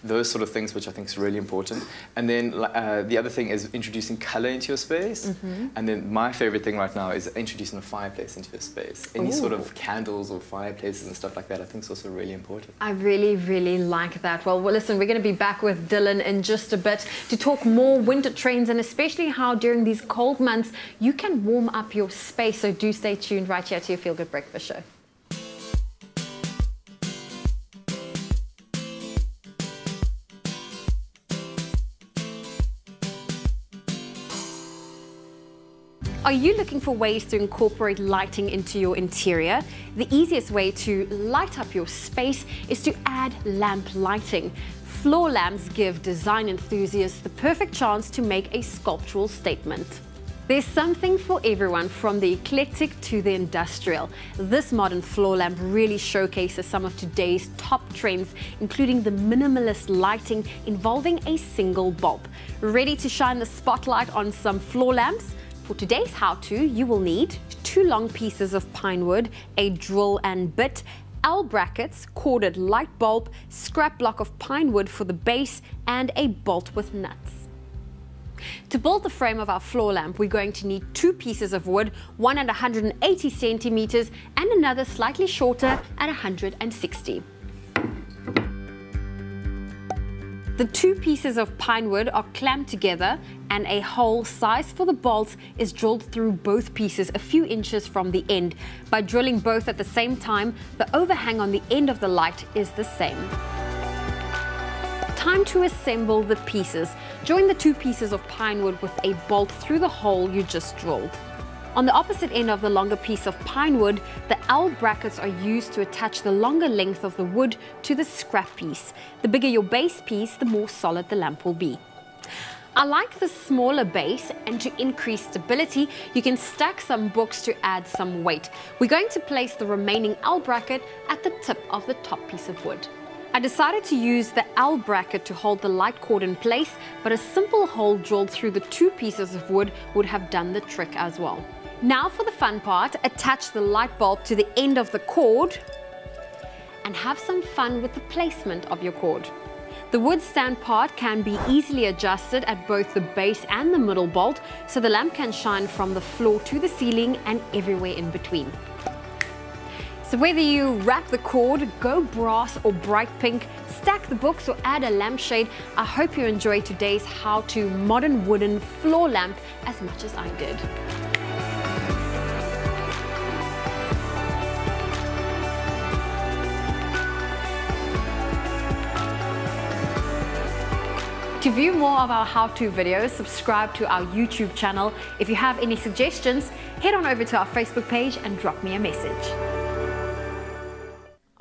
those sort of things, which I think is really important. And then the other thing is introducing color into your space. And then my favorite thing right now is introducing a fireplace into your space. Any sort of candles or fireplaces and stuff like that, I think is also really important. I really, really like that. Well, listen, we're going to be back with Dylan in just a bit to talk more winter trends and especially how during these cold months you can warm up your space. So do stay tuned right here to your Feel Good Breakfast Show. Are you looking for ways to incorporate lighting into your interior? The easiest way to light up your space is to add lamp lighting. Floor lamps give design enthusiasts the perfect chance to make a sculptural statement. There's something for everyone, from the eclectic to the industrial. This modern floor lamp really showcases some of today's top trends, including the minimalist lighting involving a single bulb. Ready to shine the spotlight on some floor lamps? For today's how-to, you will need 2 long pieces of pine wood, a drill and bit, L brackets, corded light bulb, scrap block of pine wood for the base, and a bolt with nuts. To build the frame of our floor lamp, we're going to need 2 pieces of wood, one at 180 centimeters and another slightly shorter at 160. The 2 pieces of pine wood are clamped together and a hole size for the bolts is drilled through both pieces a few inches from the end. By drilling both at the same time, the overhang on the end of the light is the same. Time to assemble the pieces. Join the 2 pieces of pine wood with a bolt through the hole you just drilled. On the opposite end of the longer piece of pine wood, the L brackets are used to attach the longer length of the wood to the scrap piece. The bigger your base piece, the more solid the lamp will be. I like the smaller base, and to increase stability, you can stack some books to add some weight. We're going to place the remaining L bracket at the tip of the top piece of wood. I decided to use the L bracket to hold the light cord in place, but a simple hole drilled through the 2 pieces of wood would have done the trick as well. Now for the fun part, attach the light bulb to the end of the cord and have some fun with the placement of your cord. The wood stand part can be easily adjusted at both the base and the middle bolt, so the lamp can shine from the floor to the ceiling and everywhere in between. So whether you wrap the cord, go brass or bright pink, stack the books or add a lampshade, I hope you enjoy today's how-to modern wooden floor lamp as much as I did. To view more of our how-to videos, subscribe to our YouTube channel. If you have any suggestions, head on over to our Facebook page and drop me a message.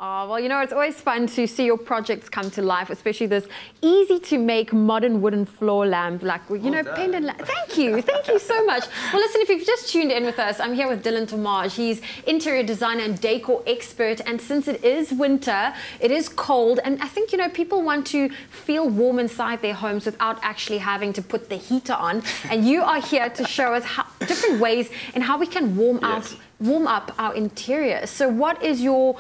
Oh, well, you know, it's always fun to see your projects come to life, especially this easy-to-make modern wooden floor lamp, like, you know, pendant lamp. Thank you so much. Well, listen, if you've just tuned in with us, I'm here with Dylan Tomage. He's interior designer and decor expert, and since it is winter, it is cold, and I think, you know, people want to feel warm inside their homes without actually having to put the heater on, and you are here to show us different ways in how we can warm up our interior. So what is your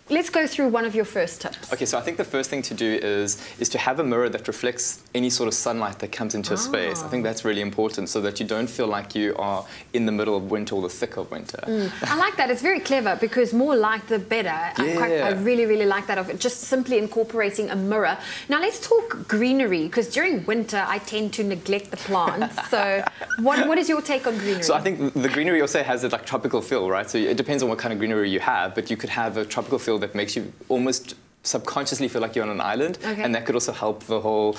let's go through one of your first tips. Okay, so I think the first thing to do is to have a mirror that reflects any sort of sunlight that comes into a space. I think that's really important so that you don't feel like you are in the middle of winter or the thick of winter. I like that. It's very clever because more light the better. I really, really like that of just simply incorporating a mirror. Now let's talk greenery, because during winter I tend to neglect the plants. So what is your take on greenery? So I think the greenery also has a like tropical feel, right? So it depends on what kind of greenery you have, but you could have a tropical feel that makes you almost subconsciously feel like you're on an island, and that could also help the whole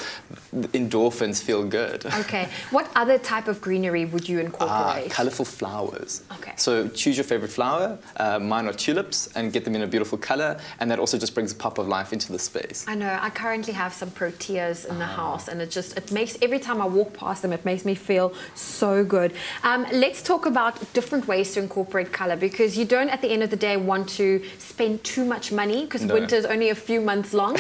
endorphins feel good. Okay. What other type of greenery would you incorporate? Colourful flowers. Okay. So choose your favourite flower. Mine are tulips, and get them in a beautiful colour, and that also just brings a pop of life into the space. I know. I currently have some proteas in the house, and it makes, every time I walk past them, it makes me feel so good. Let's talk about different ways to incorporate colour, because you don't, at the end of the day, want to spend too much money, because winter is only a few months long.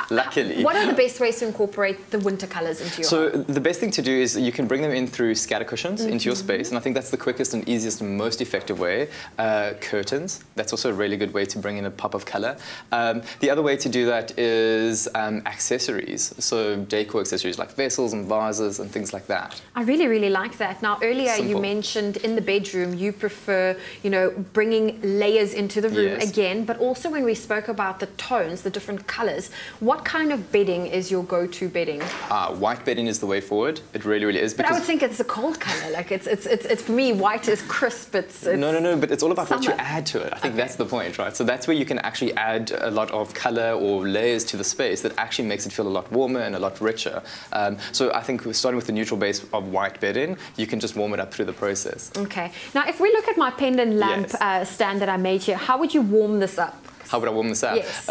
Luckily. What are the best ways to incorporate the winter colours into your So home? the best thing to do is you can bring them in through scatter cushions into your space, and I think that's the quickest and easiest and most effective way. Curtains, that's also a really good way to bring in a pop of colour. The other way to do that is accessories, so decor accessories like vessels and vases and things like that. I really, really like that. Now, earlier you mentioned in the bedroom you prefer, you know, bringing layers into the room again, but also when we spoke about the tones, the different colours, what kind of bedding is your go-to bedding? White bedding is the way forward. It really, really is. But I would think it's a cold colour. Like it's for me, white is crisp. It's no. But it's all about summer. what you add to it. I think that's the point, right? So that's where you can actually add a lot of colour or layers to the space that actually makes it feel a lot warmer and a lot richer. So I think starting with the neutral base of white bedding, you can just warm it up through the process. Okay. Now, if we look at my pendant lamp stand that I made here, how would you warm this up? How would I warm this up? Yes.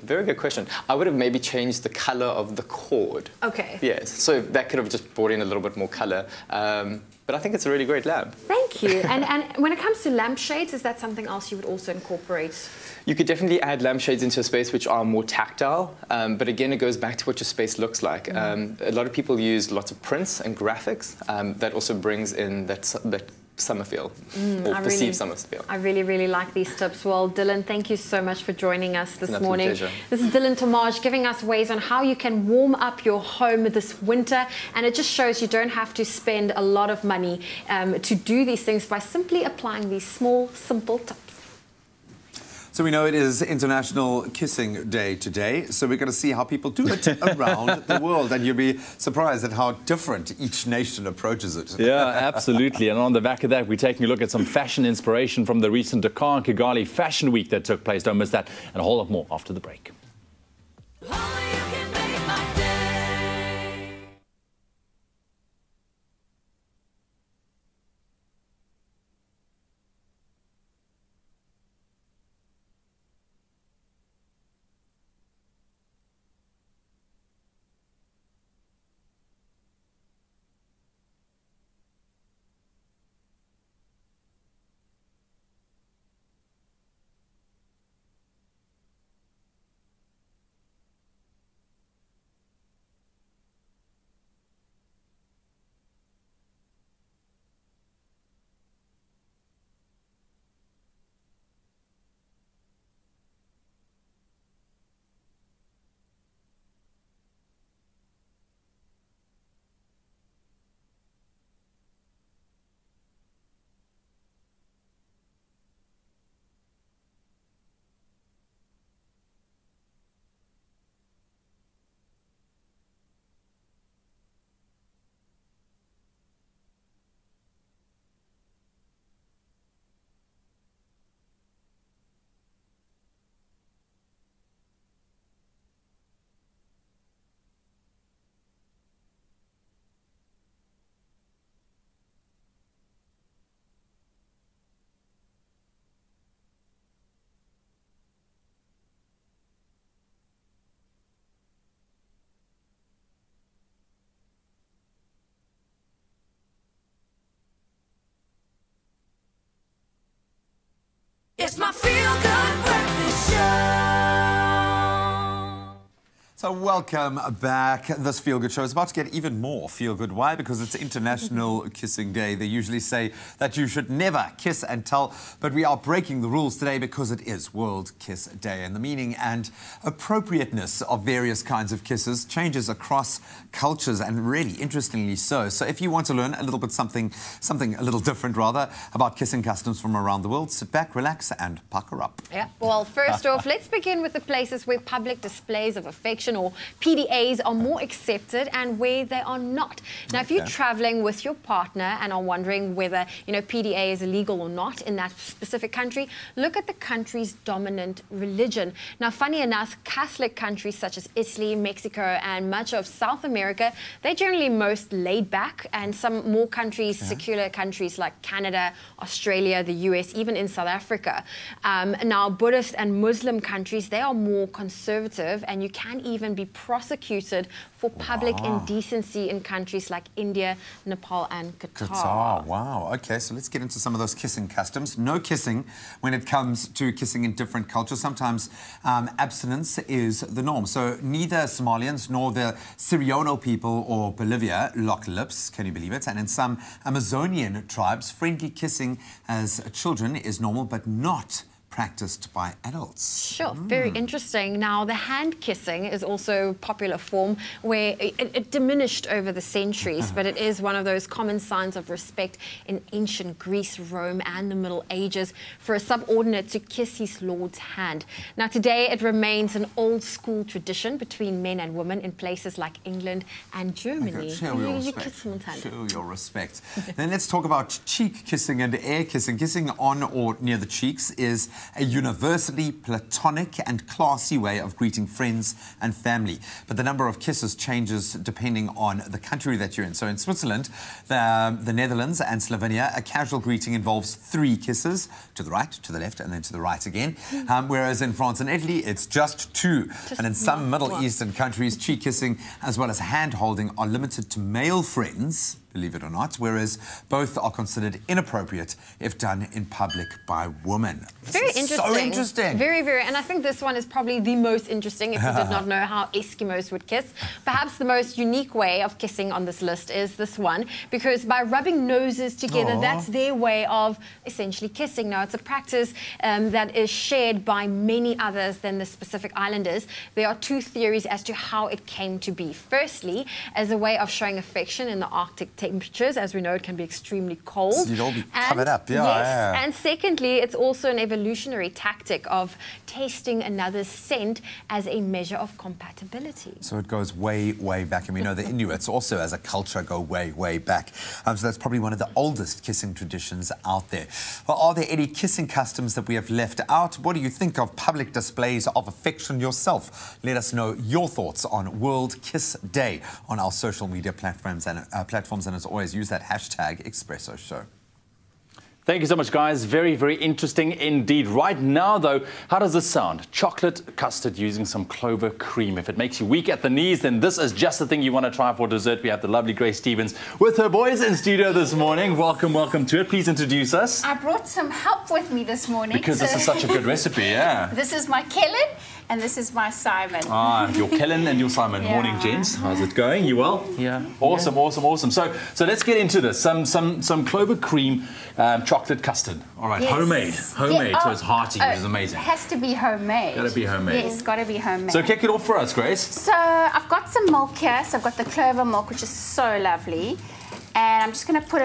Very good question. I would have maybe changed the colour of the cord. Okay. Yes, so that could have just brought in a little bit more colour. But I think it's a really great lamp. Thank you. And when it comes to lampshades, is that something else you would also incorporate? You could definitely add lampshades into a space which are more tactile, but again, it goes back to what your space looks like. A lot of people use lots of prints and graphics. That also brings in that summer feel, or perceived summer feel. I really, really like these tips. Well, Dylan, thank you so much for joining us this morning. Pleasure. This is Dylan Tomage giving us ways on how you can warm up your home this winter, and it just shows you don't have to spend a lot of money to do these things by simply applying these small, simple tips. So we know it is International Kissing Day today, so we're going to see how people do it around the world, and you'll be surprised at how different each nation approaches it. Yeah, absolutely. And on the back of that, we're taking a look at some fashion inspiration from the recent Dakar and Kigali Fashion Week that took place. Don't miss that, and a whole lot more after the break. So welcome back. This Feel Good show is about to get even more feel good. Why? Because it's International Kissing Day. They usually say that you should never kiss and tell, but we are breaking the rules today because it is World Kiss Day, and the meaning and appropriateness of various kinds of kisses changes across cultures, and really interestingly so. So if you want to learn a little bit something a little different rather about kissing customs from around the world, sit back, relax and pucker up. Yeah. Well, first off, let's begin with the places where public displays of affection or PDAs are more accepted and where they are not. Now, if you're traveling with your partner and are wondering whether, PDA is illegal or not in that specific country, look at the country's dominant religion. Now, funny enough, Catholic countries such as Italy, Mexico, and much of South America, they're generally most laid back, and some more countries, secular countries like Canada, Australia, the US, even in South Africa. Now, Buddhist and Muslim countries, they are more conservative, and you can even be prosecuted for public indecency in countries like India, Nepal, and Qatar. Wow. Okay, so let's get into some of those kissing customs. No kissing when it comes to kissing in different cultures. Sometimes abstinence is the norm. So neither Somalians nor the Sierra people or Bolivia lock lips, can you believe it? And in some Amazonian tribes, friendly kissing as children is normal, but not practiced by adults. Sure, very interesting. Now, the hand kissing is also a popular form where it diminished over the centuries, but it is one of those common signs of respect in ancient Greece, Rome, and the Middle Ages for a subordinate to kiss his lord's hand. Now, today it remains an old school tradition between men and women in places like England and Germany. Show your respect. Then let's talk about cheek kissing and air kissing. Kissing on or near the cheeks is a universally platonic and classy way of greeting friends and family. But the number of kisses changes depending on the country that you're in. So in Switzerland, the Netherlands and Slovenia, a casual greeting involves 3 kisses, to the right, to the left, and then to the right again. Whereas in France and Italy, it's just 2. And in some Middle Eastern countries, cheek kissing as well as hand holding are limited to male friends, believe it or not, whereas both are considered inappropriate if done in public by women. Very interesting. So interesting. Very, very. And I think this one is probably the most interesting if you did not know how Eskimos would kiss. Perhaps the most unique way of kissing on this list is this one, because by rubbing noses together, that's their way of essentially kissing. Now, it's a practice that is shared by many others than the specific islanders. There are 2 theories as to how it came to be. Firstly, as a way of showing affection in the Arctic temperatures. As we know, it can be extremely cold. So you'd all be covered up, Yes. And secondly, it's also an evolutionary tactic of tasting another's scent as a measure of compatibility. So it goes way, way back. And we know the Inuits also as a culture go way, way back. So that's probably one of the oldest kissing traditions out there. Well, are there any kissing customs that we have left out? What do you think of public displays of affection yourself? Let us know your thoughts on World Kiss Day on our social media platforms. And as always, use that hashtag Expresso Show. Thank you so much, guys. Very, very interesting indeed. Right now, though, how does this sound? Chocolate custard using some clover cream. If it makes you weak at the knees, then this is just the thing you want to try for dessert. We have the lovely Grace Stevens with her boys in studio this morning. Welcome, welcome to it. Please introduce us. I brought some help with me this morning. Because this is such a good recipe, yeah. This is my Kellen, and this is my Simon. Your Kellen and your Simon. Yeah. Morning, gents. How's it going? You well? Yeah. Awesome, awesome, awesome. So let's get into this. Some clover cream chocolate custard. All right, Yes. homemade. Yeah, So it's hearty, which is amazing. It has to be homemade. Gotta be homemade. Yes, gotta be homemade. So kick it off for us, Grace. So I've got some milk here. So I've got the clover milk, which is so lovely. And I'm just going to put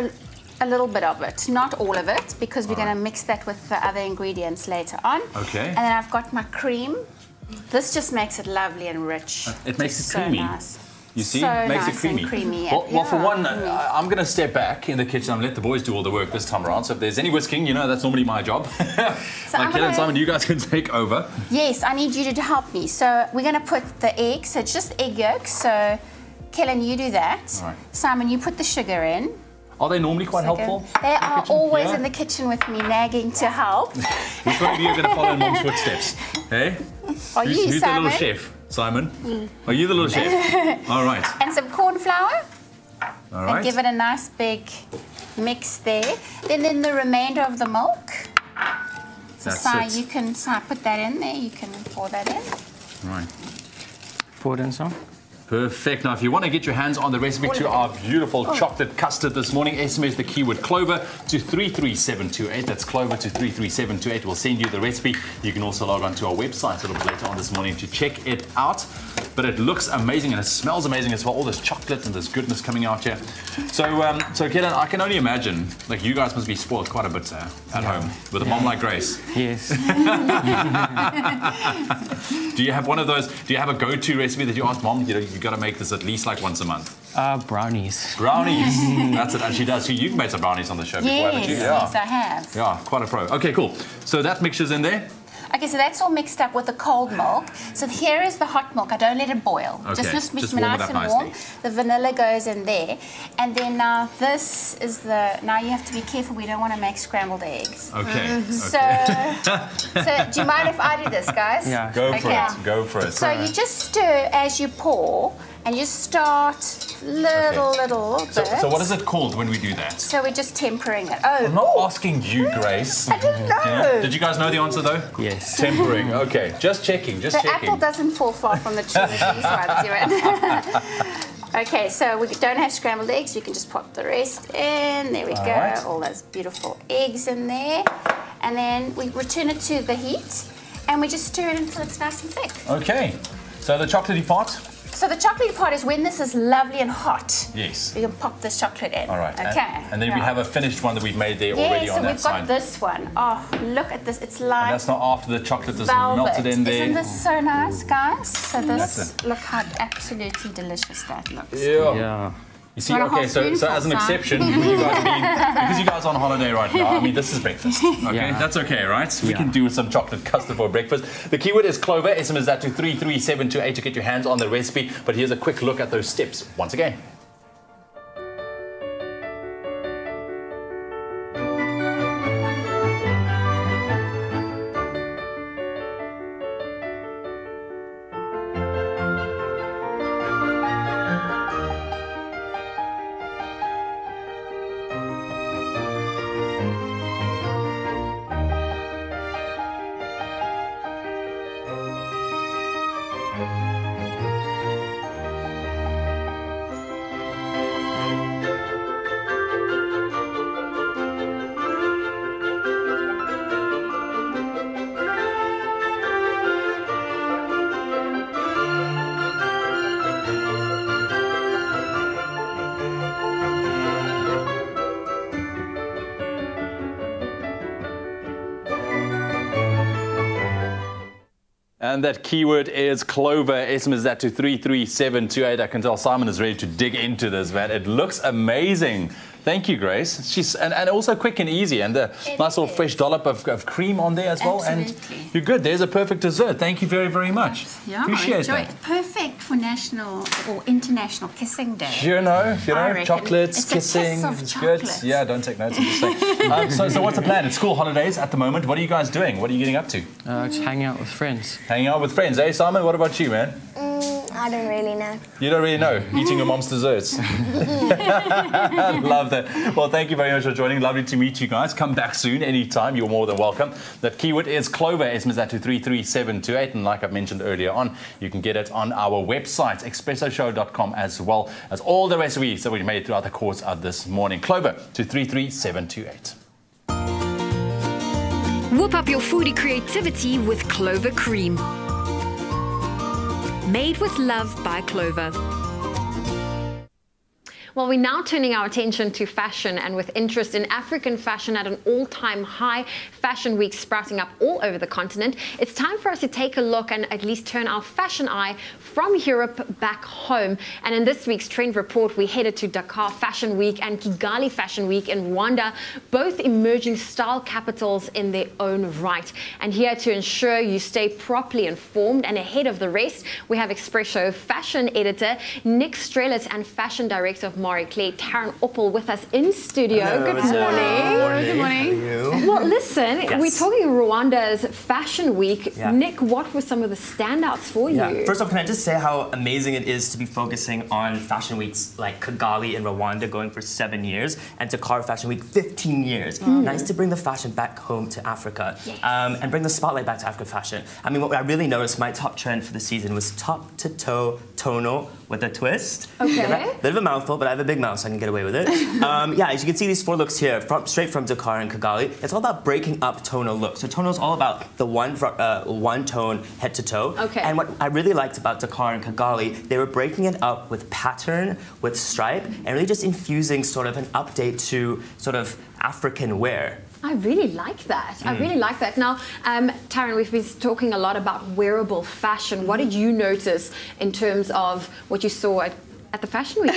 a little bit of it, not all of it, because we're going to mix that with the other ingredients later on. Okay. And then I've got my cream. This just makes it lovely and rich. It makes it So creamy. nice. You see, So makes nice it creamy. and creamy. Well, for Yeah, one, creamy. I'm going to step back in the kitchen and let the boys do all the work this time around. So if there's any whisking, that's normally my job. So I'm Kellen and gonna- Simon, you guys can take over. Yes, I need you to help me. So we're going to put the egg, so it's just egg yolks. So Kellen, you do that. All right. Simon, you put the sugar in. Are they normally quite helpful? They are always Yeah. in the kitchen with me, nagging to help. Which one of you are going to follow in Mom's footsteps? Hey? Are you, who's the Simon? little chef? Simon? Mm. Are you the little chef? All right. And some corn flour. All right. And give it a nice big mix there. Then the remainder of the milk. So That's Si, it. you can put that in there. You can pour that in. Right. pour it in some. Perfect. Now, if you want to get your hands on the recipe to our beautiful chocolate custard this morning, SMS the keyword Clover to 33728. That's Clover to 33728. We'll send you the recipe. You can also log on to our website a little bit later on this morning to check it out. But it looks amazing and it smells amazing as well. All this chocolate and this goodness coming out here. So, Kenan, I can only imagine, like, you guys must be spoiled quite a bit at home with a mom like Grace. Yes. Do you have one of those? Do you have a go-to recipe that you ask mom? You know, you got to make this at least like once a month. Brownies. Brownies. That's it. And she does. So you've made some brownies on the show before, haven't you? Yes, I have. Yeah, quite a pro. Okay, cool. So that mixture's in there. Okay, so that's all mixed up with the cold milk. So here is the hot milk. I don't let it boil. Okay, just just nice warm it up and warm. nicely. The vanilla goes in there. And then now this is the... Now you have to be careful. We don't want to make scrambled eggs. Okay. So do you mind if I do this, guys? Yeah. Go for it. Go for it. So you just stir as you pour, and you start little bit. So what is it called when we do that? So we're just tempering it. Oh, I'm not asking you, Grace. I didn't know. Yeah. Did you guys know the answer though? Yes. Tempering. Okay. Just checking. The apple doesn't fall far from the tree. These ones, you right? Okay, so we don't have scrambled eggs. You can just pop the rest in. There we go. right. All those beautiful eggs in there. And then we return it to the heat, and we just stir it until it's nice and thick. Okay. So the chocolatey part? So the chocolatey part is when this is lovely and hot. Yes. You can pop this chocolate in. All right. Okay. And then we have a finished one that we've made there already on that so we've side. got this one. Oh, look at this. It's like And that's not after the chocolate is velvet. melted in there. Isn't this so nice, guys? So That's this, it. look how absolutely delicious that looks. Yeah. You see, Got a whole okay, so as an spoonful, son. exception, because you guys are on holiday right now, I mean, this is breakfast, okay? Yeah. That's okay, right? So we Yeah. can do with some chocolate custard for breakfast. The keyword is Clover. SMS that to 33728 to get your hands on the recipe. But here's a quick look at those steps once again. And that keyword is Clover. SMS that to 33728. I can tell Simon is ready to dig into this, man. It looks amazing. Thank you, Grace. She's and also quick and easy, and a nice little fresh dollop of cream on there as well. Absolutely. And you're good. There's a perfect dessert. Thank you very, very much. Yeah, Appreciate enjoy that. it. Perfect for National or International Kissing Day. You know, I reckon. chocolates, It's a kissing, kiss of it's good. chocolate. Yeah, don't take notes. I'm just saying. So what's the plan? It's school holidays at the moment. What are you guys doing? What are you getting up to? Just hanging out with friends. Hanging out with friends, eh, Simon? What about you, man? I don't really know. You don't really know. Eating your mom's desserts. Love that. Well, thank you very much for joining. Lovely to meet you guys. Come back soon, anytime. You're more than welcome. That keyword is Clover. SMS that to 33728. And like I mentioned earlier on, you can get it on our website, expressoshow.com, as well as all the recipes that we made throughout the course of this morning. Clover to 33728. Whoop up your foodie creativity with Clover Cream. Made with love by Clover. Well, we're now turning our attention to fashion, and with interest in African fashion at an all-time high, Fashion Week sprouting up all over the continent, it's time for us to take a look and at least turn our fashion eye from Europe back home. And in this week's Trend Report, we headed to Dakar Fashion Week and Kigali Fashion Week in Rwanda, both emerging style capitals in their own right. And here to ensure you stay properly informed and ahead of the rest, we have Expresso fashion editor Nick Strelis and fashion director of Marie Claire, Taryn Oppel with us in studio. Hello, Good it's, morning. Good morning. How are you? Well, listen, we're talking Rwanda's Fashion Week. Yeah. Nick, what were some of the standouts for you? First off, can I just say how amazing it is to be focusing on Fashion Weeks like Kigali in Rwanda going for 7 years and Dakar Fashion Week 15 years. Nice to bring the fashion back home to Africa and bring the spotlight back to African fashion. I mean, what I really noticed, my top trend for the season was top-to-toe tonal with a twist. Okay. Bit of a mouthful, but I have a big mouth, so I can get away with it. As you can see, these 4 looks here, straight from Dakar and Kigali. It's all about breaking up tonal looks. So tonal is all about the one tone head to toe. Okay. And what I really liked about Dakar and Kigali, they were breaking it up with pattern, with stripe, and really just infusing sort of an update to sort of African wear. I really like that. I really like that. Now, Taryn, we've been talking a lot about wearable fashion. What did you notice in terms of what you saw at the Fashion Week?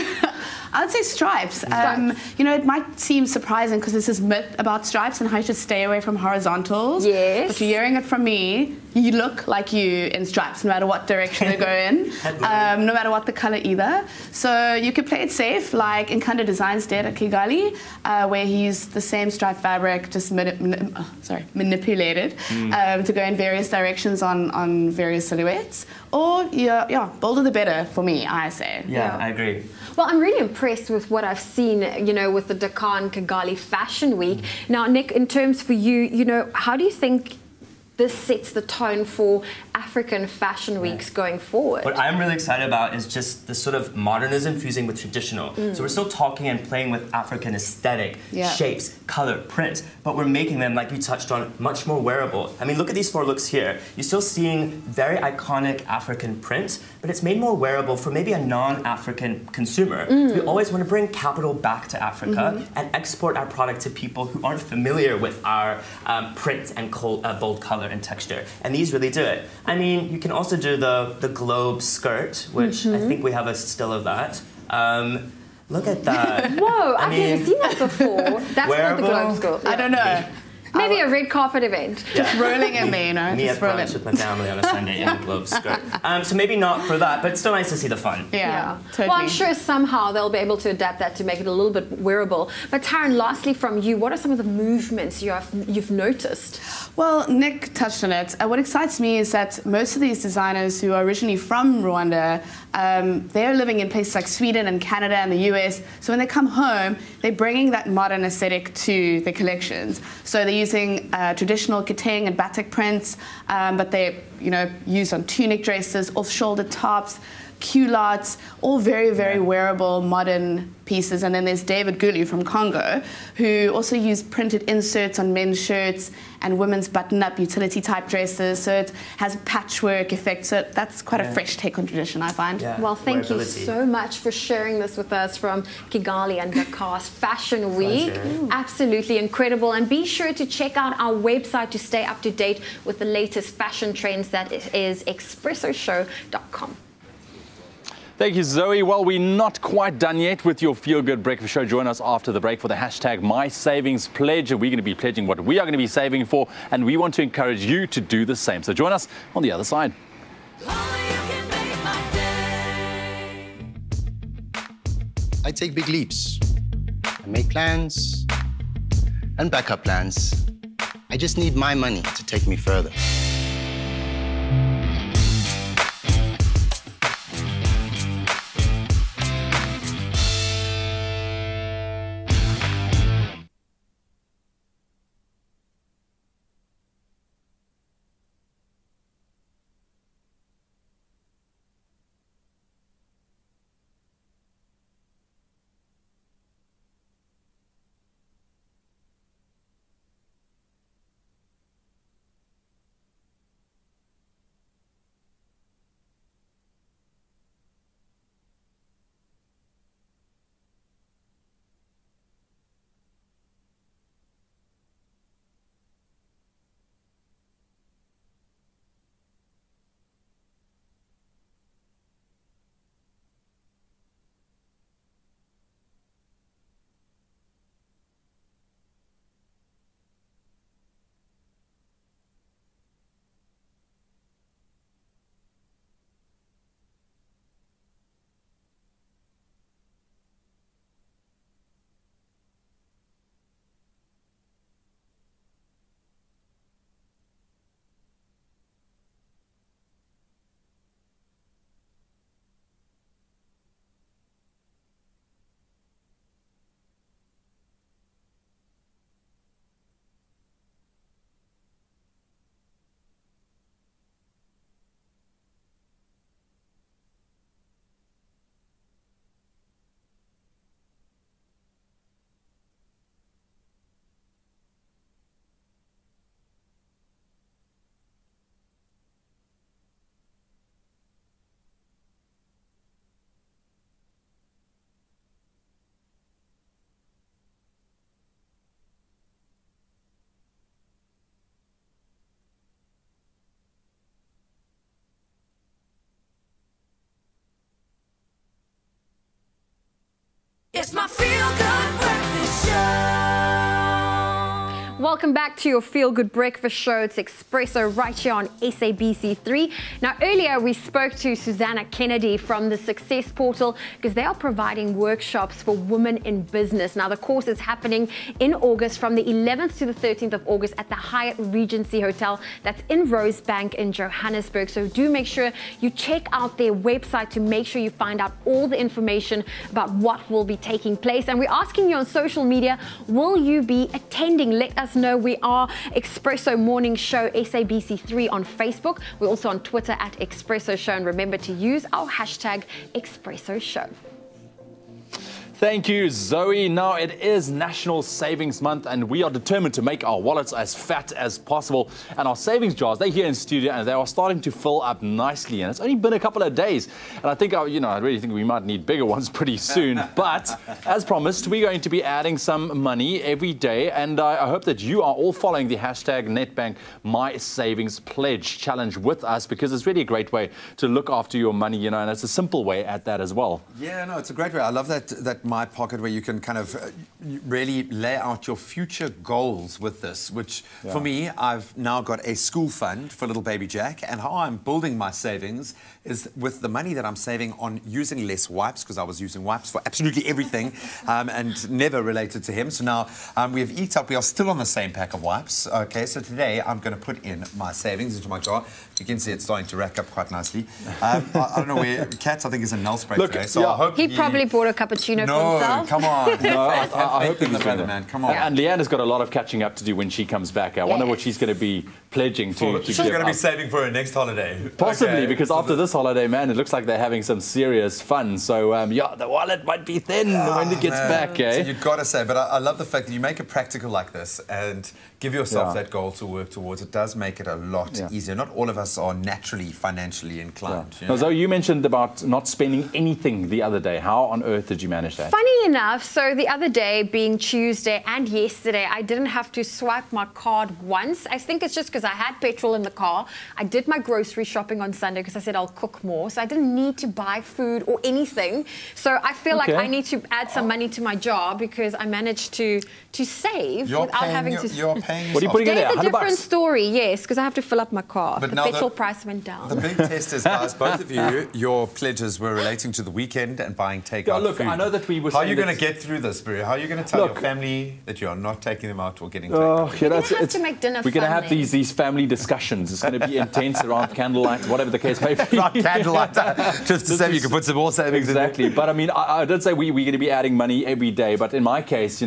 I would say stripes. It might seem surprising because there's this myth about stripes and how you should stay away from horizontals. Yes. But you're hearing it from me. You look like you in stripes, no matter what direction they go in, no matter what the color either. So you could play it safe, like Nkanda Designs did at Kigali, where he used the same stripe fabric, just manipulated to go in various directions on various silhouettes. Or, bolder the better for me, I say. Yeah, I agree. Well, I'm really impressed with what I've seen, with the Dakar and Kigali Fashion Week. Now, Nick, in terms for you, how do you think this sets the tone for African fashion weeks going forward? What I'm really excited about is just the sort of modernism fusing with traditional. So we're still talking and playing with African aesthetic, shapes, color, print, but we're making them, like we touched on, much more wearable. I mean, look at these 4 looks here. You're still seeing very iconic African print, but it's made more wearable for maybe a non-African consumer. So we always want to bring capital back to Africa and export our product to people who aren't familiar with our print and bold color and texture. And these really do it. I mean, you can also do the globe skirt, which I think we have a still of that. Look at that. Whoa, I've never seen that before. That's what the globe skirt. I don't know. Maybe a red carpet event. Just rolling in there, Me at brunch with my family on a Sunday in the globe skirt. So maybe not for that, but it's still nice to see the fun. Yeah, totally. Well, I'm sure somehow they'll be able to adapt that to make it a little bit wearable. But Taryn, lastly from you, what are some of the movements you've noticed? Well, Nick touched on it. What excites me is that most of these designers who are originally from Rwanda, they're living in places like Sweden and Canada and the US. So when they come home, they're bringing that modern aesthetic to their collections. So they're using traditional kiteng and batik prints, but they're used on tunic dresses, off-shoulder tops, culottes, all very, very wearable, modern pieces. And then there's David Gulu from Congo, who also used printed inserts on men's shirts and women's button-up utility type dresses. So it has patchwork effect. So that's quite a fresh take on tradition, I find. Well, thank you so much for sharing this with us from Kigali and Dakar's Fashion Week. Absolutely incredible. And be sure to check out our website to stay up to date with the latest fashion trends. That is expressoshow.com. Thank you, Zoe. Well, we're not quite done yet with your Feel Good Breakfast Show. Join us after the break for the hashtag #MySavingsPledge. We're going to be pledging what we are going to be saving for, and we want to encourage you to do the same. So join us on the other side. I take big leaps. I make plans and backup plans. I just need my money to take me further. It's my feel-good breakfast show. Welcome back to your Feel Good Breakfast Show. It's Expresso right here on SABC3. Now, earlier we spoke to Susanna Kennedy from the Success Portal because they are providing workshops for women in business. Now, the course is happening in August from the 11th to the 13th of August at the Hyatt Regency Hotel. That's in Rosebank in Johannesburg. So do make sure you check out their website to make sure you find out all the information about what will be taking place. And we're asking you on social media, will you be attending? Let us know. We are Expresso Morning Show SABC3 on Facebook. We're also on Twitter at Expresso Show. And remember to use our hashtag Expresso Show. Thank you, Zoe. Now, it is National Savings Month, and we are determined to make our wallets as fat as possible. And our savings jars, they're here in studio, and they are starting to fill up nicely. And it's only been a couple of days. And I think, I really think we might need bigger ones pretty soon. But as promised, we're going to be adding some money every day. And I hope that you are all following the hashtag Netbank My Savings Pledge challenge with us, because it's really a great way to look after your money, and it's a simple way at that as well. Yeah, no, it's a great way. I love that My Pocket, where you can kind of really lay out your future goals with this, which for me, I've now got a school fund for little baby Jack, and how I'm building my savings is with the money that I'm saving on using less wipes, because I was using wipes for absolutely everything and never related to him. So now we have eked up. We are still on the same pack of wipes. Okay, so today I'm going to put in my savings into my jar. You can see it's starting to rack up quite nicely. I don't know where Kat, I think, is a nail spray today. So I hope he probably bought a cappuccino for himself. Come on. No, I hope he's better, man. Come on. And Leanne has got a lot of catching up to do when she comes back. I wonder what she's going to be pledging to She's going to be saving for her next holiday. Possibly, because after this holiday, man, it looks like they're having some serious fun. So, the wallet might be thin when it gets back, eh? So you've got to say, but I love the fact that you make it practical like this and give yourself that goal to work towards. It does make it a lot easier. Not all of us are naturally financially inclined. Now, Zoe, you mentioned about not spending anything the other day. How on earth did you manage that? Funny enough, so the other day, being Tuesday and yesterday, I didn't have to swipe my card once. I think it's just because I had petrol in the car. I did my grocery shopping on Sunday because I said I'll cook more. So I didn't need to buy food or anything. So I feel like I need to add some money to my jar because I managed to save without having to... You're paying What are you putting in there? It's a different $100? story, yes, because I have to fill up my car. But the now petrol price went down. The big test is, guys, both of you, your pledges were relating to the weekend and buying takeout look, food. I know that we were How are saying you going to get through this, Bri? How are you going to tell your family that you are not taking them out or getting takeout food? We're going to have to make dinner We're going to fun have then. these family discussions. It's going to be intense around candlelight, whatever the case may be. Not candlelight, just to say you can put some more savings exactly. But I mean, I did say we're going to be adding money every day. But in my case,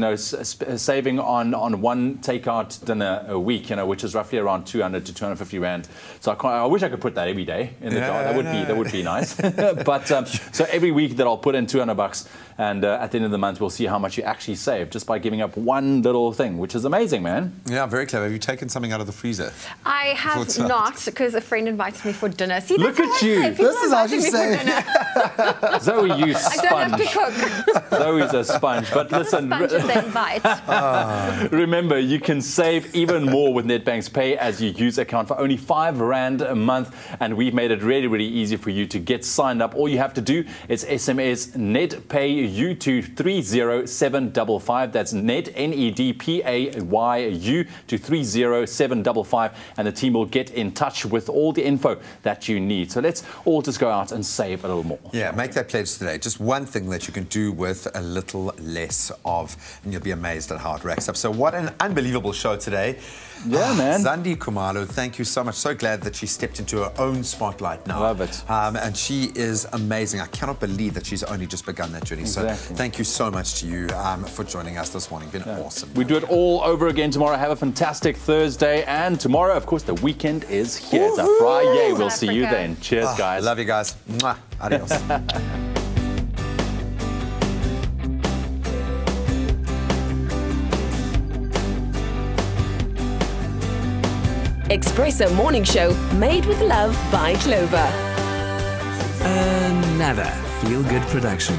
saving on one takeout dinner a week, which is roughly around 200 to 250 rand. So I wish I could put that every day in the jar. That would be nice. But so every week that I'll put in $200, and at the end of the month we'll see how much you actually save just by giving up one little thing, which is amazing, man. Yeah, very clever. Have you taken something out of the freezer? I have not, because a friend invited me for dinner. See, look at you. This is how she says. Zoe, you sponge. I don't have to cook. Zoe's a sponge. But listen, remember, you can save even more with Nedbank's Pay As You Use account for only R5 a month. And we've made it really, really easy for you to get signed up. All you have to do is SMS NEDPAYU to 30755. That's NED, NEDPAYU to 30755. And the team will get in touch with all the info that you need. So let's all just go out and save a little more. Yeah, make that pledge today. Just one thing that you can do with a little less of, and you'll be amazed at how it racks up. So what an unbelievable show today. Yeah, man. Zandi Khumalo, thank you so much. So glad that she stepped into her own spotlight now. Love it. And she is amazing. I cannot believe that she's only just begun that journey. Exactly. So thank you so much to you for joining us this morning. Been awesome. We do it all over again tomorrow. Have a fantastic Thursday. And tomorrow, of course, the weekend is here. It's a Friday. We'll see you then. Cheers, guys. Love you guys. Mwah. Adios. Expresso Morning Show, made with love by Clover. Another feel-good production.